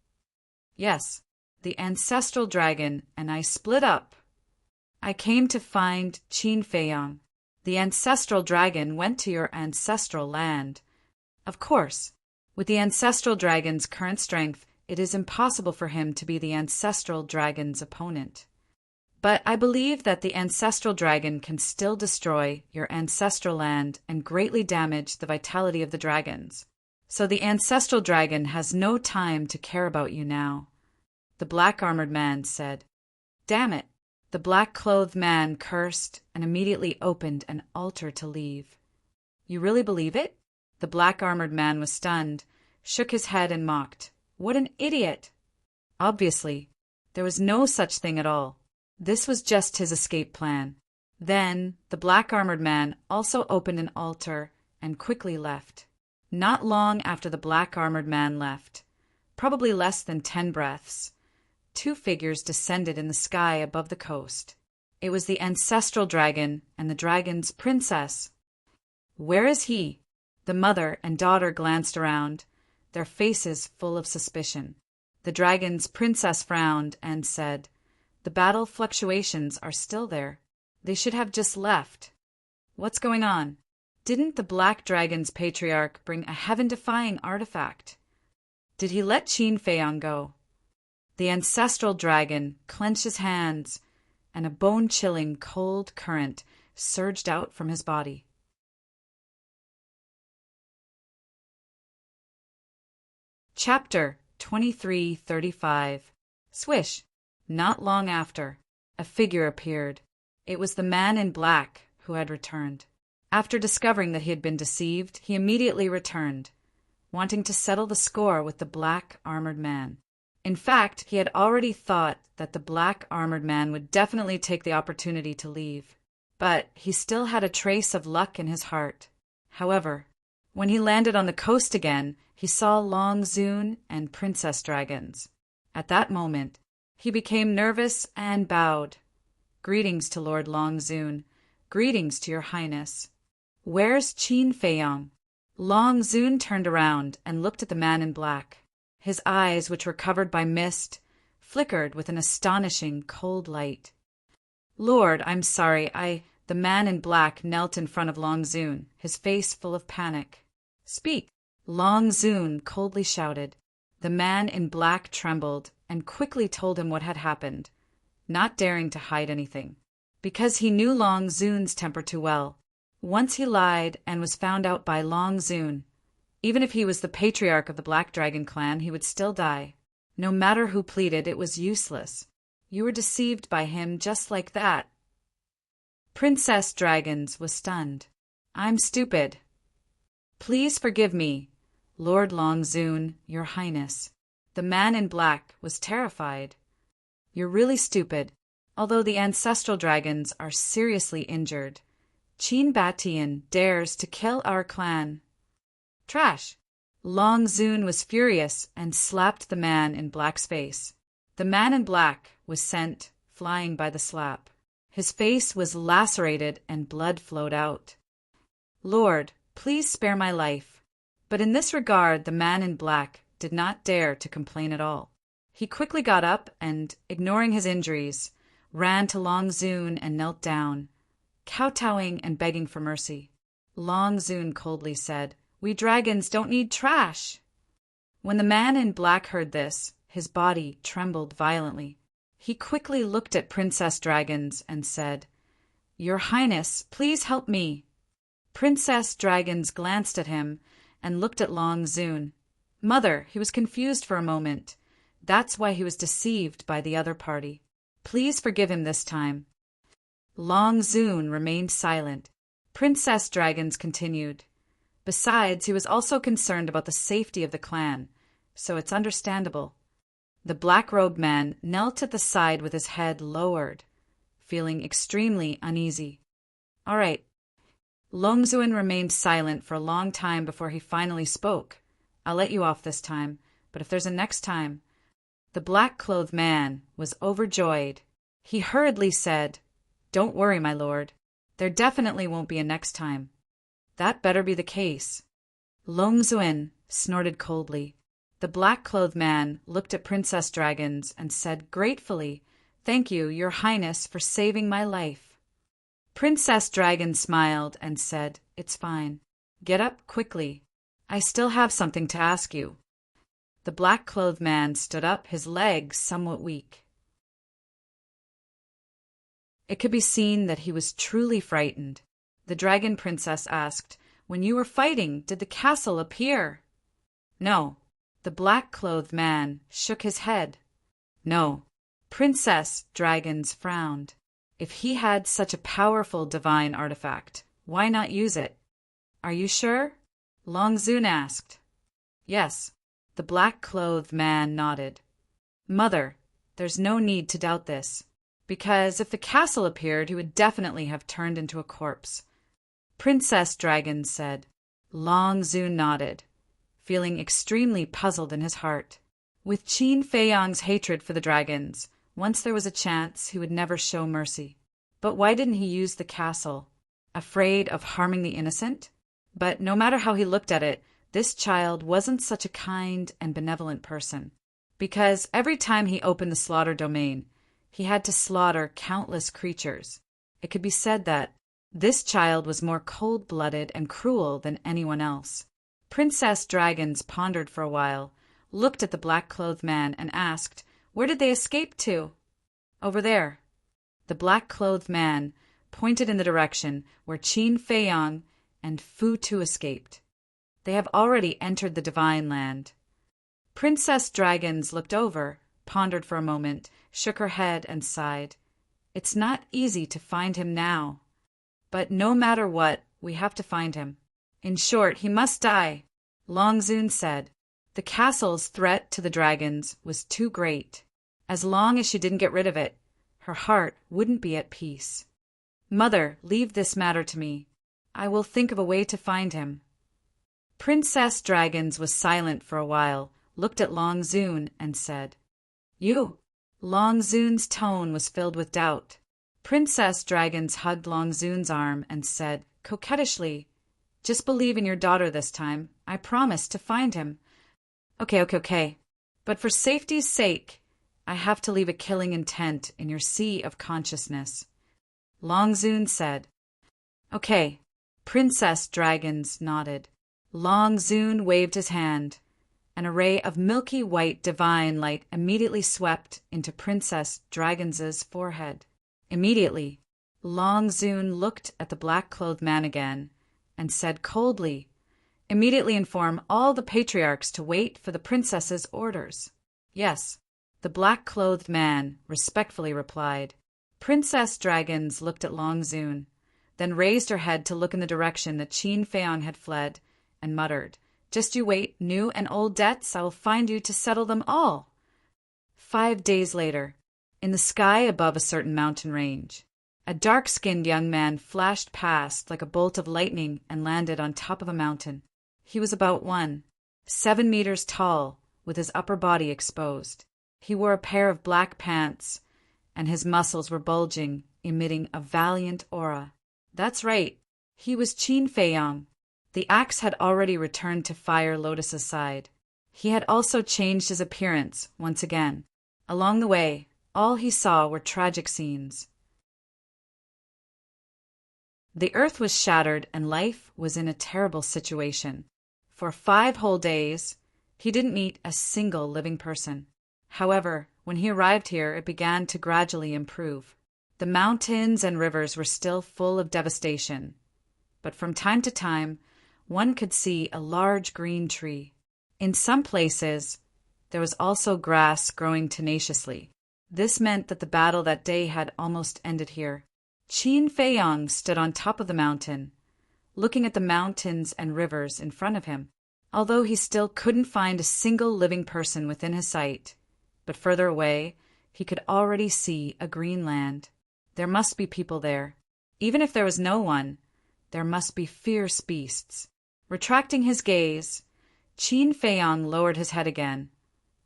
A: Yes, the ancestral dragon and I split up. I came to find Qin Feiyan. The ancestral dragon went to your ancestral land. Of course, with the ancestral dragon's current strength, it is impossible for him to be the ancestral dragon's opponent. But I believe that the ancestral dragon can still destroy your ancestral land and greatly damage the vitality of the dragons. So the ancestral dragon has no time to care about you now. The black-armored man said. Damn it! The black-clothed man cursed and immediately opened an altar to leave. You really believe it? The black-armored man was stunned, shook his head and mocked. What an idiot! Obviously, there was no such thing at all. This was just his escape plan. Then the black-armored man also opened an altar and quickly left. Not long after the black-armored man left, probably less than 10 breaths, 2 figures descended in the sky above the coast. It was the ancestral dragon and the dragon's princess. Where is he? The mother and daughter glanced around, their faces full of suspicion. The dragon's princess frowned and said, The battle fluctuations are still there. They should have just left. What's going on? Didn't the Black Dragon's patriarch bring a heaven-defying artifact? Did he let Qin Feiyan go? The ancestral dragon clenched his hands, and a bone-chilling cold current surged out from his body. Chapter 2335. Swish! Not long after, a figure appeared. It was the man in black who had returned. After discovering that he had been deceived, he immediately returned, wanting to settle the score with the black-armored man. In fact, he had already thought that the black-armored man would definitely take the opportunity to leave. But he still had a trace of luck in his heart. However, when he landed on the coast again, he saw Long Zun and princess dragons. At that moment, he became nervous and bowed. Greetings to Lord Long Zun. Greetings to your highness. Where's Qin Feiyan? Long Zun turned around and looked at the man in black. His eyes, which were covered by mist, flickered with an astonishing cold light. Lord, I'm sorry, The man in black knelt in front of Long Zun, his face full of panic. Speak! Long Zun coldly shouted. The man in black trembled and quickly told him what had happened, not daring to hide anything, because he knew Long Zun's temper too well. Once he lied and was found out by Long Zun. Even if he was the patriarch of the Black Dragon clan, he would still die. No matter who pleaded, it was useless. You were deceived by him just like that. Princess Dragons was stunned. I'm stupid. Please forgive me, Lord Longzun, your highness. The man in black was terrified. You're really stupid. Although the ancestral dragons are seriously injured, Qin Batian dares to kill our clan. Trash! Longzun was furious and slapped the man in black's face. The man in black was sent flying by the slap. His face was lacerated and blood flowed out. Lord, please spare my life. But in this regard, the man in black did not dare to complain at all. He quickly got up and, ignoring his injuries, ran to Longzun and knelt down, kowtowing and begging for mercy. Longzun coldly said, "We dragons don't need trash." When the man in black heard this, his body trembled violently. He quickly looked at Princess Dragons and said, "Your Highness, please help me." Princess Dragons glanced at him and looked at Longzun. Mother, he was confused for a moment. That's why he was deceived by the other party. Please forgive him this time. Longzun remained silent. Princess Dragons continued. Besides, he was also concerned about the safety of the clan, so it's understandable. The black-robed man knelt at the side with his head lowered, feeling extremely uneasy. All right. Longzun remained silent for a long time before he finally spoke. I'll let you off this time, but if there's a next time... The black-clothed man was overjoyed. He hurriedly said, "Don't worry, my lord. There definitely won't be a next time." That better be the case. Longzun snorted coldly. The black-clothed man looked at Princess Dragons and said gratefully, "Thank you, your highness, for saving my life." Princess Dragon smiled and said, "It's fine. Get up quickly. I still have something to ask you." The black-clothed man stood up, his legs somewhat weak. It could be seen that he was truly frightened. The dragon princess asked, "When you were fighting, did the castle appear?" "No." The black-clothed man shook his head. "No." Princess Dragons frowned. If he had such a powerful divine artifact, why not use it? "Are you sure?" Longzun asked. "Yes." The black-clothed man nodded. "Mother, there's no need to doubt this, because if the castle appeared, he would definitely have turned into a corpse." Princess Dragon said. Longzun nodded, feeling extremely puzzled in his heart. With Qin Feiyang's hatred for the dragons, once there was a chance he would never show mercy. But why didn't he use the castle? Afraid of harming the innocent? But no matter how he looked at it, this child wasn't such a kind and benevolent person, because every time he opened the slaughter domain, he had to slaughter countless creatures. It could be said that this child was more cold-blooded and cruel than anyone else. Princess Dragons pondered for a while, looked at the black-clothed man and asked, "Where did they escape to?" "Over there." The black-clothed man pointed in the direction where Qin Feiyang and Fu Tu escaped. "They have already entered the divine land." Princess Dragons looked over, pondered for a moment, shook her head and sighed. "It's not easy to find him now. But no matter what, we have to find him. In short, he must die." Longzun said. The castle's threat to the dragons was too great. As long as she didn't get rid of it, her heart wouldn't be at peace. "Mother, leave this matter to me. I will think of a way to find him." Princess Dragons was silent for a while, looked at Longzun and said, "You?" Longzun's tone was filled with doubt. Princess Dragons hugged Longzun's arm and said, coquettishly, "Just believe in your daughter this time. I promise to find him." Okay. But for safety's sake, I have to leave a killing intent in your sea of consciousness." Longzun said. "Okay." Princess Dragons nodded. Longzun waved his hand. An array of milky white divine light immediately swept into Princess Dragons's forehead. Immediately, Longzun looked at the black-clothed man again and said coldly, "Immediately inform all the patriarchs to wait for the princess's orders." "Yes." The black-clothed man respectfully replied. Princess Dragons looked at Longzun, then raised her head to look in the direction that Qin Feiyang had fled, and muttered, "Just you wait, new and old debts, I will find you to settle them all." 5 days later, in the sky above a certain mountain range, a dark-skinned young man flashed past like a bolt of lightning and landed on top of a mountain. He was about 7 meters tall, with his upper body exposed. He wore a pair of black pants, and his muscles were bulging, emitting a valiant aura. That's right, he was Qin Feiyang. The axe had already returned to Fire Lotus's side. He had also changed his appearance once again. Along the way, all he saw were tragic scenes. The earth was shattered and life was in a terrible situation. For 5 whole days, he didn't meet a single living person. However, when he arrived here, it began to gradually improve. The mountains and rivers were still full of devastation, but from time to time, one could see a large green tree. In some places, there was also grass growing tenaciously. This meant that the battle that day had almost ended here. Qin Feiyang stood on top of the mountain, looking at the mountains and rivers in front of him. Although he still couldn't find a single living person within his sight, but further away, he could already see a green land. There must be people there. Even if there was no one, there must be fierce beasts. Retracting his gaze, Qin Feiyang lowered his head again,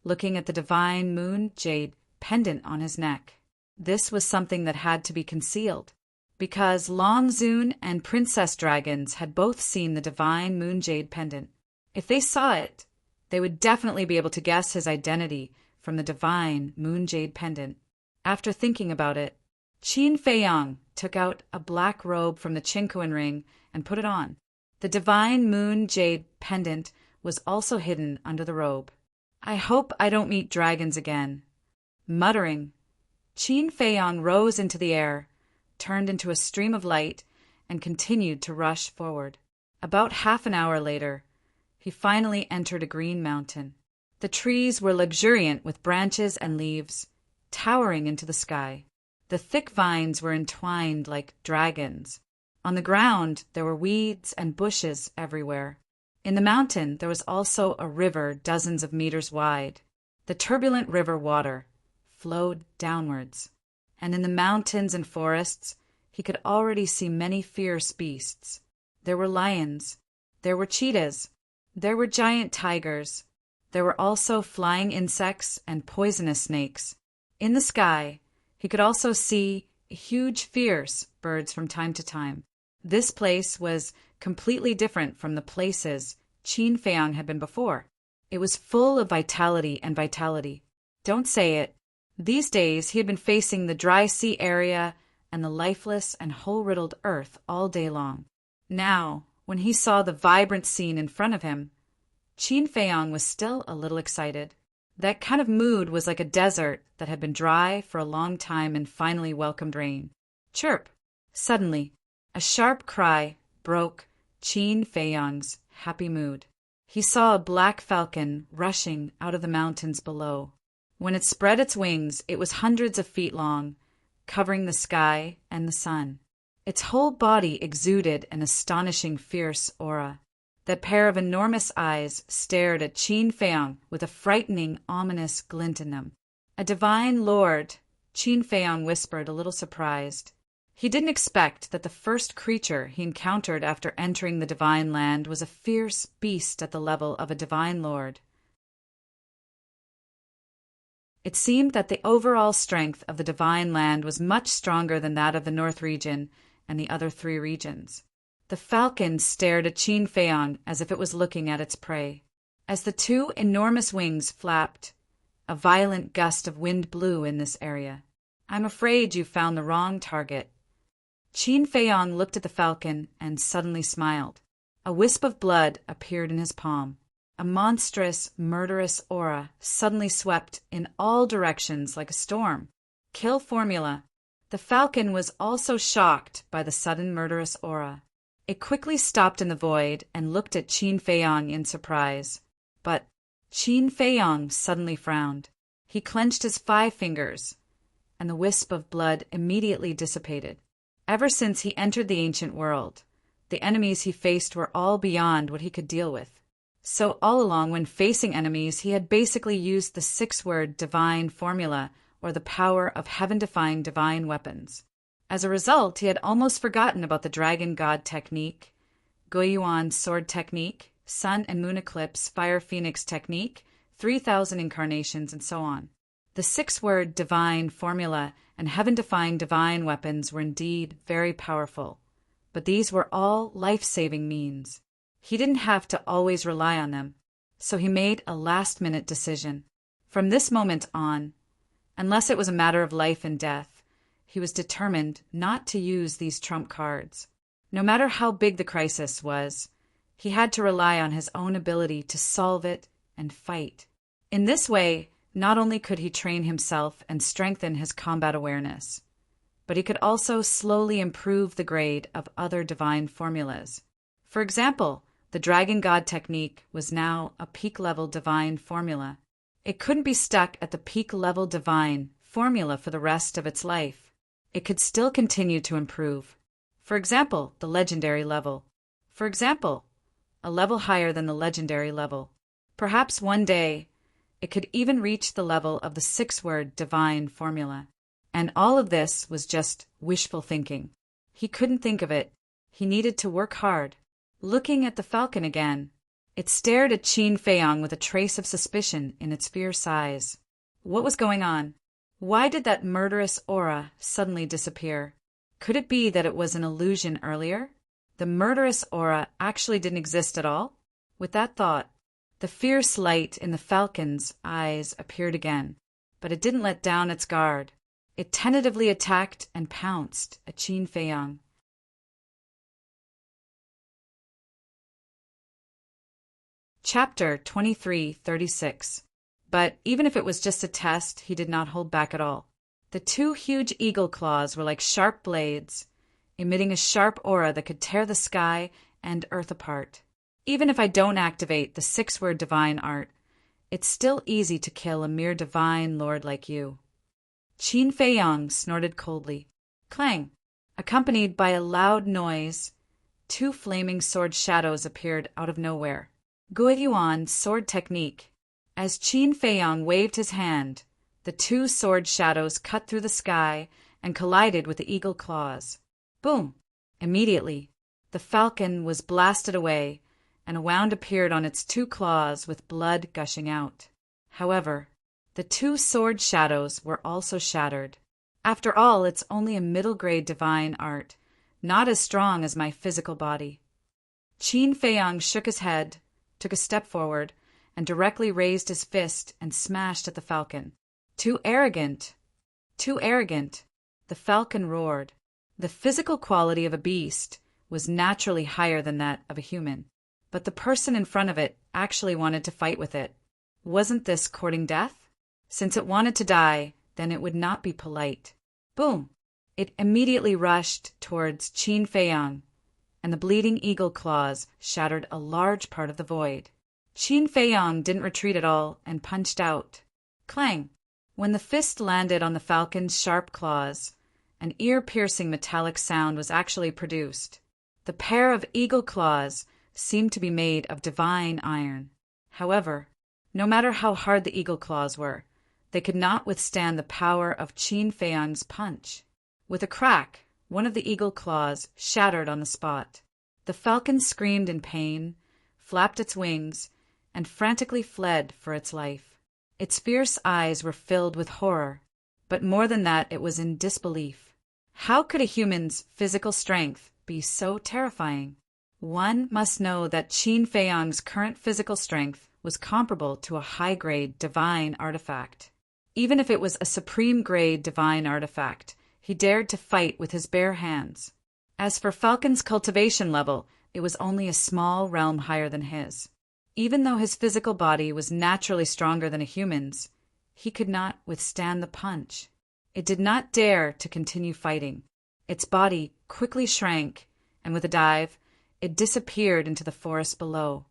A: looking at the divine moon jade pendant on his neck. This was something that had to be concealed, because Long Zun and Princess Dragons had both seen the divine moon jade pendant. If they saw it, they would definitely be able to guess his identity from the divine moon jade pendant. After thinking about it, Qin Feiyang took out a black robe from the Qinkuan ring and put it on. The divine moon jade pendant was also hidden under the robe. "I hope I don't meet dragons again." Muttering, Qin Feiyang rose into the air, turned into a stream of light, and continued to rush forward. About half an hour later, he finally entered a green mountain. The trees were luxuriant with branches and leaves, towering into the sky. The thick vines were entwined like dragons. On the ground, there were weeds and bushes everywhere. In the mountain, there was also a river dozens of meters wide. The turbulent river water flowed downwards, and in the mountains and forests, he could already see many fierce beasts. There were lions, there were cheetahs, there were giant tigers. There were also flying insects and poisonous snakes. In the sky, he could also see huge, fierce birds from time to time. This place was completely different from the places Qin Feiyang had been before. It was full of vitality and vitality. Don't say it. These days, he had been facing the dry sea area and the lifeless and hole-riddled earth all day long. Now, when he saw the vibrant scene in front of him, Qin Feiyang was still a little excited. That kind of mood was like a desert that had been dry for a long time and finally welcomed rain. Chirp! Suddenly, a sharp cry broke Qin Feiyang's happy mood. He saw a black falcon rushing out of the mountains below. When it spread its wings, it was hundreds of feet long, covering the sky and the sun. Its whole body exuded an astonishing fierce aura. That pair of enormous eyes stared at Qin Feiyang with a frightening, ominous glint in them. "A divine lord," Qin Feiyang whispered, a little surprised. He didn't expect that the first creature he encountered after entering the divine land was a fierce beast at the level of a divine lord. It seemed that the overall strength of the divine land was much stronger than that of the North region and the other 3 regions. The falcon stared at Qin Feiyang as if it was looking at its prey. As the 2 enormous wings flapped, a violent gust of wind blew in this area. "I'm afraid you found the wrong target." Qin Feiyang looked at the falcon and suddenly smiled. A wisp of blood appeared in his palm. A monstrous, murderous aura suddenly swept in all directions like a storm. Kill formula. The falcon was also shocked by the sudden murderous aura. It quickly stopped in the void and looked at Qin Feiyang in surprise. But Qin Feiyang suddenly frowned. He clenched his 5 fingers, and the wisp of blood immediately dissipated. Ever since he entered the ancient world, The enemies he faced were all beyond what he could deal with. So all along, when facing enemies, he had basically used the 6-word divine formula, or the power of heaven-defying divine weapons. As a result, he had almost forgotten about the dragon god technique, Goyuan sword technique, sun and moon eclipse, fire phoenix technique, 3,000 incarnations, and so on. The 6-word divine formula and heaven-defying divine weapons were indeed very powerful, but these were all life-saving means. He didn't have to always rely on them, so he made a last-minute decision. From this moment on, unless it was a matter of life and death, he was determined not to use these trump cards. No matter how big the crisis was, he had to rely on his own ability to solve it and fight. In this way, not only could he train himself and strengthen his combat awareness, but he could also slowly improve the grade of other divine formulas. For example, the Dragon God technique was now a peak-level divine formula. It couldn't be stuck at the peak-level divine formula for the rest of its life. It could still continue to improve. For example, the legendary level. For example, a level higher than the legendary level. Perhaps one day, it could even reach the level of the 6-word divine formula. And all of this was just wishful thinking. He couldn't think of it. He needed to work hard. Looking at the falcon again, it stared at Qin Feiyang with a trace of suspicion in its fierce eyes. What was going on? Why did that murderous aura suddenly disappear? Could it be that it was an illusion earlier? The murderous aura actually didn't exist at all? With that thought, the fierce light in the falcon's eyes appeared again, but it didn't let down its guard. It tentatively attacked and pounced at Qin Feiyang. Chapter 23:36. But even if it was just a test, he did not hold back at all. The 2 huge eagle claws were like sharp blades, emitting a sharp aura that could tear the sky and earth apart. Even if I don't activate the 6-word divine art, it's still easy to kill a mere divine lord like you. Qin Feiyang snorted coldly. Clang! Accompanied by a loud noise, 2 flaming sword shadows appeared out of nowhere. Guoyuan sword technique. As Qin Feiyang waved his hand, the 2 sword shadows cut through the sky and collided with the eagle claws. Boom! Immediately, the falcon was blasted away, and a wound appeared on its 2 claws with blood gushing out. However, the 2 sword shadows were also shattered. After all, it's only a middle-grade divine art, not as strong as my physical body. Qin Feiyang shook his head, took a step forward, and directly raised his fist and smashed at the falcon. Too arrogant! Too arrogant! The falcon roared. The physical quality of a beast was naturally higher than that of a human, but the person in front of it actually wanted to fight with it. Wasn't this courting death? Since it wanted to die, then it would not be polite. Boom! It immediately rushed towards Qin Feiyang, and the bleeding eagle claws shattered a large part of the void. Qin Feiyang didn't retreat at all and punched out. Clang! When the fist landed on the falcon's sharp claws, an ear-piercing metallic sound was actually produced. The pair of eagle claws seemed to be made of divine iron. However, no matter how hard the eagle claws were, they could not withstand the power of Qin Feiyang's punch. With a crack, one of the eagle claws shattered on the spot. The falcon screamed in pain, flapped its wings, and frantically fled for its life. Its fierce eyes were filled with horror, but more than that, it was in disbelief. How could a human's physical strength be so terrifying? One must know that Qin Feiyang's current physical strength was comparable to a high-grade divine artifact. Even if it was a supreme-grade divine artifact, he dared to fight with his bare hands. As for Falcon's cultivation level, it was only a small realm higher than his. Even though his physical body was naturally stronger than a human's, he could not withstand the punch. It did not dare to continue fighting. Its body quickly shrank, and with a dive, it disappeared into the forest below.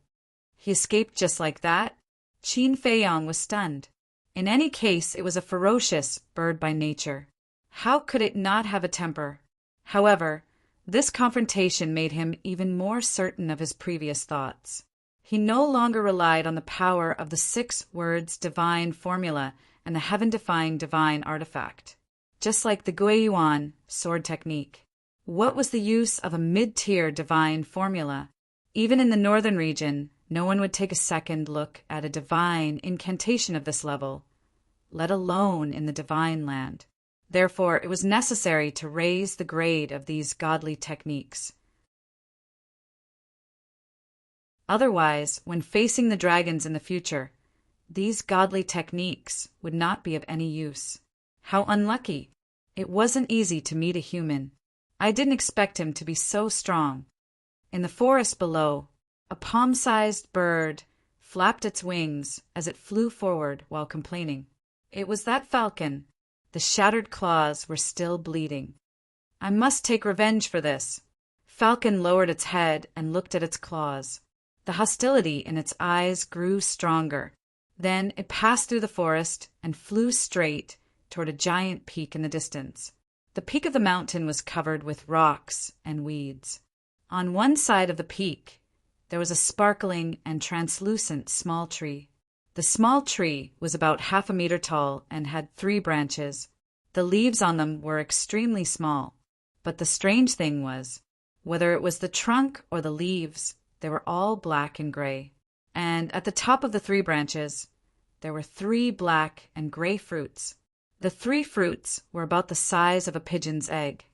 A: He escaped just like that? Qin Feiyang was stunned. In any case, it was a ferocious bird by nature. How could it not have a temper? However, This confrontation made him even more certain of his previous thoughts. He no longer relied on the power of the 6 words divine formula and the heaven-defying divine artifact. Just like the Guiyuan sword technique. What was the use of a mid-tier divine formula? Even in the northern region, no one would take a second look at a divine incantation of this level, let alone in the divine land. Therefore, it was necessary to raise the grade of these godly techniques. Otherwise, when facing the dragons in the future, these godly techniques would not be of any use. How unlucky! It wasn't easy to meet a human. I didn't expect him to be so strong. In the forest below, a palm-sized bird flapped its wings as it flew forward while complaining. It was that falcon. The shattered claws were still bleeding. I must take revenge for this. Falcon lowered its head and looked at its claws. The hostility in its eyes grew stronger. Then it passed through the forest and flew straight toward a giant peak in the distance. The peak of the mountain was covered with rocks and weeds. On one side of the peak, there was a sparkling and translucent small tree. The small tree was about 1/2 meter tall and had 3 branches. The leaves on them were extremely small. But the strange thing was, whether it was the trunk or the leaves, they were all black and gray. And at the top of the 3 branches, there were 3 black and gray fruits. The 3 fruits were about the size of a pigeon's egg.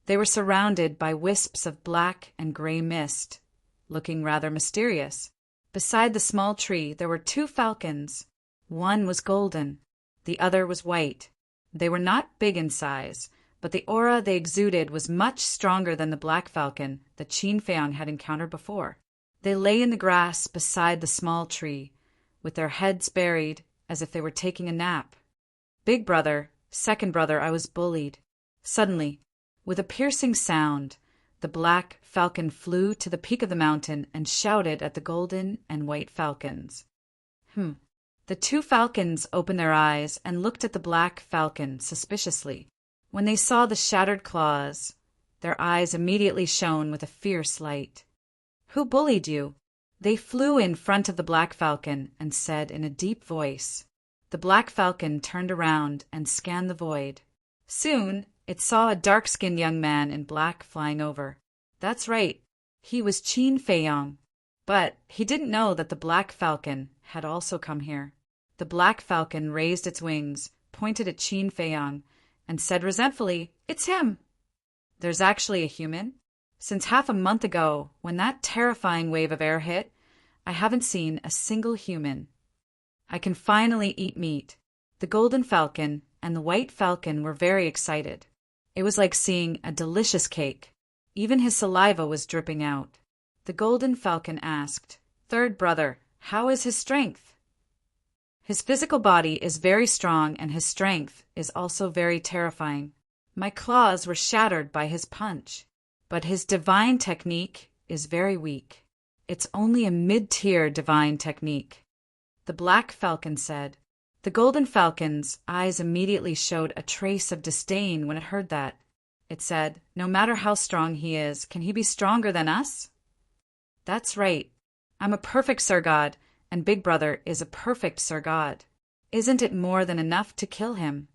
A: They were surrounded by wisps of black and gray mist, looking rather mysterious. Beside the small tree there were 2 falcons. One was golden, the other was white. They were not big in size, but the aura they exuded was much stronger than the black falcon that Qin Feiyang had encountered before. They lay in the grass beside the small tree, with their heads buried as if they were taking a nap. Big brother, second brother, I was bullied. Suddenly, with a piercing sound, the black falcon flew to the peak of the mountain and shouted at the golden and white falcons. The 2 falcons opened their eyes and looked at the black falcon suspiciously. When they saw the shattered claws, their eyes immediately shone with a fierce light. "Who bullied you?" They flew in front of the black falcon and said in a deep voice. The black falcon turned around and scanned the void. Soon, it saw a dark-skinned young man in black flying over. That's right, he was Qin Feiyang. But he didn't know that the black falcon had also come here. The black falcon raised its wings, pointed at Qin Feiyang, and said resentfully, "It's him." There's actually a human? Since 1/2 a month ago, when that terrifying wave of air hit, I haven't seen a single human. I can finally eat meat. The golden falcon and the white falcon were very excited. It was like seeing a delicious cake. Even his saliva was dripping out. The golden falcon asked, "Third brother, how is his strength?" "His physical body is very strong and his strength is also very terrifying. My claws were shattered by his punch. But his divine technique is very weak. It's only a mid-tier divine technique." The black falcon said. The golden falcon's eyes immediately showed a trace of disdain when it heard that. It said, "No matter how strong he is, can he be stronger than us?" "That's right. I'm a perfect Sir God, and Big Brother is a perfect Sir God. Isn't it more than enough to kill him?"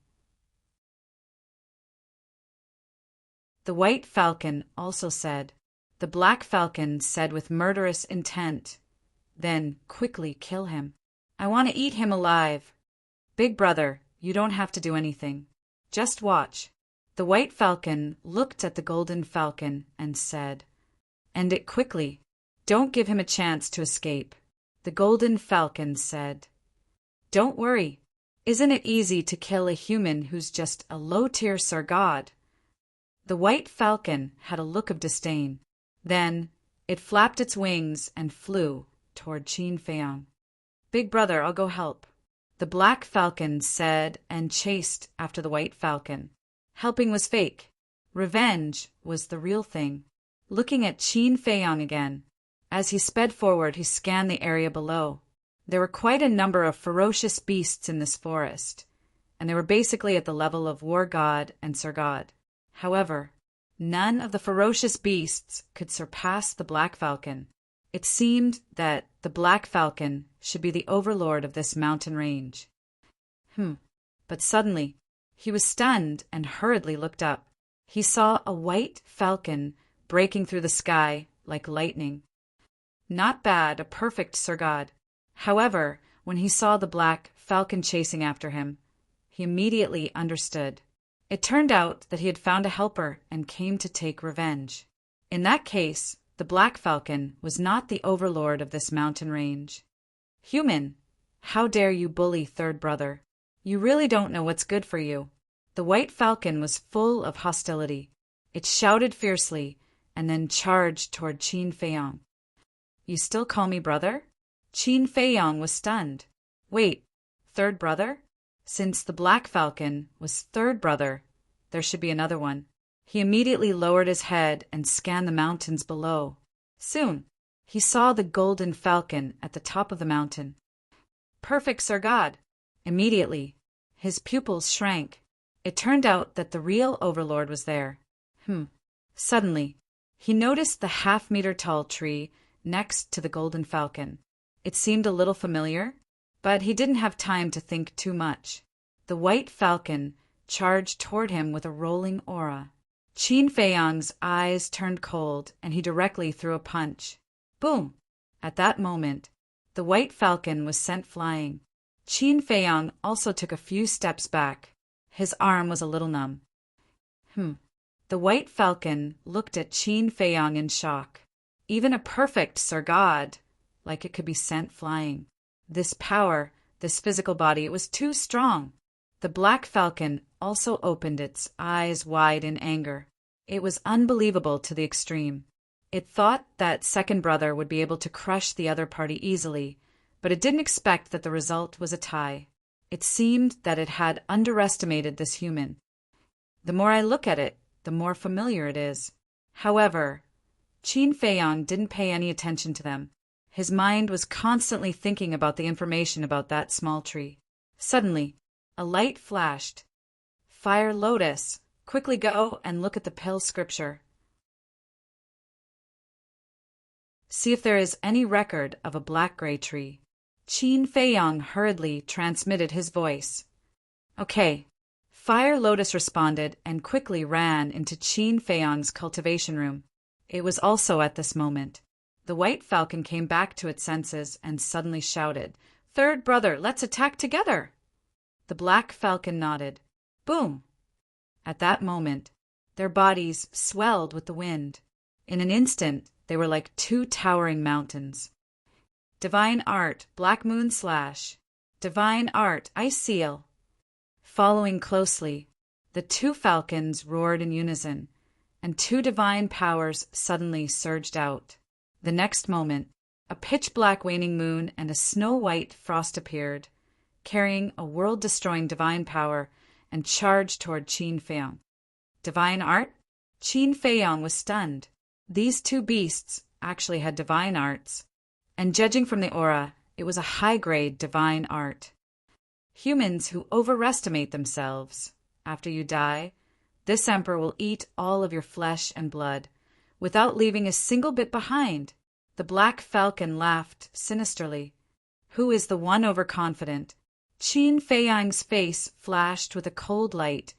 A: The white falcon also said. The black falcon said with murderous intent, "Then quickly kill him. I want to eat him alive. Big Brother, you don't have to do anything. Just watch." The white falcon looked at the golden falcon and said, "End it quickly. Don't give him a chance to escape." The golden falcon said, "Don't worry. Isn't it easy to kill a human who's just a low-tier Sir God?" The white falcon had a look of disdain. Then it flapped its wings and flew toward Qin Feiyang. "Big Brother, I'll go help." The black falcon said and chased after the white falcon. Helping was fake. Revenge was the real thing. Looking at Qin Feiyang again. As he sped forward, he scanned the area below. There were quite a number of ferocious beasts in this forest, and they were basically at the level of War God and Sir God. However, None of the ferocious beasts could surpass the black falcon. It seemed that the black falcon should be the overlord of this mountain range. But suddenly, he was stunned and hurriedly looked up. He saw a white falcon breaking through the sky like lightning. Not bad, a perfect Sir God. However, when he saw the black falcon chasing after him, he immediately understood. It turned out that he had found a helper and came to take revenge. In that case, the black falcon was not the overlord of this mountain range. Human, how dare you bully third brother? You really don't know what's good for you. The white falcon was full of hostility. It shouted fiercely and then charged toward Qin Feiyong. You still call me brother? Qin Feiyong was stunned. Wait, third brother? Since the black falcon was third brother, there should be another one. He immediately lowered his head and scanned the mountains below. Soon, he saw the golden falcon at the top of the mountain. Perfect, Sir God! Immediately, his pupils shrank. It turned out that the real overlord was there. Suddenly, he noticed the half-meter-tall tree next to the golden falcon. It seemed a little familiar, but he didn't have time to think too much. The white falcon charged toward him with a rolling aura. Qin Feiyong's eyes turned cold, and he directly threw a punch. Boom! At that moment, the white falcon was sent flying. Qin Feiyong also took a few steps back. His arm was a little numb. The white falcon looked at Qin Feiyong in shock. Even a perfect Sir God, like it could be sent flying. This power, this physical body, it was too strong. The black falcon also opened its eyes wide in anger. It was unbelievable to the extreme. It thought that second brother would be able to crush the other party easily, but it didn't expect that the result was a tie. It seemed that it had underestimated this human. The more I look at it, the more familiar it is. However, Qin Feiyong didn't pay any attention to them. His mind was constantly thinking about the information about that small tree. Suddenly, a light flashed. Fire Lotus, quickly go and look at the pill scripture. See if there is any record of a black-gray tree. Qin Feiyong hurriedly transmitted his voice. Okay. Fire Lotus responded and quickly ran into Qin Feiyong's cultivation room. It was also at this moment. The white falcon came back to its senses and suddenly shouted, "Third brother, let's attack together!" The black falcon nodded. Boom! At that moment, their bodies swelled with the wind. In an instant, they were like two towering mountains. Divine Art, Black Moon Slash. Divine Art, Ice Seal. Following closely, the two falcons roared in unison, and two divine powers suddenly surged out. The next moment, a pitch-black waning moon and a snow-white frost appeared, carrying a world-destroying divine power, and charged toward Qin Feiyong. Divine Art? Qin Feiyong was stunned. These two beasts actually had divine arts, and judging from the aura, it was a high-grade divine art. Humans who overestimate themselves. After you die, this emperor will eat all of your flesh and blood, without leaving a single bit behind. The black falcon laughed sinisterly. Who is the one overconfident? Qin Feiyong's face flashed with a cold light,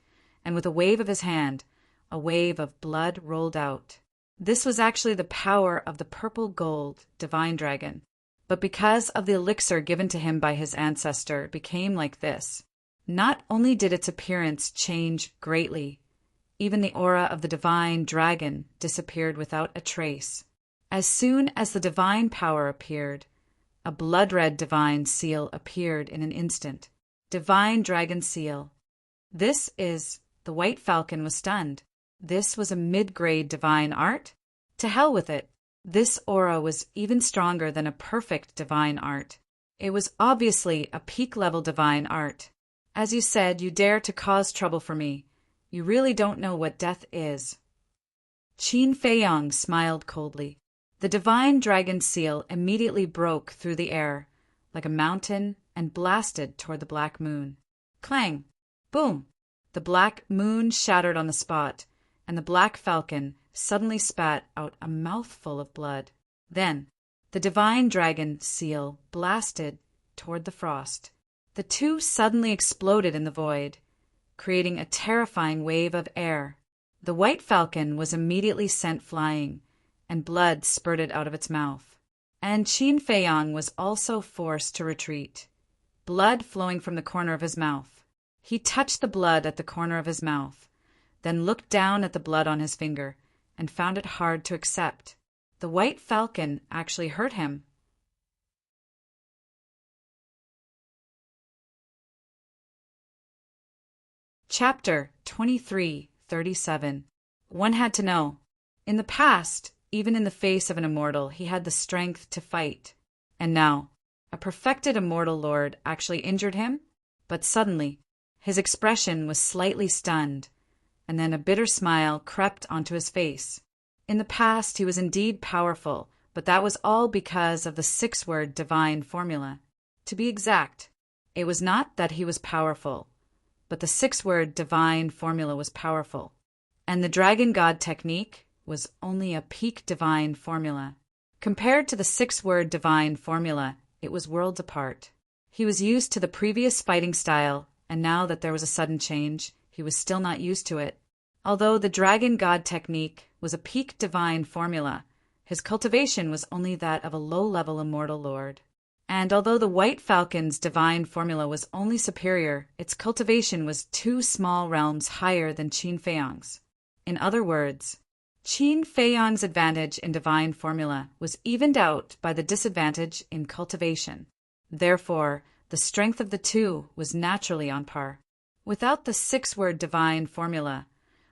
A: and with a wave of his hand, a wave of blood rolled out. This was actually the power of the purple gold divine dragon, but because of the elixir given to him by his ancestor, it became like this. Not only did its appearance change greatly, even the aura of the divine dragon disappeared without a trace. As soon as the divine power appeared, a blood-red divine seal appeared in an instant. Divine dragon seal. This is... The white falcon was stunned. This was a mid-grade divine art? To hell with it. This aura was even stronger than a perfect divine art. It was obviously a peak-level divine art. As you said, you dare to cause trouble for me. You really don't know what death is. Qin Feiyong smiled coldly. The divine dragon seal immediately broke through the air, like a mountain, and blasted toward the black moon. Clang! Boom! The black moon shattered on the spot, and the black falcon suddenly spat out a mouthful of blood. Then the divine dragon seal blasted toward the frost. The two suddenly exploded in the void, creating a terrifying wave of air. The white falcon was immediately sent flying, and blood spurted out of its mouth. And Qin Feiyang was also forced to retreat, blood flowing from the corner of his mouth. He touched the blood at the corner of his mouth, then looked down at the blood on his finger, and found it hard to accept. The white falcon actually hurt him. Chapter 23:37. One had to know. In the past, even in the face of an immortal, he had the strength to fight. And now, a perfected immortal lord actually injured him? But suddenly, his expression was slightly stunned, and then a bitter smile crept onto his face. In the past, he was indeed powerful, but that was all because of the 6-word divine formula. To be exact, it was not that he was powerful, but the 6-word divine formula was powerful, and the dragon god technique was only a peak divine formula. Compared to the 6-word divine formula, it was worlds apart. He was used to the previous fighting style, and now that there was a sudden change, he was still not used to it. Although the dragon god technique was a peak divine formula, his cultivation was only that of a low-level immortal lord. And although the white falcon's divine formula was only superior, its cultivation was 2 small realms higher than Qin Feiyang's. In other words, Qin Feiyang's advantage in divine formula was evened out by the disadvantage in cultivation. Therefore, the strength of the two was naturally on par. Without the 6-word divine formula,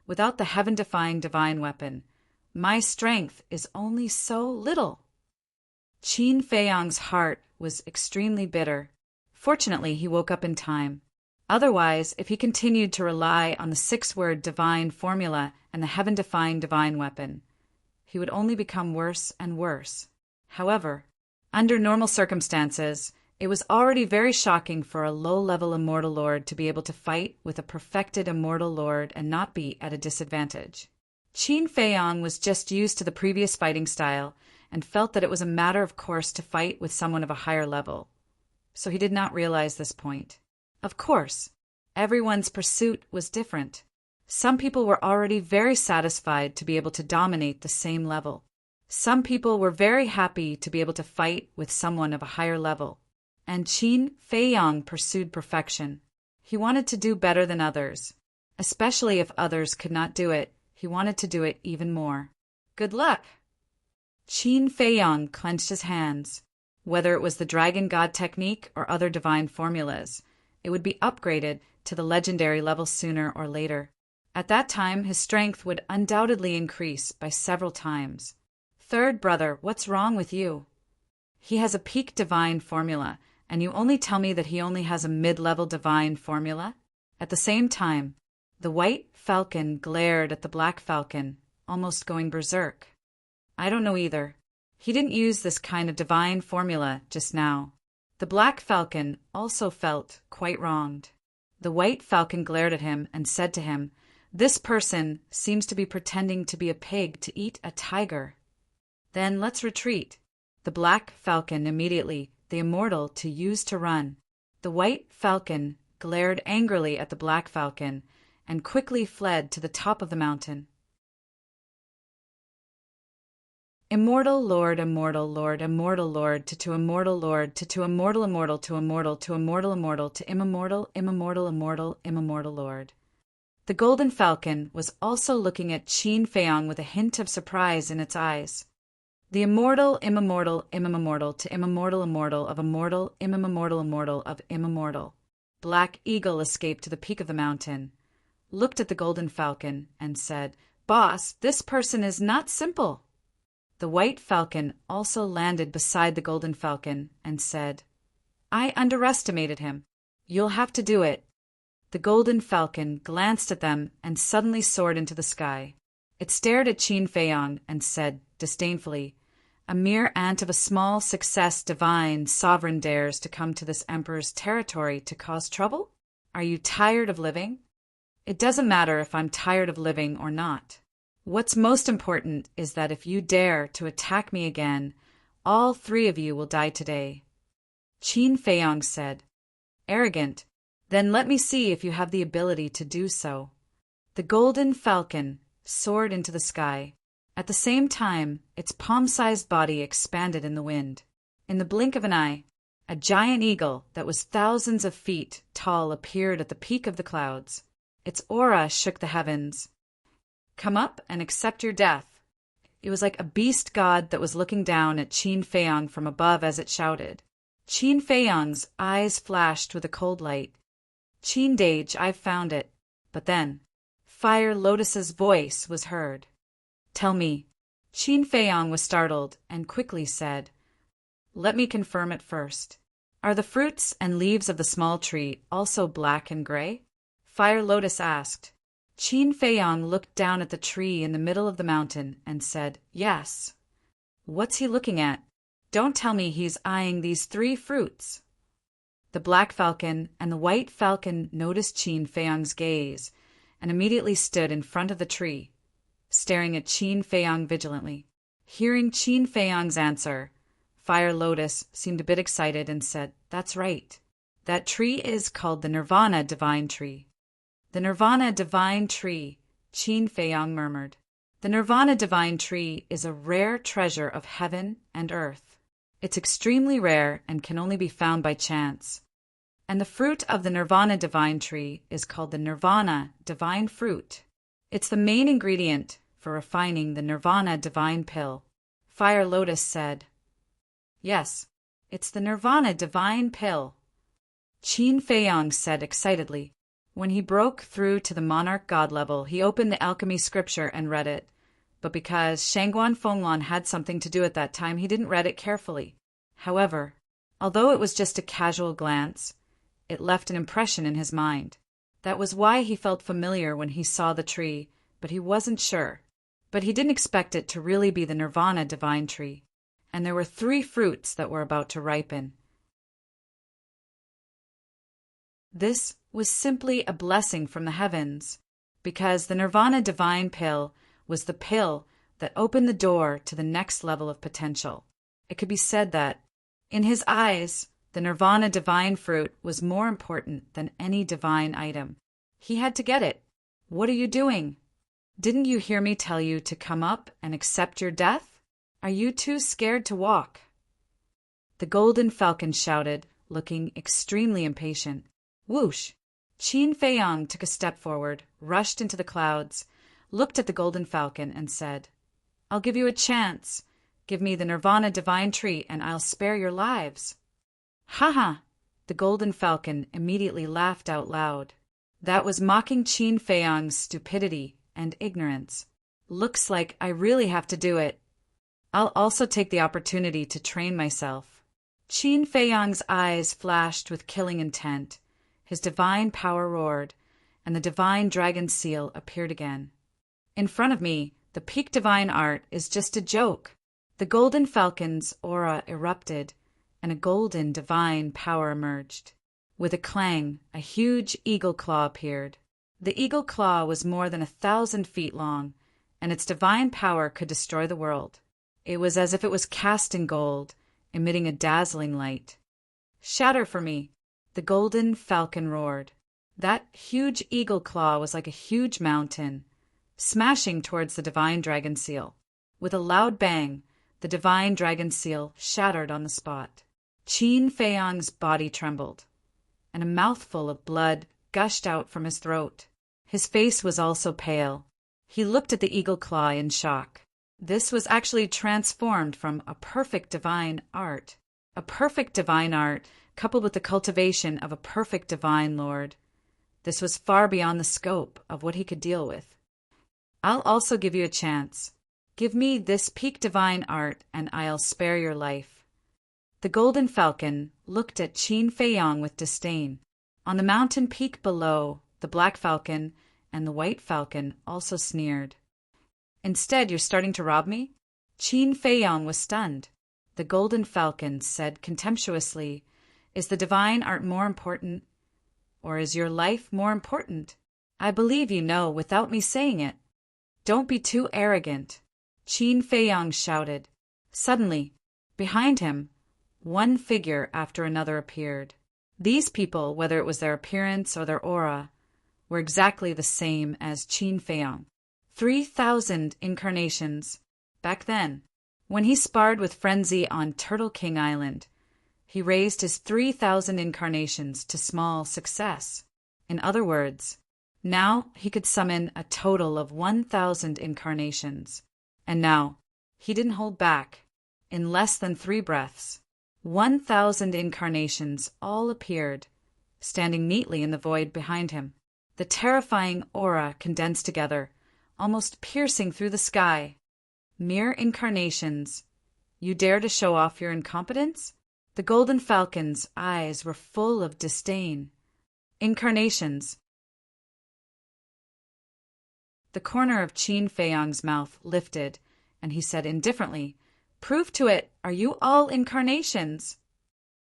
A: without the heaven-defying divine weapon, my strength is only so little. Qin Feiyang's heart was extremely bitter. Fortunately, he woke up in time. Otherwise, if he continued to rely on the 6-word divine formula and the heaven-defying divine weapon, he would only become worse and worse. However, under normal circumstances, it was already very shocking for a low-level immortal lord to be able to fight with a perfected immortal lord and not be at a disadvantage. Qin Feiyang was just used to the previous fighting style and felt that it was a matter of course to fight with someone of a higher level. So he did not realize this point. Of course, everyone's pursuit was different. Some people were already very satisfied to be able to dominate the same level. Some people were very happy to be able to fight with someone of a higher level. And Qin Feiyang pursued perfection. He wanted to do better than others. Especially if others could not do it, he wanted to do it even more. Good luck! Qin Feiyang clenched his hands. Whether it was the dragon god technique or other divine formulas, it would be upgraded to the legendary level sooner or later. At that time, his strength would undoubtedly increase by several times. Third brother, what's wrong with you? He has a peak divine formula, and you only tell me that he only has a mid-level divine formula? At the same time, the white falcon glared at the black falcon, almost going berserk. I don't know either. He didn't use this kind of divine formula just now. The black falcon also felt quite wronged. The white falcon glared at him and said to him, "This person seems to be pretending to be a pig to eat a tiger." Then let's retreat. The black falcon immediately, the immortal, to use to run. The white falcon glared angrily at the black falcon and quickly fled to the top of the mountain. Immortal lord, immortal lord, immortal lord, to immortal lord, to immortal immortal, to immortal immortal, to immortal, immortal immortal, immortal lord. The golden falcon was also looking at Qin Feiyang with a hint of surprise in its eyes. The immortal, immortal, immortal, to immortal immortal of immortal, immortal immortal of immortal. Black Eagle escaped to the peak of the mountain, looked at the golden falcon, and said, "Boss, this person is not simple." The white falcon also landed beside the golden falcon and said, "I underestimated him. You'll have to do it." The golden falcon glanced at them and suddenly soared into the sky. It stared at Qin Feiyang and said disdainfully, "A mere ant of a small success divine sovereign dares to come to this emperor's territory to cause trouble? Are you tired of living?" "It doesn't matter if I'm tired of living or not. What's most important is that if you dare to attack me again, all three of you will die today. Qin Feiyong said, arrogant, then let me see if you have the ability to do so. The golden falcon soared into the sky. At the same time, its palm-sized body expanded in the wind. In the blink of an eye, a giant eagle that was thousands of feet tall appeared at the peak of the clouds. Its aura shook the heavens. Come up and accept your death. It was like a beast god that was looking down at Qin Feiyong from above as it shouted. Qin Feiyong's eyes flashed with a cold light. Qin Dage, I've found it. But then, Fire Lotus's voice was heard. Tell me. Qin Feiyong was startled and quickly said, let me confirm it first. Are the fruits and leaves of the small tree also black and gray? Fire Lotus asked. Qin Feiyong looked down at the tree in the middle of the mountain and said, yes. What's he looking at? Don't tell me he's eyeing these three fruits. The black falcon and the white falcon noticed Qin Feiyong's gaze and immediately stood in front of the tree, staring at Qin Feiyong vigilantly. Hearing Qin Feiyong's answer, Fire Lotus seemed a bit excited and said, that's right. That tree is called the Nirvana Divine Tree. The Nirvana Divine Tree, Qin Feiyong murmured. The Nirvana Divine Tree is a rare treasure of heaven and earth. It's extremely rare and can only be found by chance. And the fruit of the Nirvana Divine Tree is called the Nirvana Divine Fruit. It's the main ingredient for refining the Nirvana Divine Pill. Fire Lotus said, yes, it's the Nirvana Divine Pill. Qin Feiyong said excitedly. When he broke through to the monarch god level, he opened the alchemy scripture and read it. But because Shangguan Fenglan had something to do at that time, he didn't read it carefully. However, although it was just a casual glance, it left an impression in his mind. That was why he felt familiar when he saw the tree, but he wasn't sure. But he didn't expect it to really be the Nirvana Divine Tree. And there were three fruits that were about to ripen. This was simply a blessing from the heavens, because the Nirvana Divine Pill was the pill that opened the door to the next level of potential. It could be said that, in his eyes, the Nirvana Divine Fruit was more important than any divine item. He had to get it. What are you doing? Didn't you hear me tell you to come up and accept your death? Are you too scared to walk? The golden falcon shouted, looking extremely impatient. Whoosh! Qin Feiyong took a step forward, rushed into the clouds, looked at the golden falcon, and said, I'll give you a chance. Give me the Nirvana Divine Tree, and I'll spare your lives. Ha ha! The golden falcon immediately laughed out loud. That was mocking Qin Feiyong's stupidity and ignorance. Looks like I really have to do it. I'll also take the opportunity to train myself. Qin Feiyong's eyes flashed with killing intent. His divine power roared, and the divine dragon seal appeared again. In front of me, the peak divine art is just a joke. The golden falcon's aura erupted, and a golden divine power emerged. With a clang, a huge eagle claw appeared. The eagle claw was more than 1,000 feet long, and its divine power could destroy the world. It was as if it was cast in gold, emitting a dazzling light. Shatter for me! The golden falcon roared. That huge eagle claw was like a huge mountain, smashing towards the divine dragon seal. With a loud bang, the divine dragon seal shattered on the spot. Qin Feiyong's body trembled, and a mouthful of blood gushed out from his throat. His face was also pale. He looked at the eagle claw in shock. This was actually transformed from a perfect divine art. A perfect divine art coupled with the cultivation of a perfect divine lord. This was far beyond the scope of what he could deal with. I'll also give you a chance. Give me this peak divine art, and I'll spare your life. The golden falcon looked at Qin Feiyong with disdain. On the mountain peak below, the black falcon and the white falcon also sneered. Instead, you're starting to rob me? Qin Feiyong was stunned. The golden falcon said contemptuously, Is the divine art more important, or is your life more important? I believe you know without me saying it. Don't be too arrogant, Qin Feiyang shouted. Suddenly, behind him, one figure after another appeared. These people, whether it was their appearance or their aura, were exactly the same as Qin Feiyang. 3,000 incarnations. Back then, when he sparred with Frenzy on Turtle King Island, he raised his 3,000 incarnations to small success. In other words, now he could summon a total of 1,000 incarnations. And now, he didn't hold back. In less than 3 breaths, 1,000 incarnations all appeared, standing neatly in the void behind him. The terrifying aura condensed together, almost piercing through the sky. Mere incarnations. You dare to show off your incompetence? The Golden Falcon's eyes were full of disdain. Incarnations. The corner of Qin Feiyang's mouth lifted, and he said indifferently, "Prove to it, are you all incarnations?"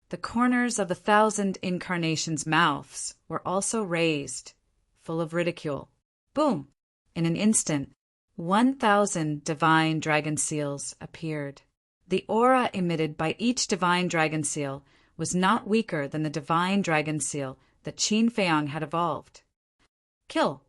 A: The corners of 1,000 incarnations' mouths were also raised, full of ridicule. Boom! In an instant, 1,000 divine dragon seals appeared. The aura emitted by each divine dragon seal was not weaker than the divine dragon seal that Qin Feiyang had evolved. Kill!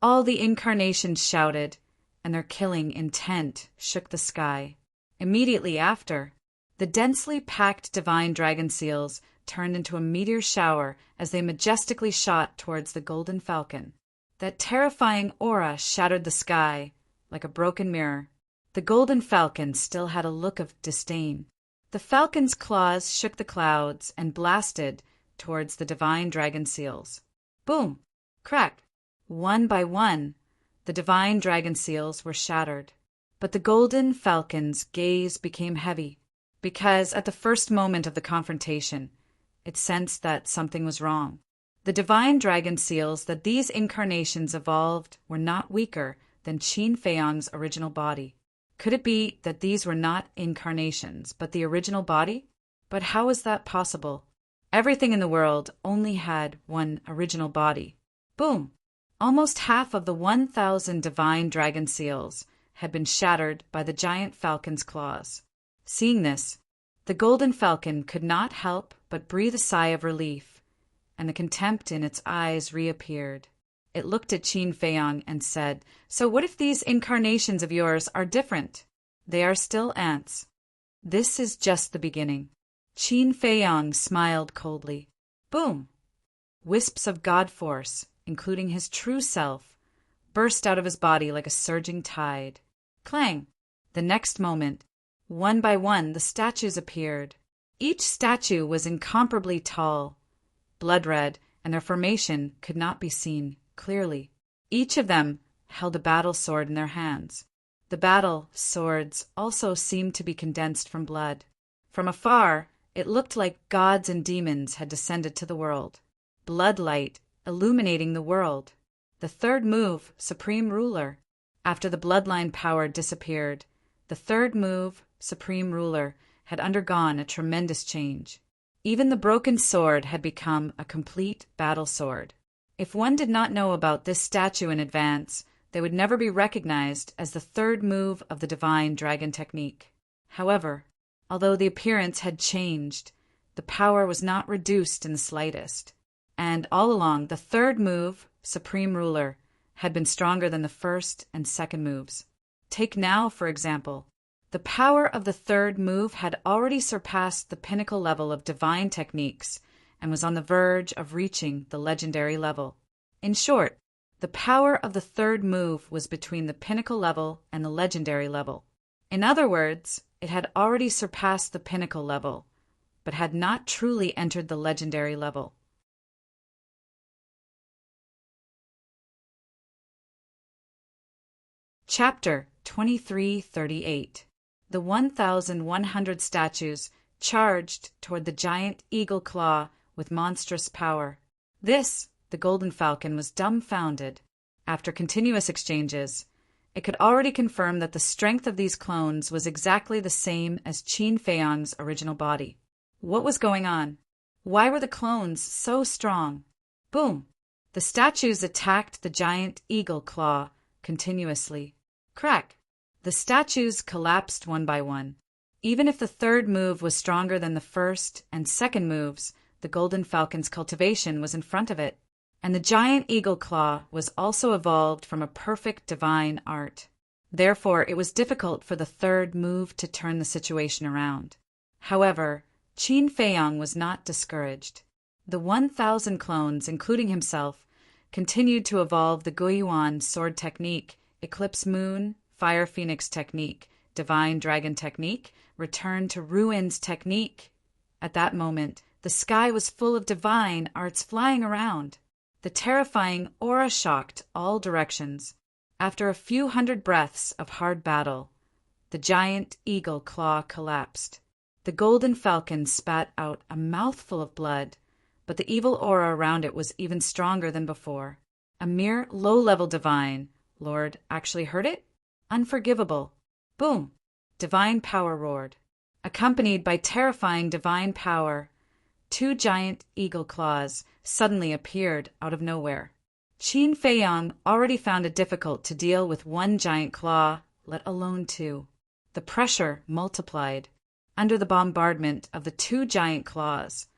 A: All the incarnations shouted, and their killing intent shook the sky. Immediately after, the densely packed divine dragon seals turned into a meteor shower as they majestically shot towards the Golden Falcon. That terrifying aura shattered the sky like a broken mirror. The Golden Falcon still had a look of disdain. The falcon's claws shook the clouds and blasted towards the divine dragon seals. Boom! Crack! One by one, the divine dragon seals were shattered. But the Golden Falcon's gaze became heavy, because at the first moment of the confrontation, it sensed that something was wrong. The divine dragon seals that these incarnations evolved were not weaker than Qin Feiyang's original body. Could it be that these were not incarnations, but the original body? But how was that possible? Everything in the world only had one original body. Boom! Almost half of the 1,000 divine dragon seals had been shattered by the giant falcon's claws. Seeing this, the Golden Falcon could not help but breathe a sigh of relief, and the contempt in its eyes reappeared. It looked at Qin Feiyang and said, "So what if these incarnations of yours are different? They are still ants. This is just the beginning." Qin Feiyang smiled coldly. Boom! Wisps of God force, including his true self, burst out of his body like a surging tide. Clang! The next moment, one by one, the statues appeared. Each statue was incomparably tall, blood-red, and their formation could not be seen clearly. Each of them held a battle sword in their hands. The battle swords also seemed to be condensed from blood. From afar, it looked like gods and demons had descended to the world. Bloodlight illuminating the world. The third move, Supreme Ruler. After the bloodline power disappeared, the third move, Supreme Ruler, had undergone a tremendous change. Even the broken sword had become a complete battle sword. If one did not know about this statue in advance, they would never be recognized as the third move of the divine dragon technique. However, although the appearance had changed, the power was not reduced in the slightest. And all along, the third move, Supreme Ruler, had been stronger than the first and second moves. Take now, for example. The power of the third move had already surpassed the pinnacle level of divine techniques and was on the verge of reaching the legendary level. In short, the power of the third move was between the pinnacle level and the legendary level. In other words, it had already surpassed the pinnacle level, but had not truly entered the legendary level. Chapter 2338. The 1,100 statues charged toward the giant eagle claw with monstrous power. This, the Golden Falcon was dumbfounded. After continuous exchanges, it could already confirm that the strength of these clones was exactly the same as Qin Feiyang's original body. What was going on? Why were the clones so strong? Boom! The statues attacked the giant eagle claw continuously. Crack! The statues collapsed one by one. Even if the third move was stronger than the first and second moves, the golden falcon's cultivation was in front of it, and the giant eagle claw was also evolved from a perfect divine art. Therefore, it was difficult for the third move to turn the situation around. However, Qin Feiyang was not discouraged. The 1,000 clones, including himself, continued to evolve the Guiyuan sword technique, Eclipse Moon, Fire Phoenix technique, Divine Dragon technique, Return to Ruins technique. At that moment, the sky was full of divine arts flying around. The terrifying aura shocked all directions. After a few hundred breaths of hard battle, the giant eagle claw collapsed. The golden falcon spat out a mouthful of blood, but the evil aura around it was even stronger than before. A mere low-level divine lord actually heard it? Unforgivable. Boom! Divine power roared. Accompanied by terrifying divine power, 2 giant eagle claws suddenly appeared out of nowhere. Qin Feiyang already found it difficult to deal with 1 giant claw, let alone 2. The pressure multiplied. Under the bombardment of the 2 giant claws,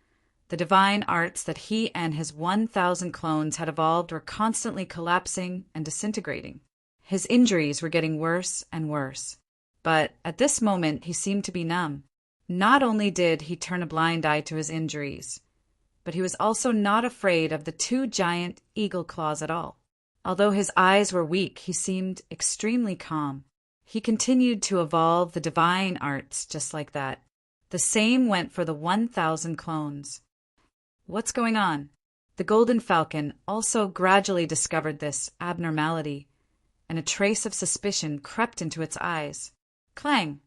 A: the divine arts that he and his 1,000 clones had evolved were constantly collapsing and disintegrating. His injuries were getting worse and worse. But at this moment he seemed to be numb. Not only did he turn a blind eye to his injuries, but he was also not afraid of the 2 giant eagle claws at all. Although his eyes were weak, he seemed extremely calm. He continued to evolve the divine arts just like that. The same went for the 1,000 clones. What's going on? The golden falcon also gradually discovered this abnormality, and a trace of suspicion crept into its eyes. Clang!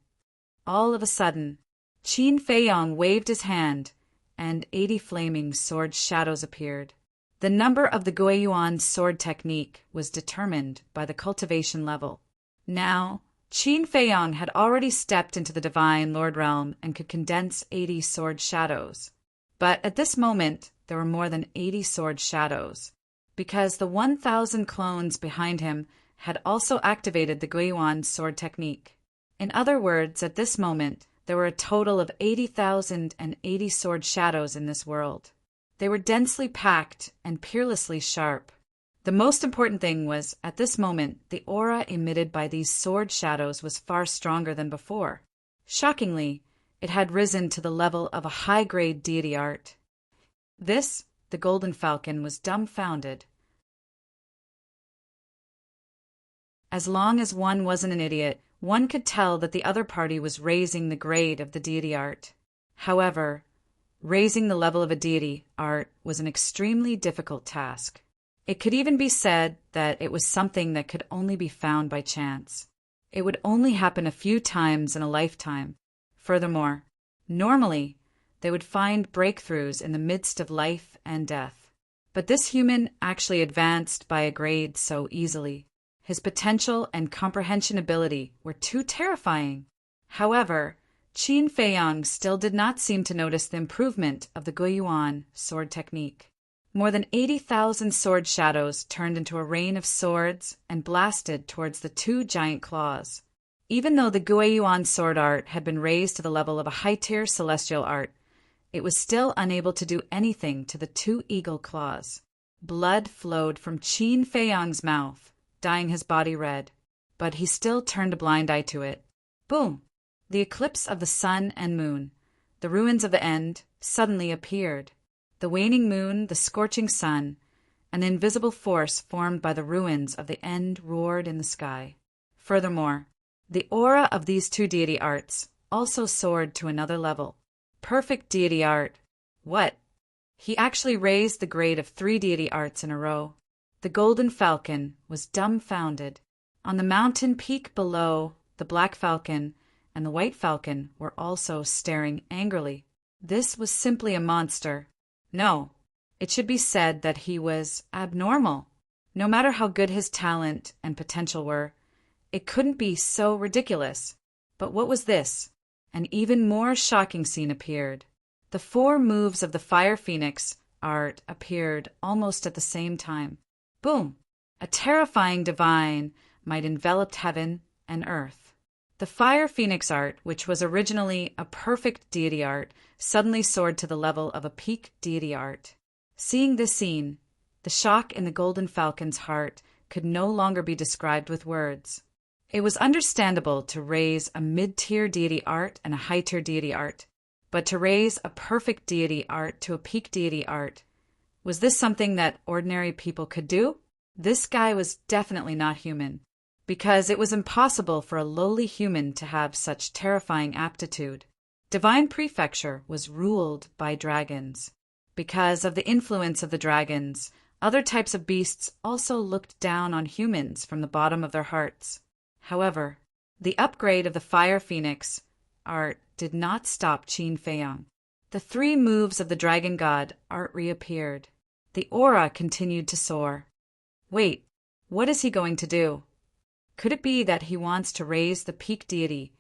A: All of a sudden, Qin Feiyang waved his hand, and 80 flaming sword shadows appeared. The number of the Guiyuan sword technique was determined by the cultivation level. Now, Qin Feiyang had already stepped into the divine lord realm and could condense 80 sword shadows. But at this moment, there were more than 80 sword shadows, because the 1,000 clones behind him had also activated the Guiyuan sword technique. In other words, at this moment, there were a total of 80,080 sword shadows in this world. They were densely packed and peerlessly sharp. The most important thing was, at this moment, the aura emitted by these sword shadows was far stronger than before. Shockingly, it had risen to the level of a high-grade deity art. This, the golden falcon, was dumbfounded. As long as one wasn't an idiot, one could tell that the other party was raising the grade of the deity art. However, raising the level of a deity art was an extremely difficult task. It could even be said that it was something that could only be found by chance. It would only happen a few times in a lifetime. Furthermore, normally, they would find breakthroughs in the midst of life and death. But this human actually advanced by a grade so easily. His potential and comprehension ability were too terrifying. However, Qin Feiyang still did not seem to notice the improvement of the Guiyuan sword technique. More than 80,000 sword shadows turned into a rain of swords and blasted towards the 2 giant claws. Even though the Guiyuan sword art had been raised to the level of a high-tier celestial art, it was still unable to do anything to the 2 eagle claws. Blood flowed from Qin Feiyang's mouth, dyeing his body red, but he still turned a blind eye to it. Boom! The eclipse of the sun and moon, the ruins of the end, suddenly appeared. The waning moon, the scorching sun, an invisible force formed by the ruins of the end roared in the sky. Furthermore, the aura of these 2 deity arts also soared to another level. Perfect deity art. What? He actually raised the grade of 3 deity arts in a row. The golden falcon was dumbfounded. On the mountain peak below, the black falcon and the white falcon were also staring angrily. This was simply a monster. No, it should be said that he was abnormal. No matter how good his talent and potential were, it couldn't be so ridiculous. But what was this? An even more shocking scene appeared. The 4 moves of the Fire Phoenix art appeared almost at the same time. Boom! A terrifying divine, might envelop heaven and earth. The fire phoenix art, which was originally a perfect deity art, suddenly soared to the level of a peak deity art. Seeing this scene, the shock in the golden falcon's heart could no longer be described with words. It was understandable to raise a mid-tier deity art and a high-tier deity art, but to raise a perfect deity art to a peak deity art, was this something that ordinary people could do? This guy was definitely not human, because it was impossible for a lowly human to have such terrifying aptitude. Divine Prefecture was ruled by dragons. Because of the influence of the dragons, other types of beasts also looked down on humans from the bottom of their hearts. However, the upgrade of the Fire Phoenix art did not stop Qin Feiyang. The 3 moves of the Dragon God art reappeared. The aura continued to soar. Wait, what is he going to do? Could it be that he wants to raise the peak deity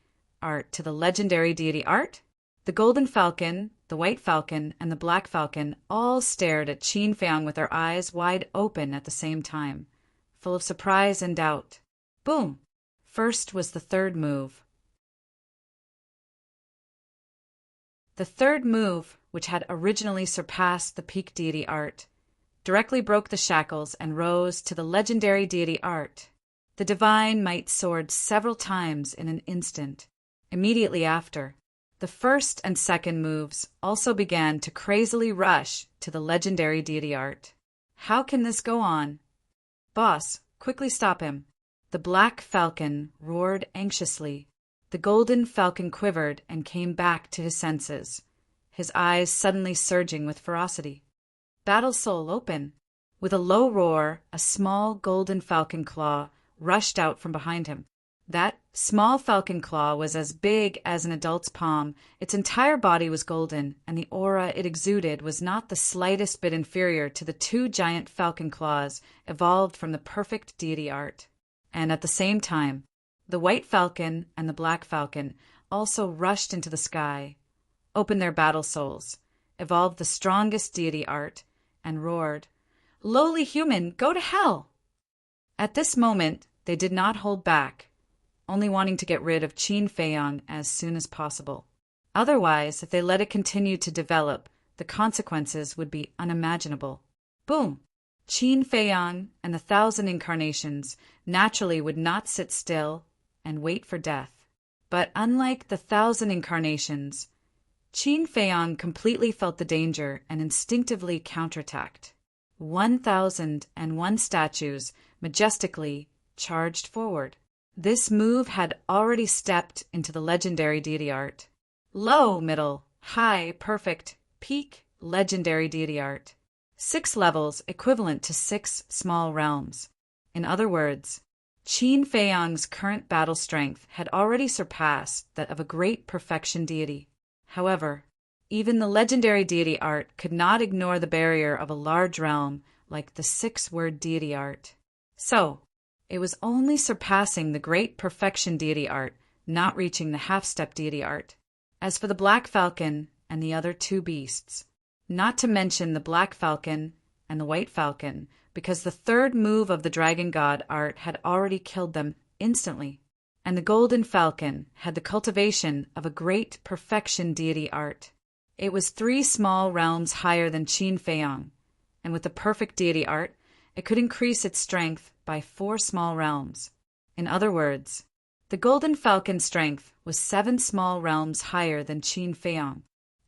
A: art to the legendary deity art? The golden falcon, the white falcon, and the black falcon all stared at Qin Feiyang with their eyes wide open at the same time, full of surprise and doubt. Boom! First was the 3rd move. The 3rd move, which had originally surpassed the peak deity art, directly broke the shackles and rose to the legendary deity art. The divine might soared several times in an instant. Immediately after, the 1st and 2nd moves also began to crazily rush to the legendary deity art. How can this go on? Boss, quickly stop him. The black falcon roared anxiously. The golden falcon quivered and came back to his senses, his eyes suddenly surging with ferocity. Battle Soul open. With a low roar, a small golden falcon claw rushed out from behind him. That small falcon claw was as big as an adult's palm. Its entire body was golden, and the aura it exuded was not the slightest bit inferior to the 2 giant falcon claws evolved from the perfect deity art. And at the same time, the white falcon and the black falcon also rushed into the sky, opened their battle souls, evolved the strongest deity art, and roared, "Lowly human, go to hell!" At this moment, they did not hold back, only wanting to get rid of Qin Feiyang as soon as possible. Otherwise, if they let it continue to develop, the consequences would be unimaginable. Boom! Qin Feiyang and the 1,000 incarnations naturally would not sit still and wait for death. But unlike the 1,000 incarnations, Qin Feiyang completely felt the danger and instinctively counterattacked. 1,001 statues majestically charged forward. This move had already stepped into the legendary deity art. Low, middle, high, perfect, peak, legendary deity art. 6 levels equivalent to 6 small realms. In other words, Qin Feiyang's current battle strength had already surpassed that of a great perfection deity. However, even the legendary deity art could not ignore the barrier of a large realm like the 6-word deity art. So, it was only surpassing the great perfection deity art, not reaching the half-step deity art. As for the black falcon and the other 2 beasts, not to mention the black falcon and the white falcon, because the 3rd move of the dragon god art had already killed them instantly, and the golden falcon had the cultivation of a great perfection deity art. It was 3 small realms higher than Qin Feiyang, and with the perfect deity art, it could increase its strength by 4 small realms. In other words, the golden falcon's strength was 7 small realms higher than Qin Feiyang,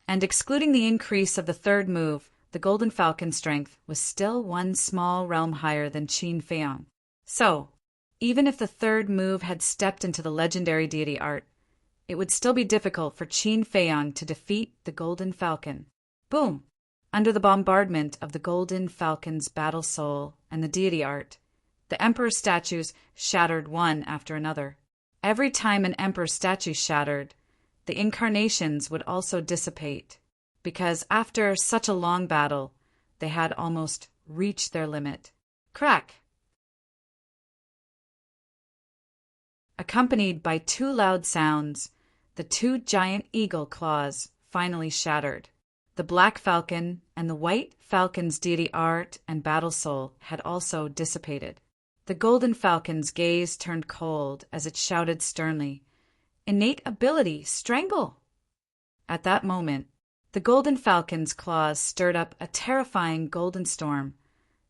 A: and excluding the increase of the 3rd move, the golden falcon's strength was still 1 small realm higher than Qin Feiyang. So, even if the 3rd move had stepped into the legendary deity art, it would still be difficult for Qin Feiyang to defeat the golden falcon. Boom! Under the bombardment of the golden falcon's battle soul and the deity art, the emperor's statues shattered one after another. Every time an emperor's statue shattered, the incarnations would also dissipate, because after such a long battle, they had almost reached their limit. Crack! Accompanied by 2 loud sounds, the 2 giant eagle claws finally shattered. The black falcon and the white falcon's deity art and battle soul had also dissipated. The golden falcon's gaze turned cold as it shouted sternly, "Innate ability, strangle!" At that moment, the golden falcon's claws stirred up a terrifying golden storm,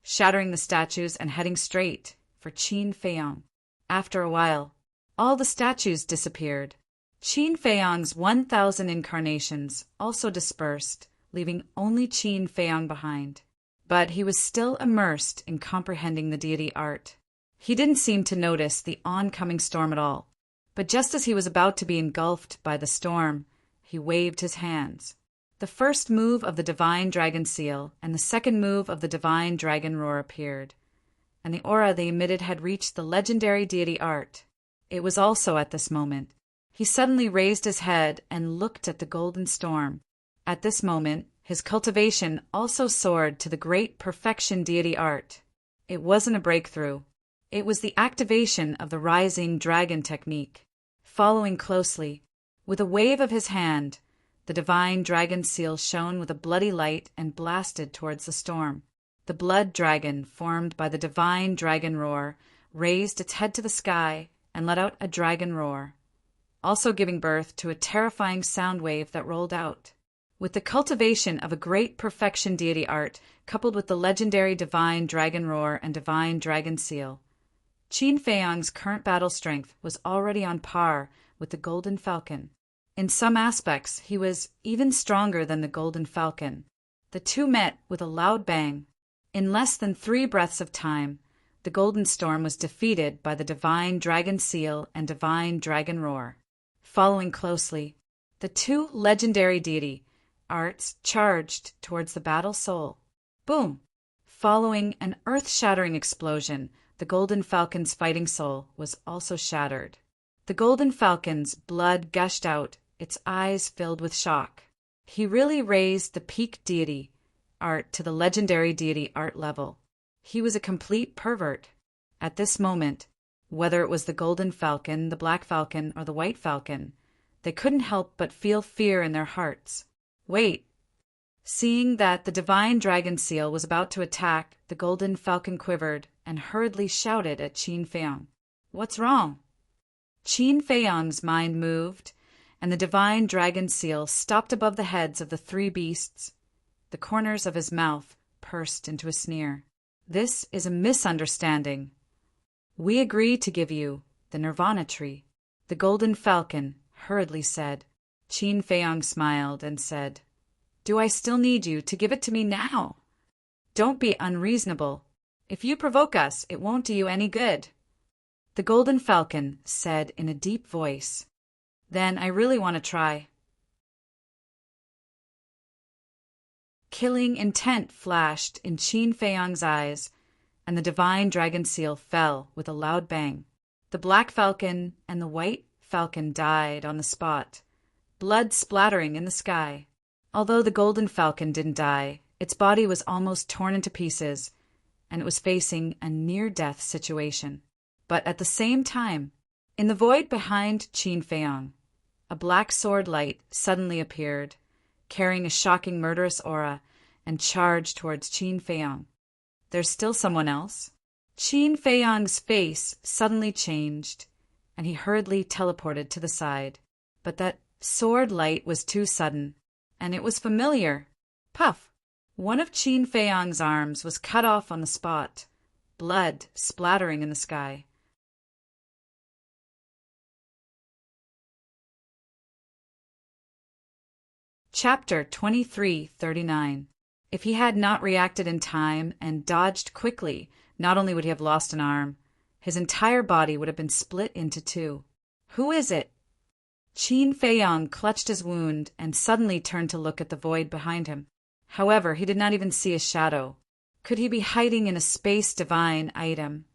A: shattering the statues and heading straight for Qin Feiyong. After a while, all the statues disappeared. Qin Feiyong's 1,000 incarnations also dispersed, leaving only Qin Feiyong behind. But he was still immersed in comprehending the deity art. He didn't seem to notice the oncoming storm at all, but just as he was about to be engulfed by the storm, he waved his hands. The first move of the divine dragon seal and the second move of the divine dragon roar appeared, and the aura they emitted had reached the legendary deity art. It was also at this moment. He suddenly raised his head and looked at the golden storm. At this moment, his cultivation also soared to the great perfection deity art. It wasn't a breakthrough. It was the activation of the rising dragon technique. Following closely, with a wave of his hand, the divine dragon seal shone with a bloody light and blasted towards the storm. The blood dragon, formed by the divine dragon roar, raised its head to the sky and let out a dragon roar, also giving birth to a terrifying sound wave that rolled out. With the cultivation of a great perfection deity art, coupled with the legendary divine dragon roar and divine dragon seal, Qin Feiyong's current battle strength was already on par with the golden falcon. In some aspects, he was even stronger than the golden falcon. The two met with a loud bang. In less than 3 breaths of time, the golden storm was defeated by the divine dragon seal and divine dragon roar. Following closely, the two legendary deity arts charged towards the battle soul. Boom! Following an earth-shattering explosion, the golden falcon's fighting soul was also shattered. The golden falcon's blood gushed out, its eyes filled with shock. He really raised the peak deity art to the legendary deity art level. He was a complete pervert. At this moment, whether it was the golden falcon, the black falcon, or the white falcon, they couldn't help but feel fear in their hearts. Wait! Seeing that the divine dragon seal was about to attack, the golden falcon quivered and hurriedly shouted at Qin Feiyong. "What's wrong?" Qin Feiyong's mind moved, and the divine dragon seal stopped above the heads of the 3 beasts. The corners of his mouth pursed into a sneer. "This is a misunderstanding. We agree to give you the Nirvana tree," the golden falcon hurriedly said. Qin Feiyong smiled and said, "Do I still need you to give it to me now? Don't be unreasonable. If you provoke us, it won't do you any good." The golden falcon said in a deep voice, "Then I really want to try." Killing intent flashed in Qin Feiyong's eyes, and the divine dragon seal fell with a loud bang. The black falcon and the white falcon died on the spot, blood splattering in the sky. Although the golden falcon didn't die, its body was almost torn into pieces, and it was facing a near-death situation. But at the same time, in the void behind Qin Feiyong, a black sword light suddenly appeared, carrying a shocking murderous aura, and charged towards Qin Feiyong. "There's still someone else?" Qin Feiyong's face suddenly changed, and he hurriedly teleported to the side. But that sword light was too sudden, and it was familiar. Puff! One of Qin Feiyong's arms was cut off on the spot, blood splattering in the sky. Chapter 2339. If he had not reacted in time and dodged quickly, not only would he have lost an arm, his entire body would have been split into 2. "Who is it?" Qin Feiyong clutched his wound and suddenly turned to look at the void behind him. However, he did not even see a shadow. Could he be hiding in a space divine item?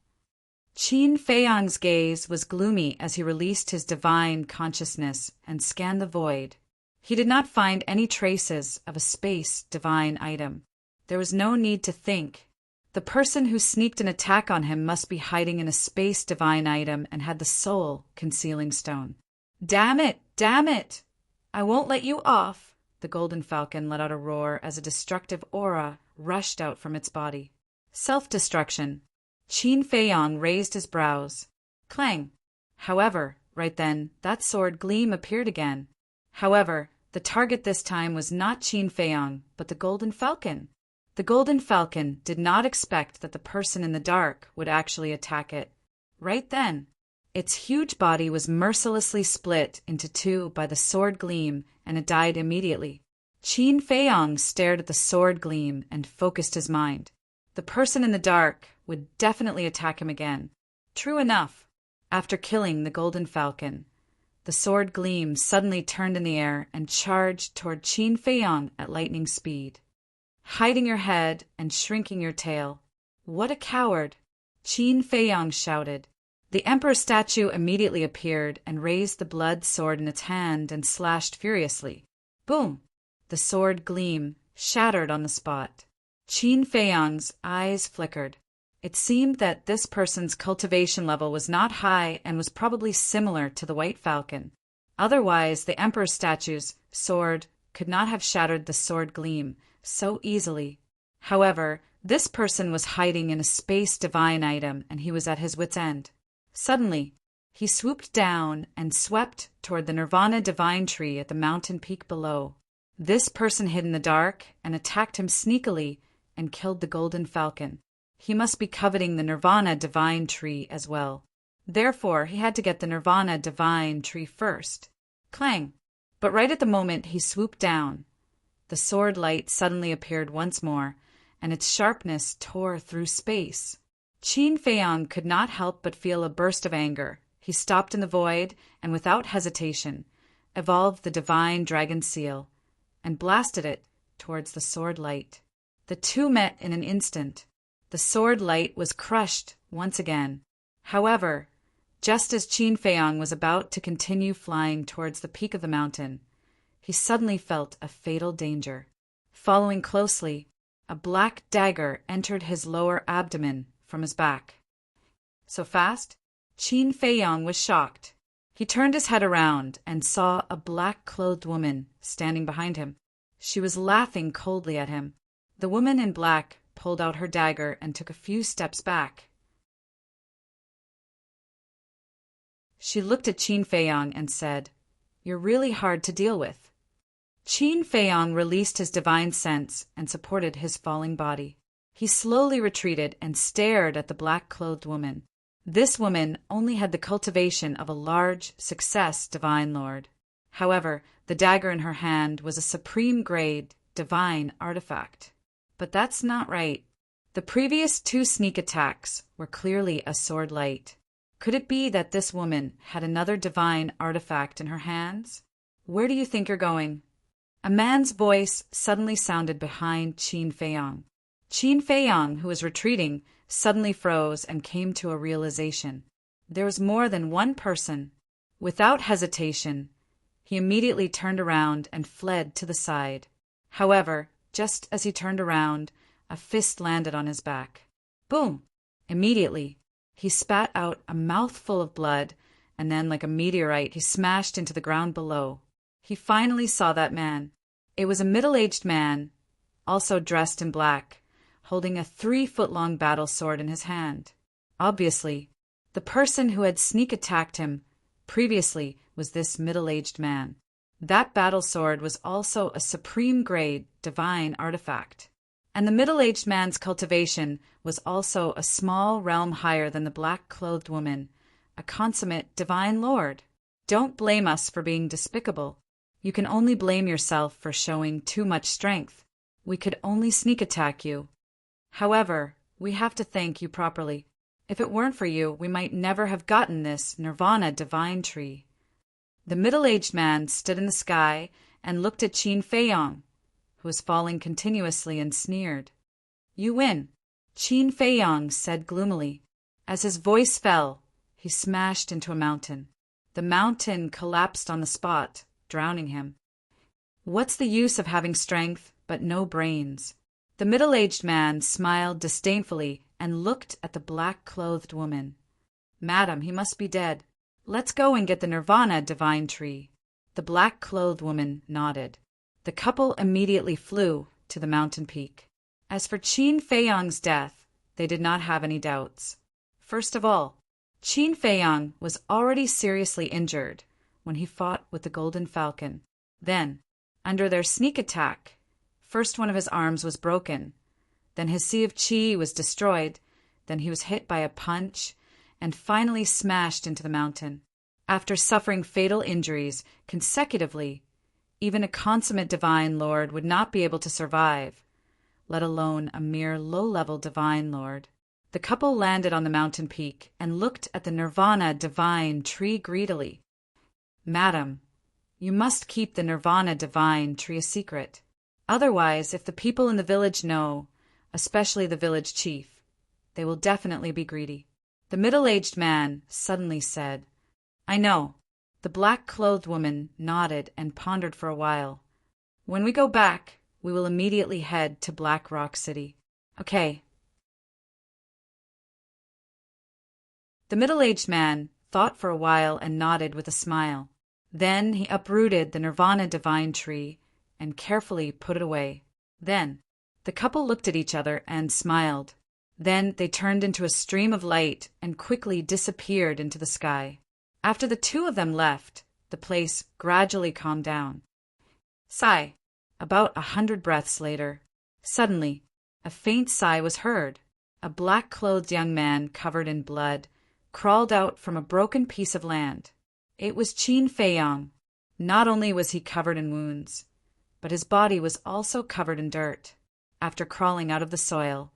A: Qin Feiyong's gaze was gloomy as he released his divine consciousness and scanned the void. He did not find any traces of a space divine item. There was no need to think. The person who sneaked an attack on him must be hiding in a space divine item and had the soul concealing stone. "Damn it! Damn it! I won't let you off!" The golden falcon let out a roar as a destructive aura rushed out from its body. Self-destruction. Qin Feiyong raised his brows. Clang! However, right then, that sword gleam appeared again. However, the target this time was not Qin Feiyong, but the Golden Falcon. The Golden Falcon did not expect that the person in the dark would actually attack it. Right then, its huge body was mercilessly split into two by the sword gleam, and it died immediately. Qin Feiyong stared at the sword gleam and focused his mind. The person in the dark would definitely attack him again. True enough, after killing the Golden Falcon, the sword gleam suddenly turned in the air and charged toward Qin Feiyong at lightning speed. Hiding your head and shrinking your tail. What a coward! Qin Feiyong shouted. The emperor's statue immediately appeared and raised the blood sword in its hand and slashed furiously. Boom! The sword gleam shattered on the spot. Qin Feiyong's eyes flickered. It seemed that this person's cultivation level was not high and was probably similar to the White Falcon. Otherwise, the emperor's statue's sword could not have shattered the sword gleam so easily. However, this person was hiding in a space divine item and he was at his wit's end. Suddenly, he swooped down and swept toward the Nirvana divine tree at the mountain peak below. This person hid in the dark and attacked him sneakily and killed the Golden Falcon. He must be coveting the Nirvana divine tree as well. Therefore, he had to get the Nirvana divine tree first. Clang! But right at the moment he swooped down, the sword light suddenly appeared once more, and its sharpness tore through space. Qin Feiyong could not help but feel a burst of anger. He stopped in the void and without hesitation evolved the divine dragon seal and blasted it towards the sword light. The two met in an instant. The sword light was crushed once again. However, just as Qin Feiyong was about to continue flying towards the peak of the mountain, he suddenly felt a fatal danger. Following closely, a black dagger entered his lower abdomen from his back. So fast, Qin Feiyong was shocked. He turned his head around and saw a black-clothed woman standing behind him. She was laughing coldly at him. The woman in black pulled out her dagger and took a few steps back. She looked at Qin Feiyong and said, "You're really hard to deal with." Qin Feiyong released his divine sense and supported his falling body. He slowly retreated and stared at the black-clothed woman. This woman only had the cultivation of a large success divine lord. However, the dagger in her hand was a supreme-grade divine artifact. But that's not right. The previous two sneak attacks were clearly a sword light. Could it be that this woman had another divine artifact in her hands? Where do you think you're going? A man's voice suddenly sounded behind Qin Feiyong. Qin Feiyong, who was retreating, suddenly froze and came to a realization. There was more than one person. Without hesitation, he immediately turned around and fled to the side. However, just as he turned around, a fist landed on his back. Boom! Immediately, he spat out a mouthful of blood, and then, like a meteorite, he smashed into the ground below. He finally saw that man. It was a middle-aged man, also dressed in black, holding a 3-foot-long battle sword in his hand. Obviously, the person who had sneak attacked him previously was this middle-aged man. That battle sword was also a supreme-grade divine artifact. And the middle-aged man's cultivation was also a small realm higher than the black-clothed woman, a consummate divine lord. Don't blame us for being despicable. You can only blame yourself for showing too much strength. We could only sneak attack you. However, we have to thank you properly. If it weren't for you, we might never have gotten this Nirvana divine tree. The middle-aged man stood in the sky and looked at Qin Feiyong, who was falling continuously, and sneered. "You win," Qin Feiyong said gloomily. As his voice fell, he smashed into a mountain. The mountain collapsed on the spot, drowning him. What's the use of having strength but no brains? The middle-aged man smiled disdainfully and looked at the black-clothed woman. "Madam, he must be dead. Let's go and get the Nirvana divine tree." The black-clothed woman nodded. The couple immediately flew to the mountain peak. As for Qin Feiyong's death, they did not have any doubts. First of all, Qin Feiyang was already seriously injured when he fought with the Golden Falcon. Then, under their sneak attack, first one of his arms was broken, then his Sea of Qi was destroyed, then he was hit by a punch, and finally smashed into the mountain. After suffering fatal injuries consecutively, even a consummate divine lord would not be able to survive, let alone a mere low-level divine lord. The couple landed on the mountain peak and looked at the Nirvana divine tree greedily. "Madam, you must keep the Nirvana divine tree a secret. Otherwise, if the people in the village know, especially the village chief, they will definitely be greedy." The middle-aged man suddenly said, "I know." The black-clothed woman nodded and pondered for a while. "When we go back, we will immediately head to Black Rock City." "Okay." The middle-aged man thought for a while and nodded with a smile. Then he uprooted the Nirvana divine tree and carefully put it away. Then the couple looked at each other and smiled. Then they turned into a stream of light and quickly disappeared into the sky. After the two of them left, the place gradually calmed down. Sigh. About 100 breaths later, suddenly, a faint sigh was heard. A black-clothed young man covered in blood crawled out from a broken piece of land. It was Qin Feiyang. Not only was he covered in wounds, but his body was also covered in dirt. After crawling out of the soil,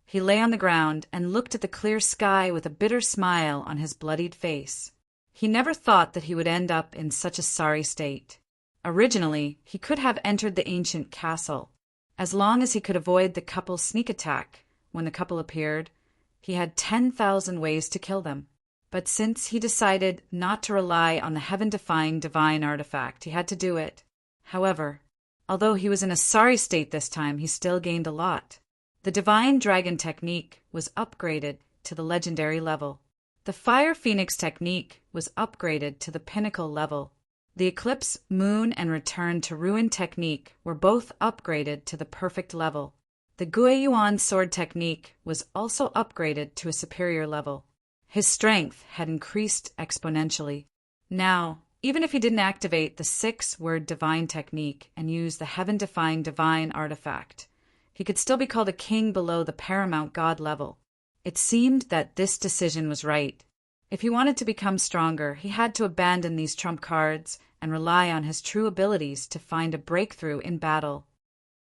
A: he lay on the ground and looked at the clear sky with a bitter smile on his bloodied face. He never thought that he would end up in such a sorry state. Originally, he could have entered the ancient castle. As long as he could avoid the couple's sneak attack, when the couple appeared, he had 10,000 ways to kill them. But since he decided not to rely on the heaven-defying divine artifact, he had to do it. However, although he was in a sorry state this time, he still gained a lot. The divine dragon technique was upgraded to the legendary level. The fire phoenix technique was upgraded to the pinnacle level. The eclipse, moon, and return to ruin technique were both upgraded to the perfect level. The Guiyuan sword technique was also upgraded to a superior level. His strength had increased exponentially. Now, even if he didn't activate the 6-word divine technique and use the heaven-defying divine artifact, he could still be called a king below the paramount god level. It seemed that this decision was right. If he wanted to become stronger, he had to abandon these trump cards and rely on his true abilities to find a breakthrough in battle.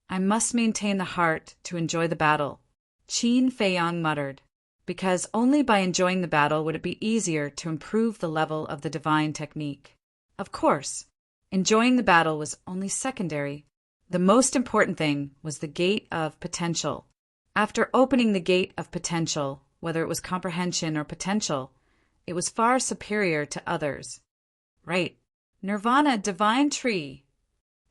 A: "I must maintain the heart to enjoy the battle," Qin Feiyang muttered, because only by enjoying the battle would it be easier to improve the level of the divine technique. Of course, enjoying the battle was only secondary. The most important thing was the gate of potential. After opening the gate of potential, whether it was comprehension or potential, it was far superior to others. Right. Nirvana divine tree.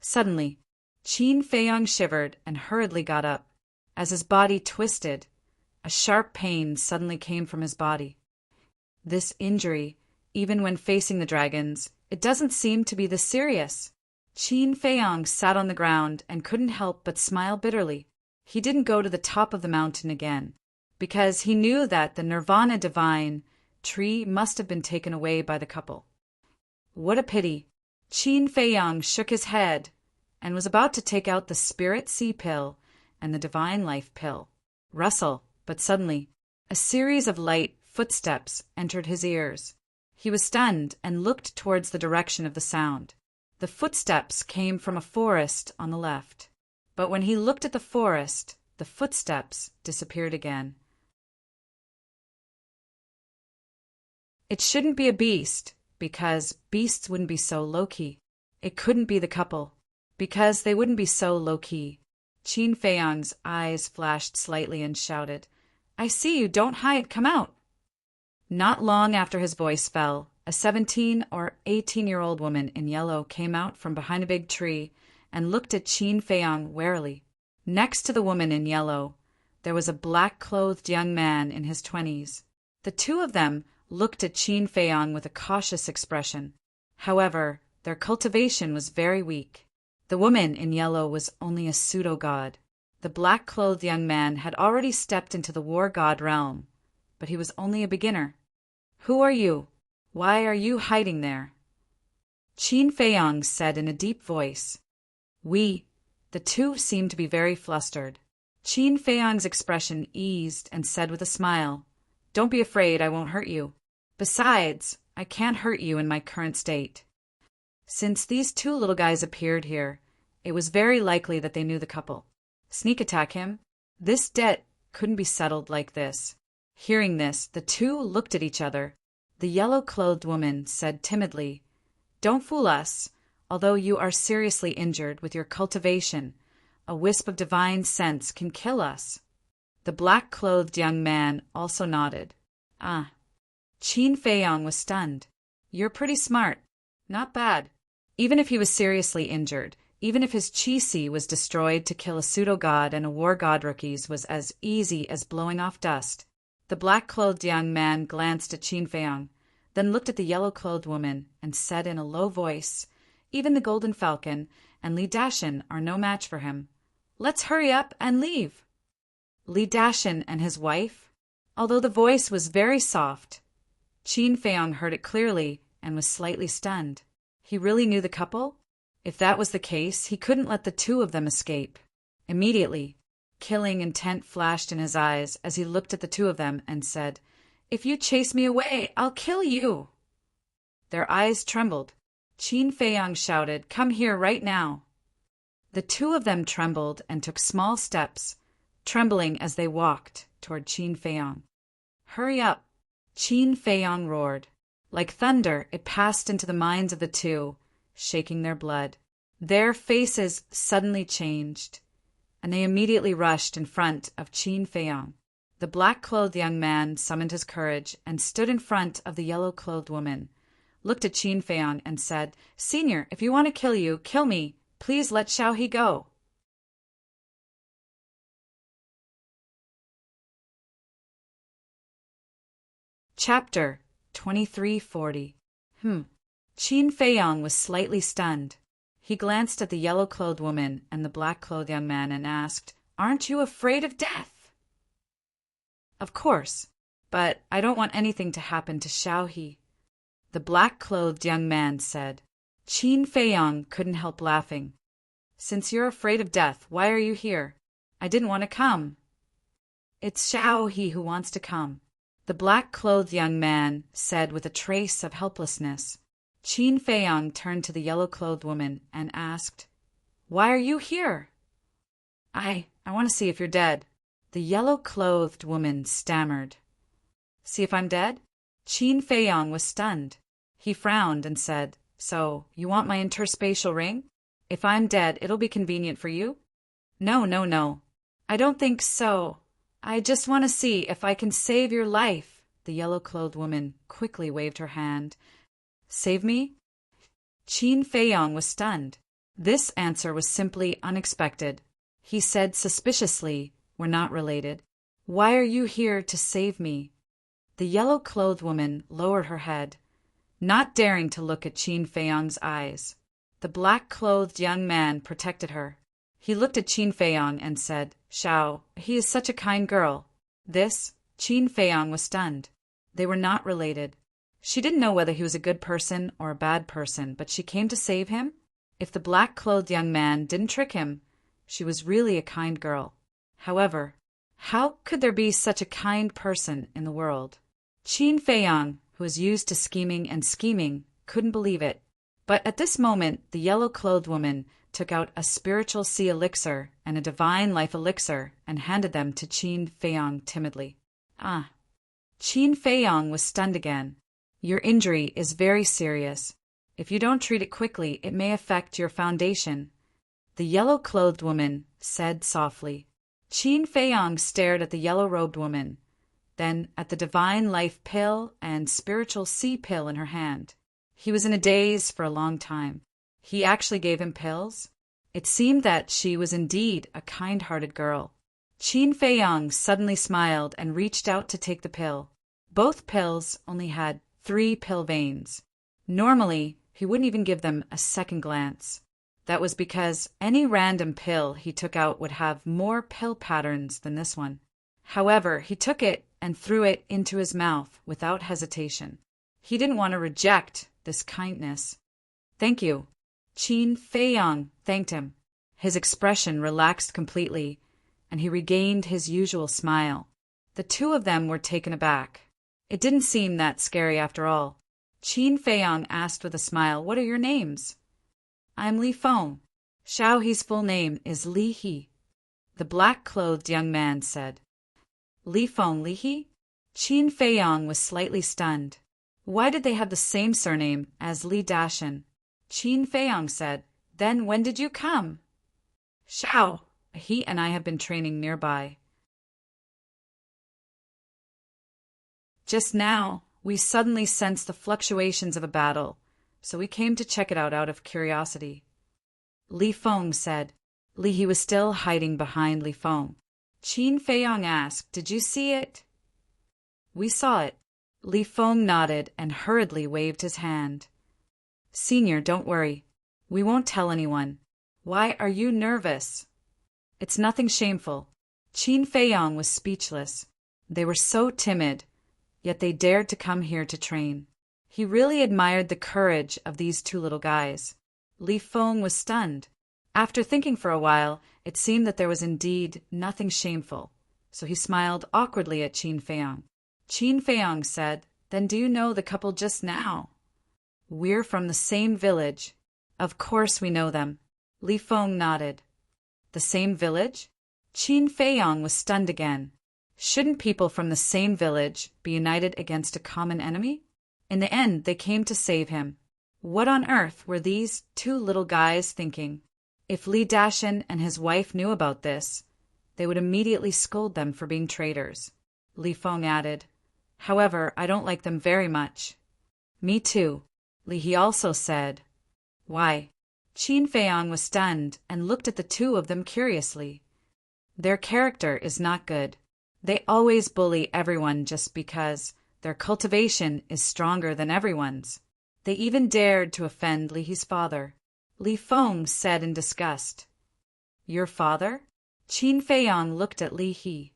A: Suddenly, Qin Feiyang shivered and hurriedly got up. As his body twisted, a sharp pain suddenly came from his body. This injury, even when facing the dragons, it doesn't seem to be this serious. Qin Feiyang sat on the ground and couldn't help but smile bitterly. He didn't go to the top of the mountain again, because he knew that the Nirvana divine tree must have been taken away by the couple. What a pity! Qin Feiyang shook his head and was about to take out the Spirit Sea pill and the Divine Life pill. Rustle, but suddenly, a series of light footsteps entered his ears. He was stunned and looked towards the direction of the sound. The footsteps came from a forest on the left. But when he looked at the forest, the footsteps disappeared again. It shouldn't be a beast, because beasts wouldn't be so low-key. It couldn't be the couple, because they wouldn't be so low-key. Qin Feiyang's eyes flashed slightly and shouted, "I see you, don't hide, come out!" Not long after his voice fell, a 17 or 18-year-old woman in yellow came out from behind a big tree and looked at Qin Feiyang warily. Next to the woman in yellow, there was a black-clothed young man in his 20s. The two of them looked at Qin Feiyang with a cautious expression. However, their cultivation was very weak. The woman in yellow was only a pseudo-god. The black-clothed young man had already stepped into the war god realm, but he was only a beginner. "Who are you? Why are you hiding there?" Qin Feiyang said in a deep voice. The two seemed to be very flustered. Qin Feiyang's expression eased and said with a smile, "Don't be afraid, I won't hurt you. Besides, I can't hurt you in my current state." Since these two little guys appeared here, it was very likely that they knew the couple. Sneak attack him? This debt couldn't be settled like this. Hearing this, the two looked at each other. The yellow-clothed woman said timidly, "Don't fool us. Although you are seriously injured with your cultivation, a wisp of divine sense can kill us." The black-clothed young man also nodded. "Ah." Qin Feiyang was stunned. "You're pretty smart. Not bad. Even if he was seriously injured, even if his chi-si was destroyed to kill a pseudo-god and a war god rookies was as easy as blowing off dust." The black-clothed young man glanced at Qin Feiyang, then looked at the yellow-clothed woman and said in a low voice, "Even the Golden Falcon and Li Dashin are no match for him. Let's hurry up and leave." Li Dashin and his wife? Although the voice was very soft, Qin Feiyang heard it clearly and was slightly stunned. He really knew the couple? If that was the case, he couldn't let the two of them escape. Immediately, killing intent flashed in his eyes as he looked at the two of them and said, "If you chase me away, I'll kill you." Their eyes trembled. Qin Feiyang shouted, "Come here right now." The two of them trembled and took small steps, trembling as they walked toward Qin Feiyang. "Hurry up!" Qin Feiyang roared. Like thunder, it passed into the minds of the two, shaking their blood. Their faces suddenly changed, and they immediately rushed in front of Qin Feiyang. The black-clothed young man summoned his courage and stood in front of the yellow-clothed woman, looked at Qin Feiyang and said, "Senior, if you want to kill you, kill me. Please let Xiaohe go." Chapter 2340. Qin Feiyang was slightly stunned. He glanced at the yellow-clothed woman and the black-clothed young man and asked, "Aren't you afraid of death?" "Of course, but I don't want anything to happen to Xiaohe," the black-clothed young man said. Qin Feiyang couldn't help laughing. "Since you're afraid of death, why are you here? I didn't want to come." "It's Xiaohe who wants to come," the black-clothed young man said with a trace of helplessness. Qin Feiyang turned to the yellow-clothed woman and asked, "Why are you here?" I want to see if you're dead," the yellow-clothed woman stammered. "See if I'm dead?" Qin Feiyang was stunned. He frowned and said, "So, you want my interspatial ring? If I'm dead, it'll be convenient for you?" No. I don't think so. I just want to see if I can save your life." The yellow-clothed woman quickly waved her hand. "Save me?" Qin Feiyang was stunned. This answer was simply unexpected. He said suspiciously, "We're not related. Why are you here to save me?" The yellow-clothed woman lowered her head, not daring to look at Qin Feiyang's eyes. The black-clothed young man protected her. He looked at Qin Feiyang and said, "Xiao, he is such a kind girl." Qin Feiyang was stunned. They were not related. She didn't know whether he was a good person or a bad person, but she came to save him? If the black-clothed young man didn't trick him, she was really a kind girl. However, how could there be such a kind person in the world? Qin Feiyang, who was used to scheming, couldn't believe it. But at this moment, the yellow-clothed woman took out a spiritual sea elixir and a divine life elixir and handed them to Qin Feiyang timidly. Qin Feiyang was stunned again. "Your injury is very serious. If you don't treat it quickly, it may affect your foundation," the yellow-clothed woman said softly. Qin Feiyang stared at the yellow-robed woman, then at the divine life pill and spiritual sea pill in her hand. He was in a daze for a long time. He actually gave him pills? It seemed that she was indeed a kind-hearted girl. Qin Feiyang suddenly smiled and reached out to take the pill. Both pills only had 3 pill veins. Normally, he wouldn't even give them a second glance. That was because any random pill he took out would have more pill patterns than this one. However, he took it and threw it into his mouth without hesitation. He didn't want to reject this kindness. "Thank you." Qin Feiyang thanked him. His expression relaxed completely, and he regained his usual smile. The two of them were taken aback. It didn't seem that scary after all. Qin Feiyang asked with a smile, "What are your names?" "I'm Li Feng." Xiao He's full name is Li He. The black-clothed young man said. "Li Feng, Li He?" Qin Feiyang was slightly stunned. Why did they have the same surname as Li Dashan? Qin Feiyang said, "Then when did you come?" "Xiao, he and I have been training nearby." Just now, we suddenly sensed the fluctuations of a battle, so we came to check it out of curiosity. Li Feng said. Li He was still hiding behind Li Feng. Qin Feiyang asked, "Did you see it?" "We saw it." Li Feng nodded and hurriedly waved his hand. "Senior, don't worry. We won't tell anyone. Why are you nervous?" "It's nothing shameful." Qin Feiyang was speechless. They were so timid, yet they dared to come here to train. He really admired the courage of these two little guys. Li Feng was stunned. After thinking for a while, it seemed that there was indeed nothing shameful, so he smiled awkwardly at Qin Feiyang. Qin Feiyang said, "Then do you know the couple just now?" "We're from the same village." "Of course we know them." Li Feng nodded. "The same village?" Qin Feiyang was stunned again. Shouldn't people from the same village be united against a common enemy? In the end, they came to save him. What on earth were these two little guys thinking? If Li Dashan and his wife knew about this, they would immediately scold them for being traitors. Li Feng added, "However, I don't like them very much." "Me too," Li He also said. "Why?" Qin Feiyang was stunned and looked at the two of them curiously. "Their character is not good. They always bully everyone just because their cultivation is stronger than everyone's. They even dared to offend Li He's father." Li Feng said in disgust. "Your father?" Qin Feiyang looked at Li He.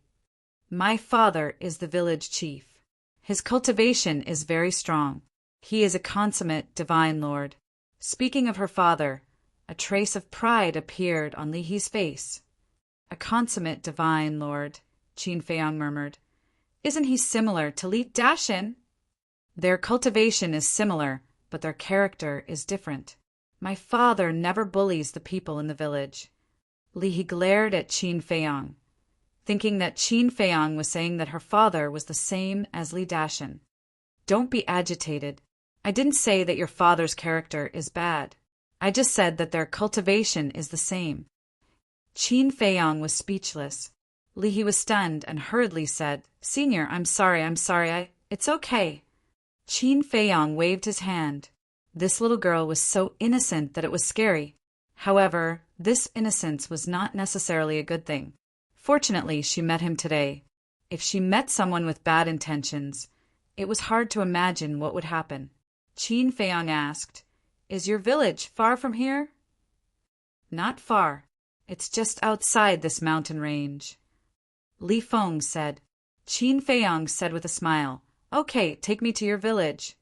A: "My father is the village chief. His cultivation is very strong. He is a consummate divine lord." Speaking of her father, a trace of pride appeared on Li He's face. "A consummate divine lord," Qin Feiyang murmured. "Isn't he similar to Li Dashan?" "Their cultivation is similar, but their character is different. My father never bullies the people in the village." Li He glared at Qin Feiyang, thinking that Qin Feiyang was saying that her father was the same as Li Dashan. "Don't be agitated. I didn't say that your father's character is bad. I just said that their cultivation is the same." Qin Feiyang was speechless. Li He was stunned and hurriedly said, "Senior, I'm sorry, it's okay." Qin Feiyang waved his hand. This little girl was so innocent that it was scary. However, this innocence was not necessarily a good thing. Fortunately, she met him today. If she met someone with bad intentions, it was hard to imagine what would happen. Qin Feiyang asked, "Is your village far from here?" "Not far. It's just outside this mountain range." Li Feng said. Qin Feiyang said with a smile, "Okay, take me to your village."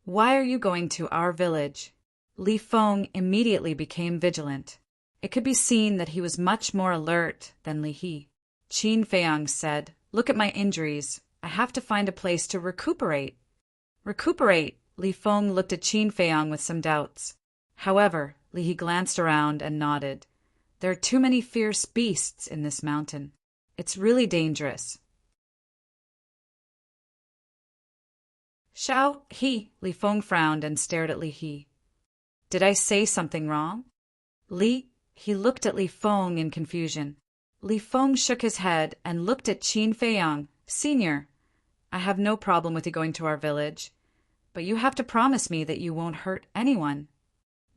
A: "Why are you going to our village?" Li Feng immediately became vigilant. It could be seen that he was much more alert than Li He. Qin Feiyang said, "Look at my injuries. I have to find a place to recuperate." "Recuperate?" Li Feng looked at Qin Feiyang with some doubts. However, Li He glanced around and nodded. "There are too many fierce beasts in this mountain. It's really dangerous." "Xiao He," Li Feng frowned and stared at Li He. "Did I say something wrong?" He looked at Li Feng in confusion. Li Feng shook his head and looked at Qin Feiyang. "Senior, I have no problem with you going to our village, but you have to promise me that you won't hurt anyone."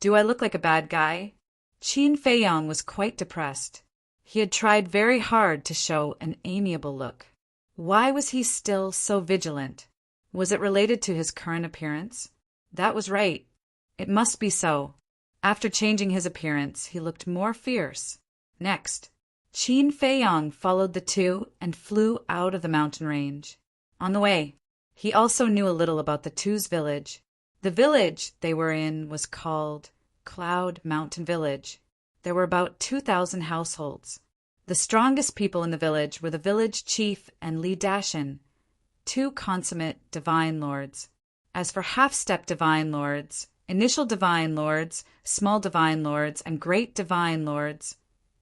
A: "Do I look like a bad guy?" Qin Feiyang was quite depressed. He had tried very hard to show an amiable look. Why was he still so vigilant? Was it related to his current appearance? That was right. It must be so. After changing his appearance, he looked more fierce. Next, Qin Feiyang followed the two and flew out of the mountain range. On the way, he also knew a little about the two's village. The village they were in was called Cloud Mountain Village. There were about 2,000 households. The strongest people in the village were the village chief and Li Dashin, two consummate divine lords. As for half-step divine lords, initial divine lords, small divine lords, and great divine lords,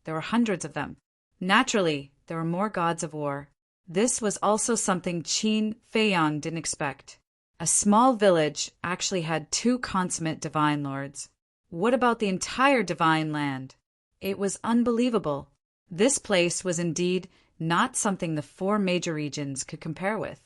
A: there were hundreds of them. Naturally, there were more gods of war. This was also something Qin Feiyang didn't expect. A small village actually had two consummate divine lords. What about the entire divine land? It was unbelievable. This place was indeed not something the four major regions could compare with.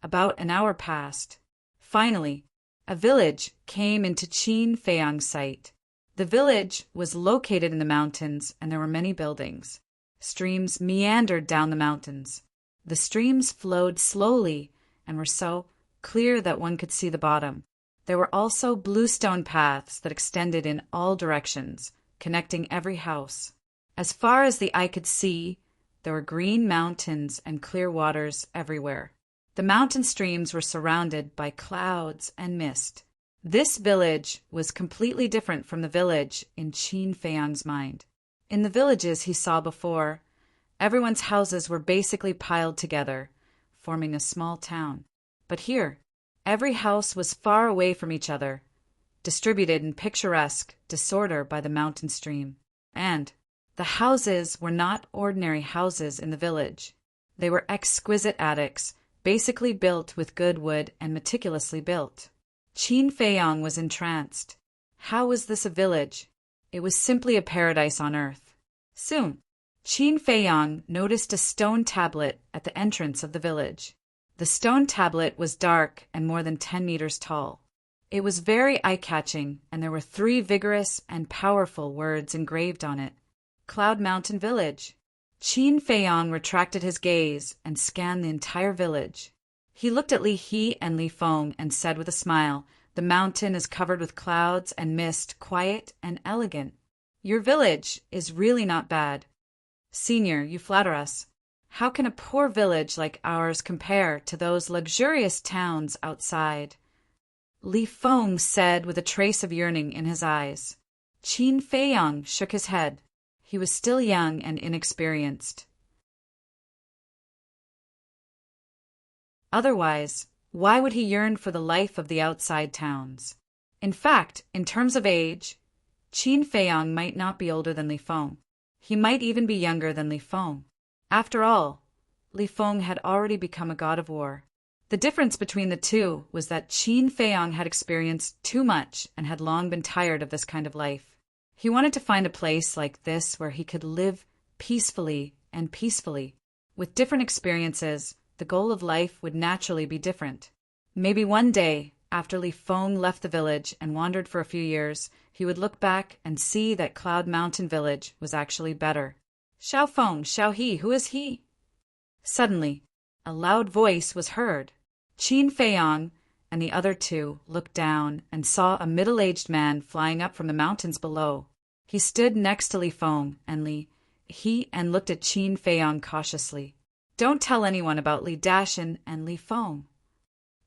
A: About an hour passed. Finally, a village came into Qin Feiyang's sight. The village was located in the mountains, and there were many buildings. Streams meandered down the mountains. The streams flowed slowly and were so clear that one could see the bottom. There were also bluestone paths that extended in all directions, connecting every house. As far as the eye could see, there were green mountains and clear waters everywhere. The mountain streams were surrounded by clouds and mist. This village was completely different from the village in Qin Feiyang's mind. In the villages he saw before, everyone's houses were basically piled together, forming a small town. But here, every house was far away from each other, distributed in picturesque disorder by the mountain stream. And the houses were not ordinary houses in the village. They were exquisite attics, basically built with good wood and meticulously built. Qin Feiyang was entranced. How was this a village? It was simply a paradise on earth. Soon, Qin Feiyang noticed a stone tablet at the entrance of the village. The stone tablet was dark and more than 10 meters tall. It was very eye-catching, and there were 3 vigorous and powerful words engraved on it. Cloud Mountain Village. Qin Feiyang retracted his gaze and scanned the entire village. He looked at Li He and Li Feng and said with a smile, "The mountain is covered with clouds and mist, quiet and elegant. Your village is really not bad. Senior, you flatter us. How can a poor village like ours compare to those luxurious towns outside?" Li Feng said with a trace of yearning in his eyes. Qin Feiyang shook his head. He was still young and inexperienced. Otherwise, why would he yearn for the life of the outside towns? In fact, in terms of age, Qin Feiyang might not be older than Li Feng. He might even be younger than Li Feng. After all, Li Feng had already become a god of war. The difference between the two was that Qin Feiyang had experienced too much and had long been tired of this kind of life. He wanted to find a place like this where he could live peacefully and peacefully. With different experiences, the goal of life would naturally be different. Maybe one day, after Li Feng left the village and wandered for a few years, he would look back and see that Cloud Mountain Village was actually better. "Xiao Feng, Xiao He, who is he?" Suddenly, a loud voice was heard. Qin Feiyang and the other two looked down and saw a middle-aged man flying up from the mountains below. He stood next to Li Feng and Li He and looked at Qin Feiyang cautiously. "Don't tell anyone about Li Dashin and Li Feng."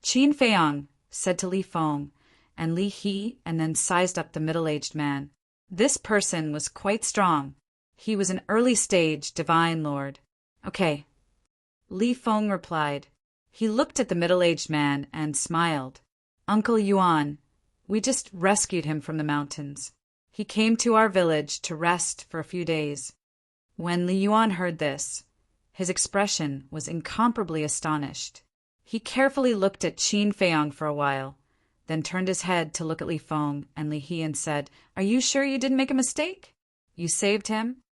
A: Qin Feiyang said to Li Feng and Li He and then sized up the middle-aged man. This person was quite strong. He was an early-stage divine lord. "Okay," Li Feng replied. He looked at the middle-aged man and smiled. "Uncle Yuan, we just rescued him from the mountains. He came to our village to rest for a few days." When Li Yuan heard this, his expression was incomparably astonished. He carefully looked at Qin Feiyang for a while, then turned his head to look at Li Feng and Li He and said, "Are you sure you didn't make a mistake? You saved him?"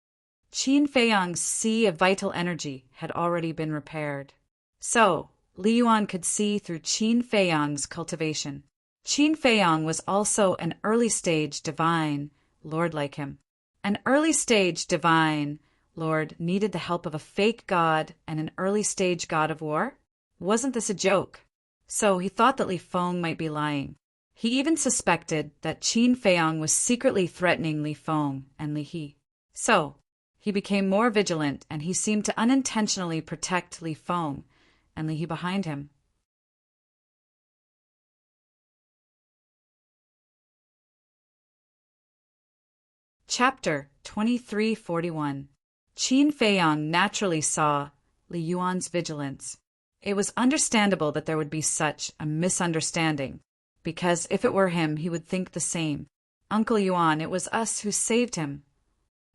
A: Qin Feiyang's sea of vital energy had already been repaired. So, Li Yuan could see through Qin Feiyang's cultivation. Qin Feiyang was also an early-stage divine lord like him. An early-stage divine lord needed the help of a fake god and an early-stage god of war? Wasn't this a joke? So he thought that Li Feng might be lying. He even suspected that Qin Feiyang was secretly threatening Li Feng and Li He. So, he became more vigilant and he seemed to unintentionally protect Li Feng and Li He behind him. Chapter 2341. Qin Feiyang naturally saw Li Yuan's vigilance. It was understandable that there would be such a misunderstanding, because if it were him, he would think the same. Uncle Yuan, it was us who saved him.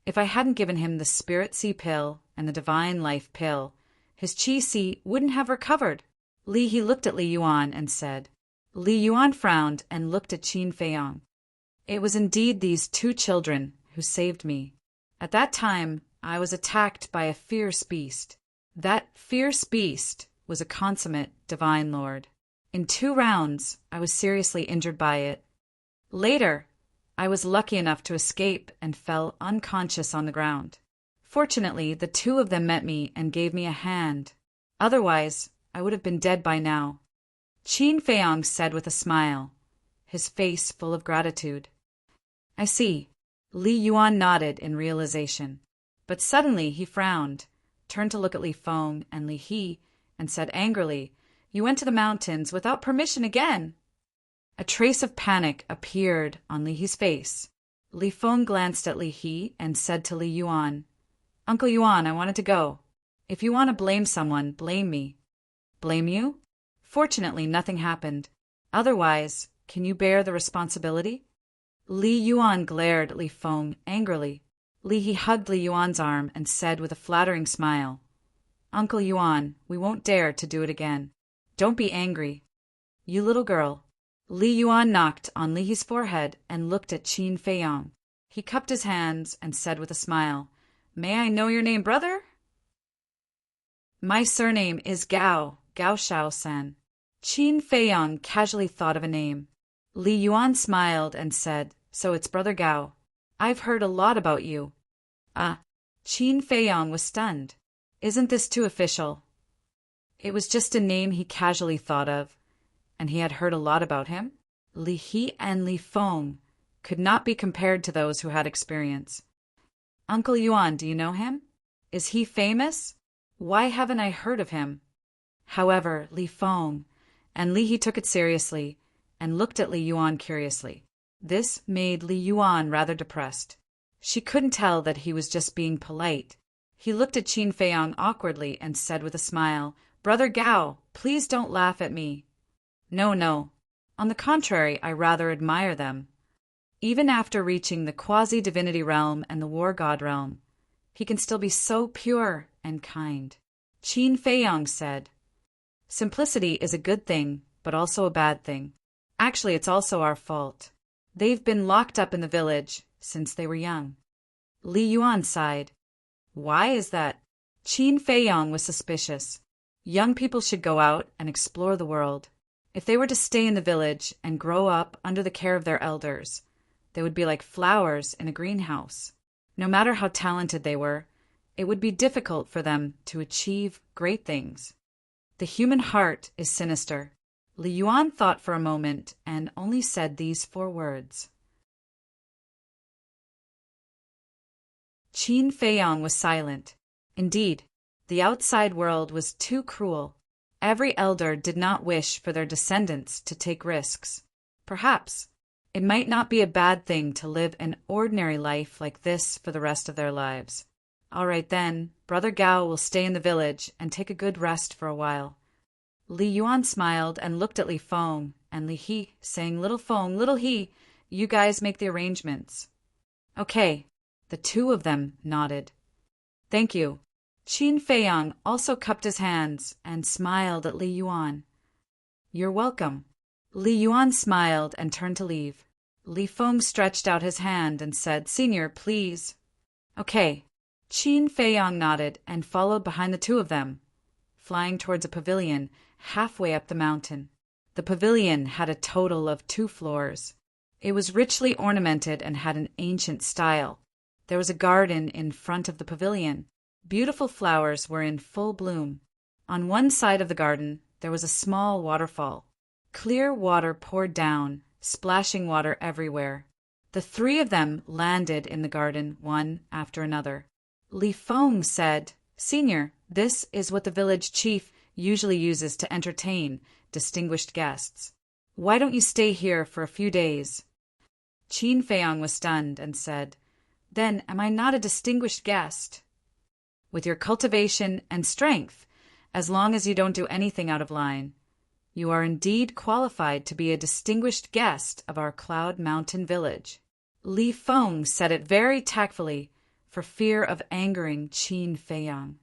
A: If I hadn't given him the Spirit Sea pill and the Divine Life pill, his Qi Sea wouldn't have recovered. He looked at Li Yuan and said. Li Yuan frowned and looked at Qin Feiyang. It was indeed these two children who saved me. At that time, I was attacked by a fierce beast. That fierce beast was a consummate divine lord. In 2 rounds, I was seriously injured by it. Later, I was lucky enough to escape and fell unconscious on the ground. Fortunately, the 2 of them met me and gave me a hand. Otherwise, I would have been dead by now. Qin Feiyang said with a smile, his face full of gratitude. I see. Li Yuan nodded in realization. But suddenly he frowned, turned to look at Li Feng and Li He, and said angrily, You went to the mountains without permission again. A trace of panic appeared on Li He's face. Li Feng glanced at Li He and said to Li Yuan, Uncle Yuan, I wanted to go. If you want to blame someone, blame me. Blame you? Fortunately, nothing happened. Otherwise, can you bear the responsibility? Li Yuan glared at Li Feng angrily. Li He hugged Li Yuan's arm and said with a flattering smile, Uncle Yuan, we won't dare to do it again. Don't be angry. You little girl. Li Yuan knocked on Li He's forehead and looked at Qin Feiyang. He cupped his hands and said with a smile, May I know your name, brother? My surname is Gao, Gao Shao-san. Qin Feiyang casually thought of a name. Li Yuan smiled and said, So it's Brother Gao. I've heard a lot about you. Qin Feiyang was stunned. Isn't this too official? It was just a name he casually thought of, and he had heard a lot about him. Li He and Li Feng could not be compared to those who had experience. Uncle Yuan, do you know him? Is he famous? Why haven't I heard of him? However, Li Feng and Li He took it seriously and looked at Li Yuan curiously. This made Li Yuan rather depressed. She couldn't tell that he was just being polite. He looked at Qin Feiyang awkwardly and said with a smile, Brother Gao, please don't laugh at me. No. On the contrary, I rather admire them. Even after reaching the quasi-divinity realm and the war god realm, he can still be so pure and kind. Qin Feiyang said, Simplicity is a good thing, but also a bad thing. Actually, it's also our fault. They've been locked up in the village since they were young. Li Yuan sighed. Why is that? Qin Feiyang was suspicious. Young people should go out and explore the world. If they were to stay in the village and grow up under the care of their elders, they would be like flowers in a greenhouse. No matter how talented they were, it would be difficult for them to achieve great things. The human heart is sinister. Li Yuan thought for a moment and only said these 4 words. Qin Feiyang was silent. Indeed, the outside world was too cruel. Every elder did not wish for their descendants to take risks. Perhaps it might not be a bad thing to live an ordinary life like this for the rest of their lives. All right then, Brother Gao will stay in the village and take a good rest for a while. Li Yuan smiled and looked at Li Feng and Li He, saying, Little Feng, Little He, you guys make the arrangements. Okay. The 2 of them nodded. Thank you. Qin Feiyang also cupped his hands and smiled at Li Yuan. You're welcome. Li Yuan smiled and turned to leave. Li Feng stretched out his hand and said, Senior, please. Okay. Qin Feiyang nodded and followed behind the 2 of them, flying towards a pavilion halfway up the mountain. The pavilion had a total of 2 floors. It was richly ornamented and had an ancient style. There was a garden in front of the pavilion. Beautiful flowers were in full bloom. On one side of the garden, there was a small waterfall. Clear water poured down, splashing water everywhere. The 3 of them landed in the garden, one after another. Li Feng said, Senior, this is what the village chief usually uses to entertain distinguished guests. Why don't you stay here for a few days? Qin Feiyang was stunned and said, then am I not a distinguished guest? With your cultivation and strength, as long as you don't do anything out of line, you are indeed qualified to be a distinguished guest of our Cloud Mountain village. Li Feng said it very tactfully for fear of angering Qin Feiyang.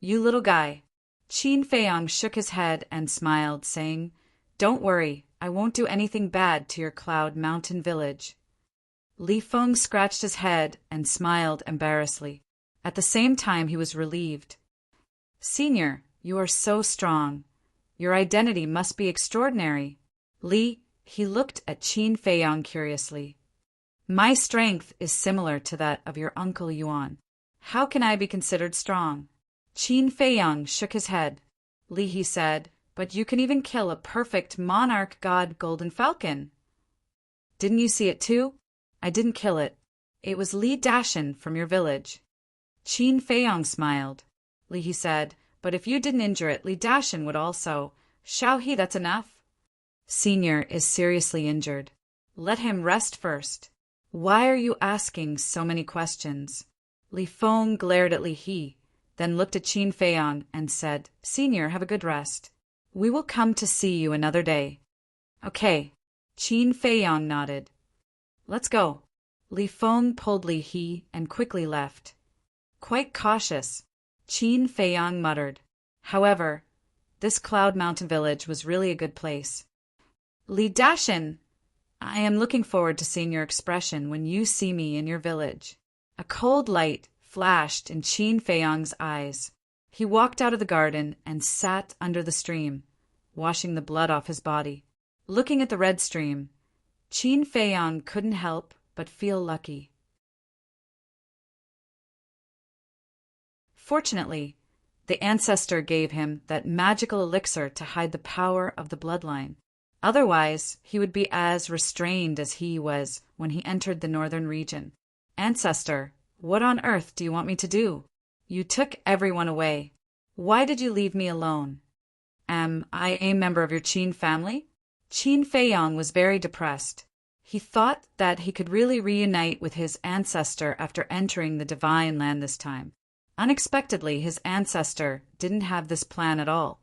A: You little guy. Qin Feiyang shook his head and smiled, saying, Don't worry, I won't do anything bad to your Cloud Mountain village. Li Feng scratched his head and smiled embarrassedly. At the same time he was relieved. Senior, you are so strong. Your identity must be extraordinary. Li, he looked at Qin Feiyang curiously. My strength is similar to that of your uncle Yuan. How can I be considered strong? Qin Feiyang shook his head. Li, he said, but you can even kill a perfect monarch god golden falcon. Didn't you see it too? I didn't kill it. It was Li Dashin from your village. Qin Feiyang smiled. Li, he said, but if you didn't injure it, Li Dashin would also. Shao He, that's enough. Senior is seriously injured. Let him rest first. Why are you asking so many questions? Li Feng glared at Li He, then looked at Qin Feiyang and said, Senior, have a good rest. We will come to see you another day. Okay. Qin Feiyang nodded. Let's go. Li Feng pulled Li He and quickly left. Quite cautious, Qin Feiyang muttered. However, this Cloud Mountain village was really a good place. Li Dashin, I am looking forward to seeing your expression when you see me in your village. A cold light flashed in Qin Feiyang's eyes. He walked out of the garden and sat under the stream, washing the blood off his body. Looking at the red stream, Qin Feiyang couldn't help but feel lucky. Fortunately, the ancestor gave him that magical elixir to hide the power of the bloodline. Otherwise, he would be as restrained as he was when he entered the northern region. Ancestor, what on earth do you want me to do? You took everyone away. Why did you leave me alone? Am I a member of your Qin family? Qin Feiyang was very depressed. He thought that he could really reunite with his ancestor after entering the divine land this time. Unexpectedly, his ancestor didn't have this plan at all.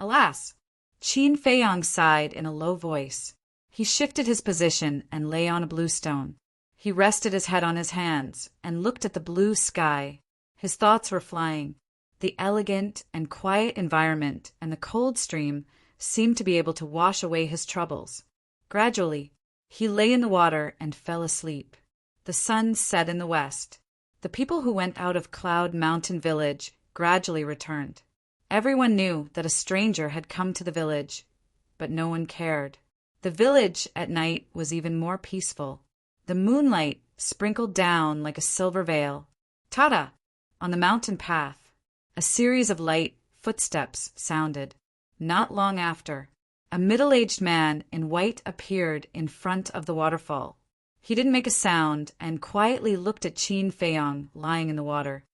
A: Alas! Qin Feiyang sighed in a low voice. He shifted his position and lay on a blue stone. He rested his head on his hands and looked at the blue sky. His thoughts were flying. The elegant and quiet environment and the cold stream seemed to be able to wash away his troubles. Gradually, he lay in the water and fell asleep. The sun set in the west. The people who went out of Cloud Mountain village gradually returned. Everyone knew that a stranger had come to the village, but no one cared. The village at night was even more peaceful. The moonlight sprinkled down like a silver veil. Ta-da! On the mountain path, a series of light footsteps sounded. Not long after, a middle-aged man in white appeared in front of the waterfall. He didn't make a sound and quietly looked at Qin Feiyang lying in the water.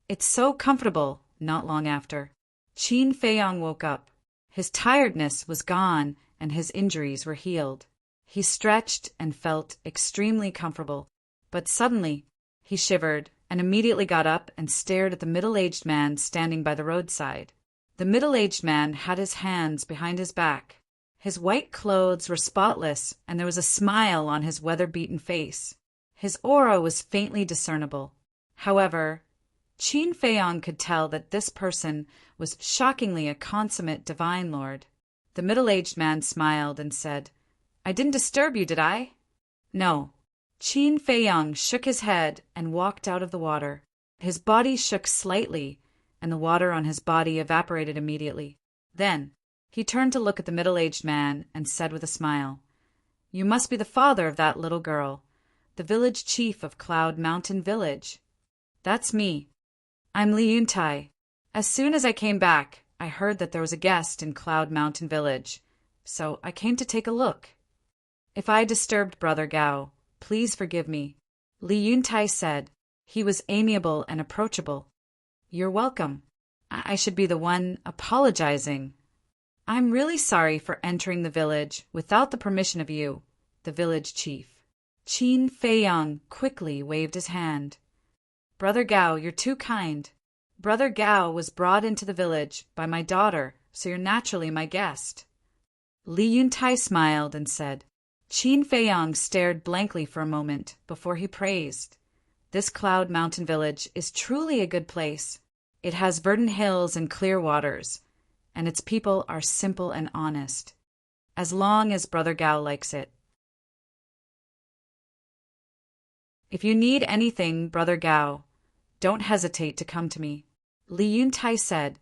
A: It's so comfortable. Not long after, Qin Feiyang woke up. His tiredness was gone and his injuries were healed. He stretched and felt extremely comfortable, but suddenly he shivered and immediately got up and stared at the middle-aged man standing by the roadside. The middle-aged man had his hands behind his back. His white clothes were spotless, and there was a smile on his weather-beaten face. His aura was faintly discernible. However, Qin Feiyang could tell that this person was shockingly a consummate divine lord. The middle-aged man smiled and said, I didn't disturb you, did I? No. Qin Feiyang shook his head and walked out of the water. His body shook slightly, and the water on his body evaporated immediately. Then, he turned to look at the middle-aged man and said with a smile, You must be the father of that little girl, the village chief of Cloud Mountain Village. That's me. I'm Li Yuntai. As soon as I came back, I heard that there was a guest in Cloud Mountain Village, so I came to take a look. If I disturbed Brother Gao, please forgive me. Li Yuntai said. He was amiable and approachable. You're welcome. I should be the one apologizing. I'm really sorry for entering the village without the permission of you, the village chief. Qin Feiyang quickly waved his hand. Brother Gao, you're too kind. Brother Gao was brought into the village by my daughter, so you're naturally my guest. Li Yuntai smiled and said. Qin Feiyang stared blankly for a moment before he praised. This Cloud Mountain village is truly a good place. It has verdant hills and clear waters, and its people are simple and honest. As long as Brother Gao likes it. If you need anything, Brother Gao, don't hesitate to come to me, Li Yuntai said.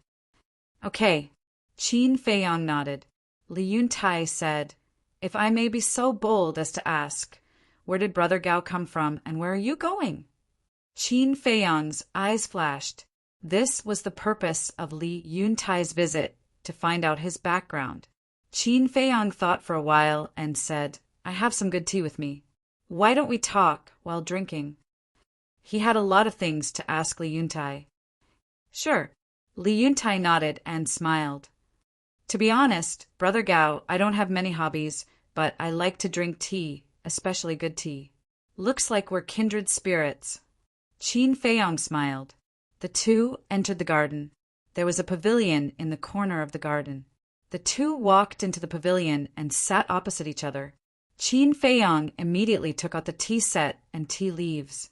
A: Okay, Qin Feiyang nodded. Li Yuntai said, if I may be so bold as to ask, where did Brother Gao come from and where are you going? Qin Feiyang's eyes flashed. This was the purpose of Li Yuntai's visit, to find out his background. Qin Feiyang thought for a while and said, I have some good tea with me. Why don't we talk while drinking? He had a lot of things to ask Li Yuntai. Sure. Li Yuntai nodded and smiled. To be honest, Brother Gao, I don't have many hobbies, but I like to drink tea, especially good tea. Looks like we're kindred spirits. Qin Feiyang smiled. The two entered the garden. There was a pavilion in the corner of the garden. The two walked into the pavilion and sat opposite each other. Qin Feiyang immediately took out the tea set and tea leaves.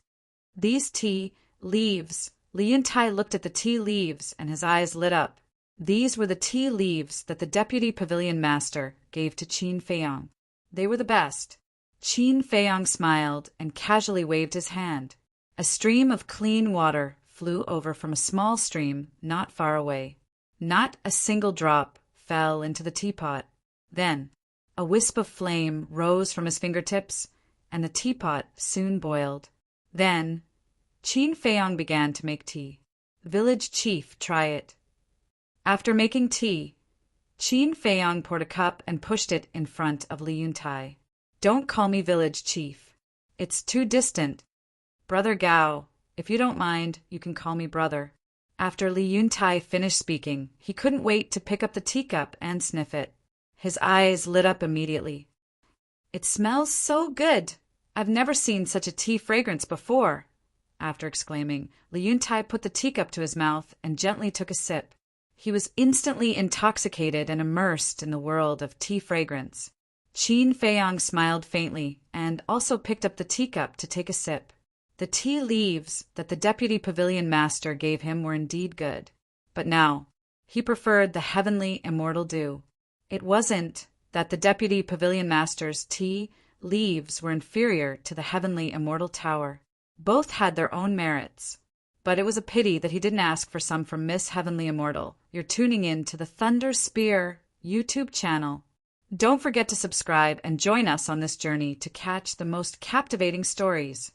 A: These tea leaves. Li Yuntai looked at the tea leaves and his eyes lit up. These were the tea leaves that the deputy pavilion master gave to Qin Feiyang. They were the best. Qin Feiyang smiled and casually waved his hand. A stream of clean water flew over from a small stream not far away. Not a single drop fell into the teapot. Then, a wisp of flame rose from his fingertips, and the teapot soon boiled. Then, Qin Feiyang began to make tea. Village chief, try it. After making tea, Qin Feiyang poured a cup and pushed it in front of Li Yuntai. Don't call me village chief. It's too distant. Brother Gao, if you don't mind, you can call me brother. After Li Yuntai finished speaking, he couldn't wait to pick up the teacup and sniff it. His eyes lit up immediately. It smells so good. I've never seen such a tea fragrance before. After exclaiming, Li Yuntai put the teacup to his mouth and gently took a sip. He was instantly intoxicated and immersed in the world of tea fragrance. Qin Feiyang smiled faintly and also picked up the teacup to take a sip. The tea leaves that the deputy pavilion master gave him were indeed good. But now, he preferred the heavenly immortal dew. It wasn't that the deputy pavilion master's tea leaves were inferior to the heavenly immortal tower. Both had their own merits. But it was a pity that he didn't ask for some from Miss Heavenly Immortal. You're tuning in to the Thunder Spear YouTube channel. Don't forget to subscribe and join us on this journey to catch the most captivating stories.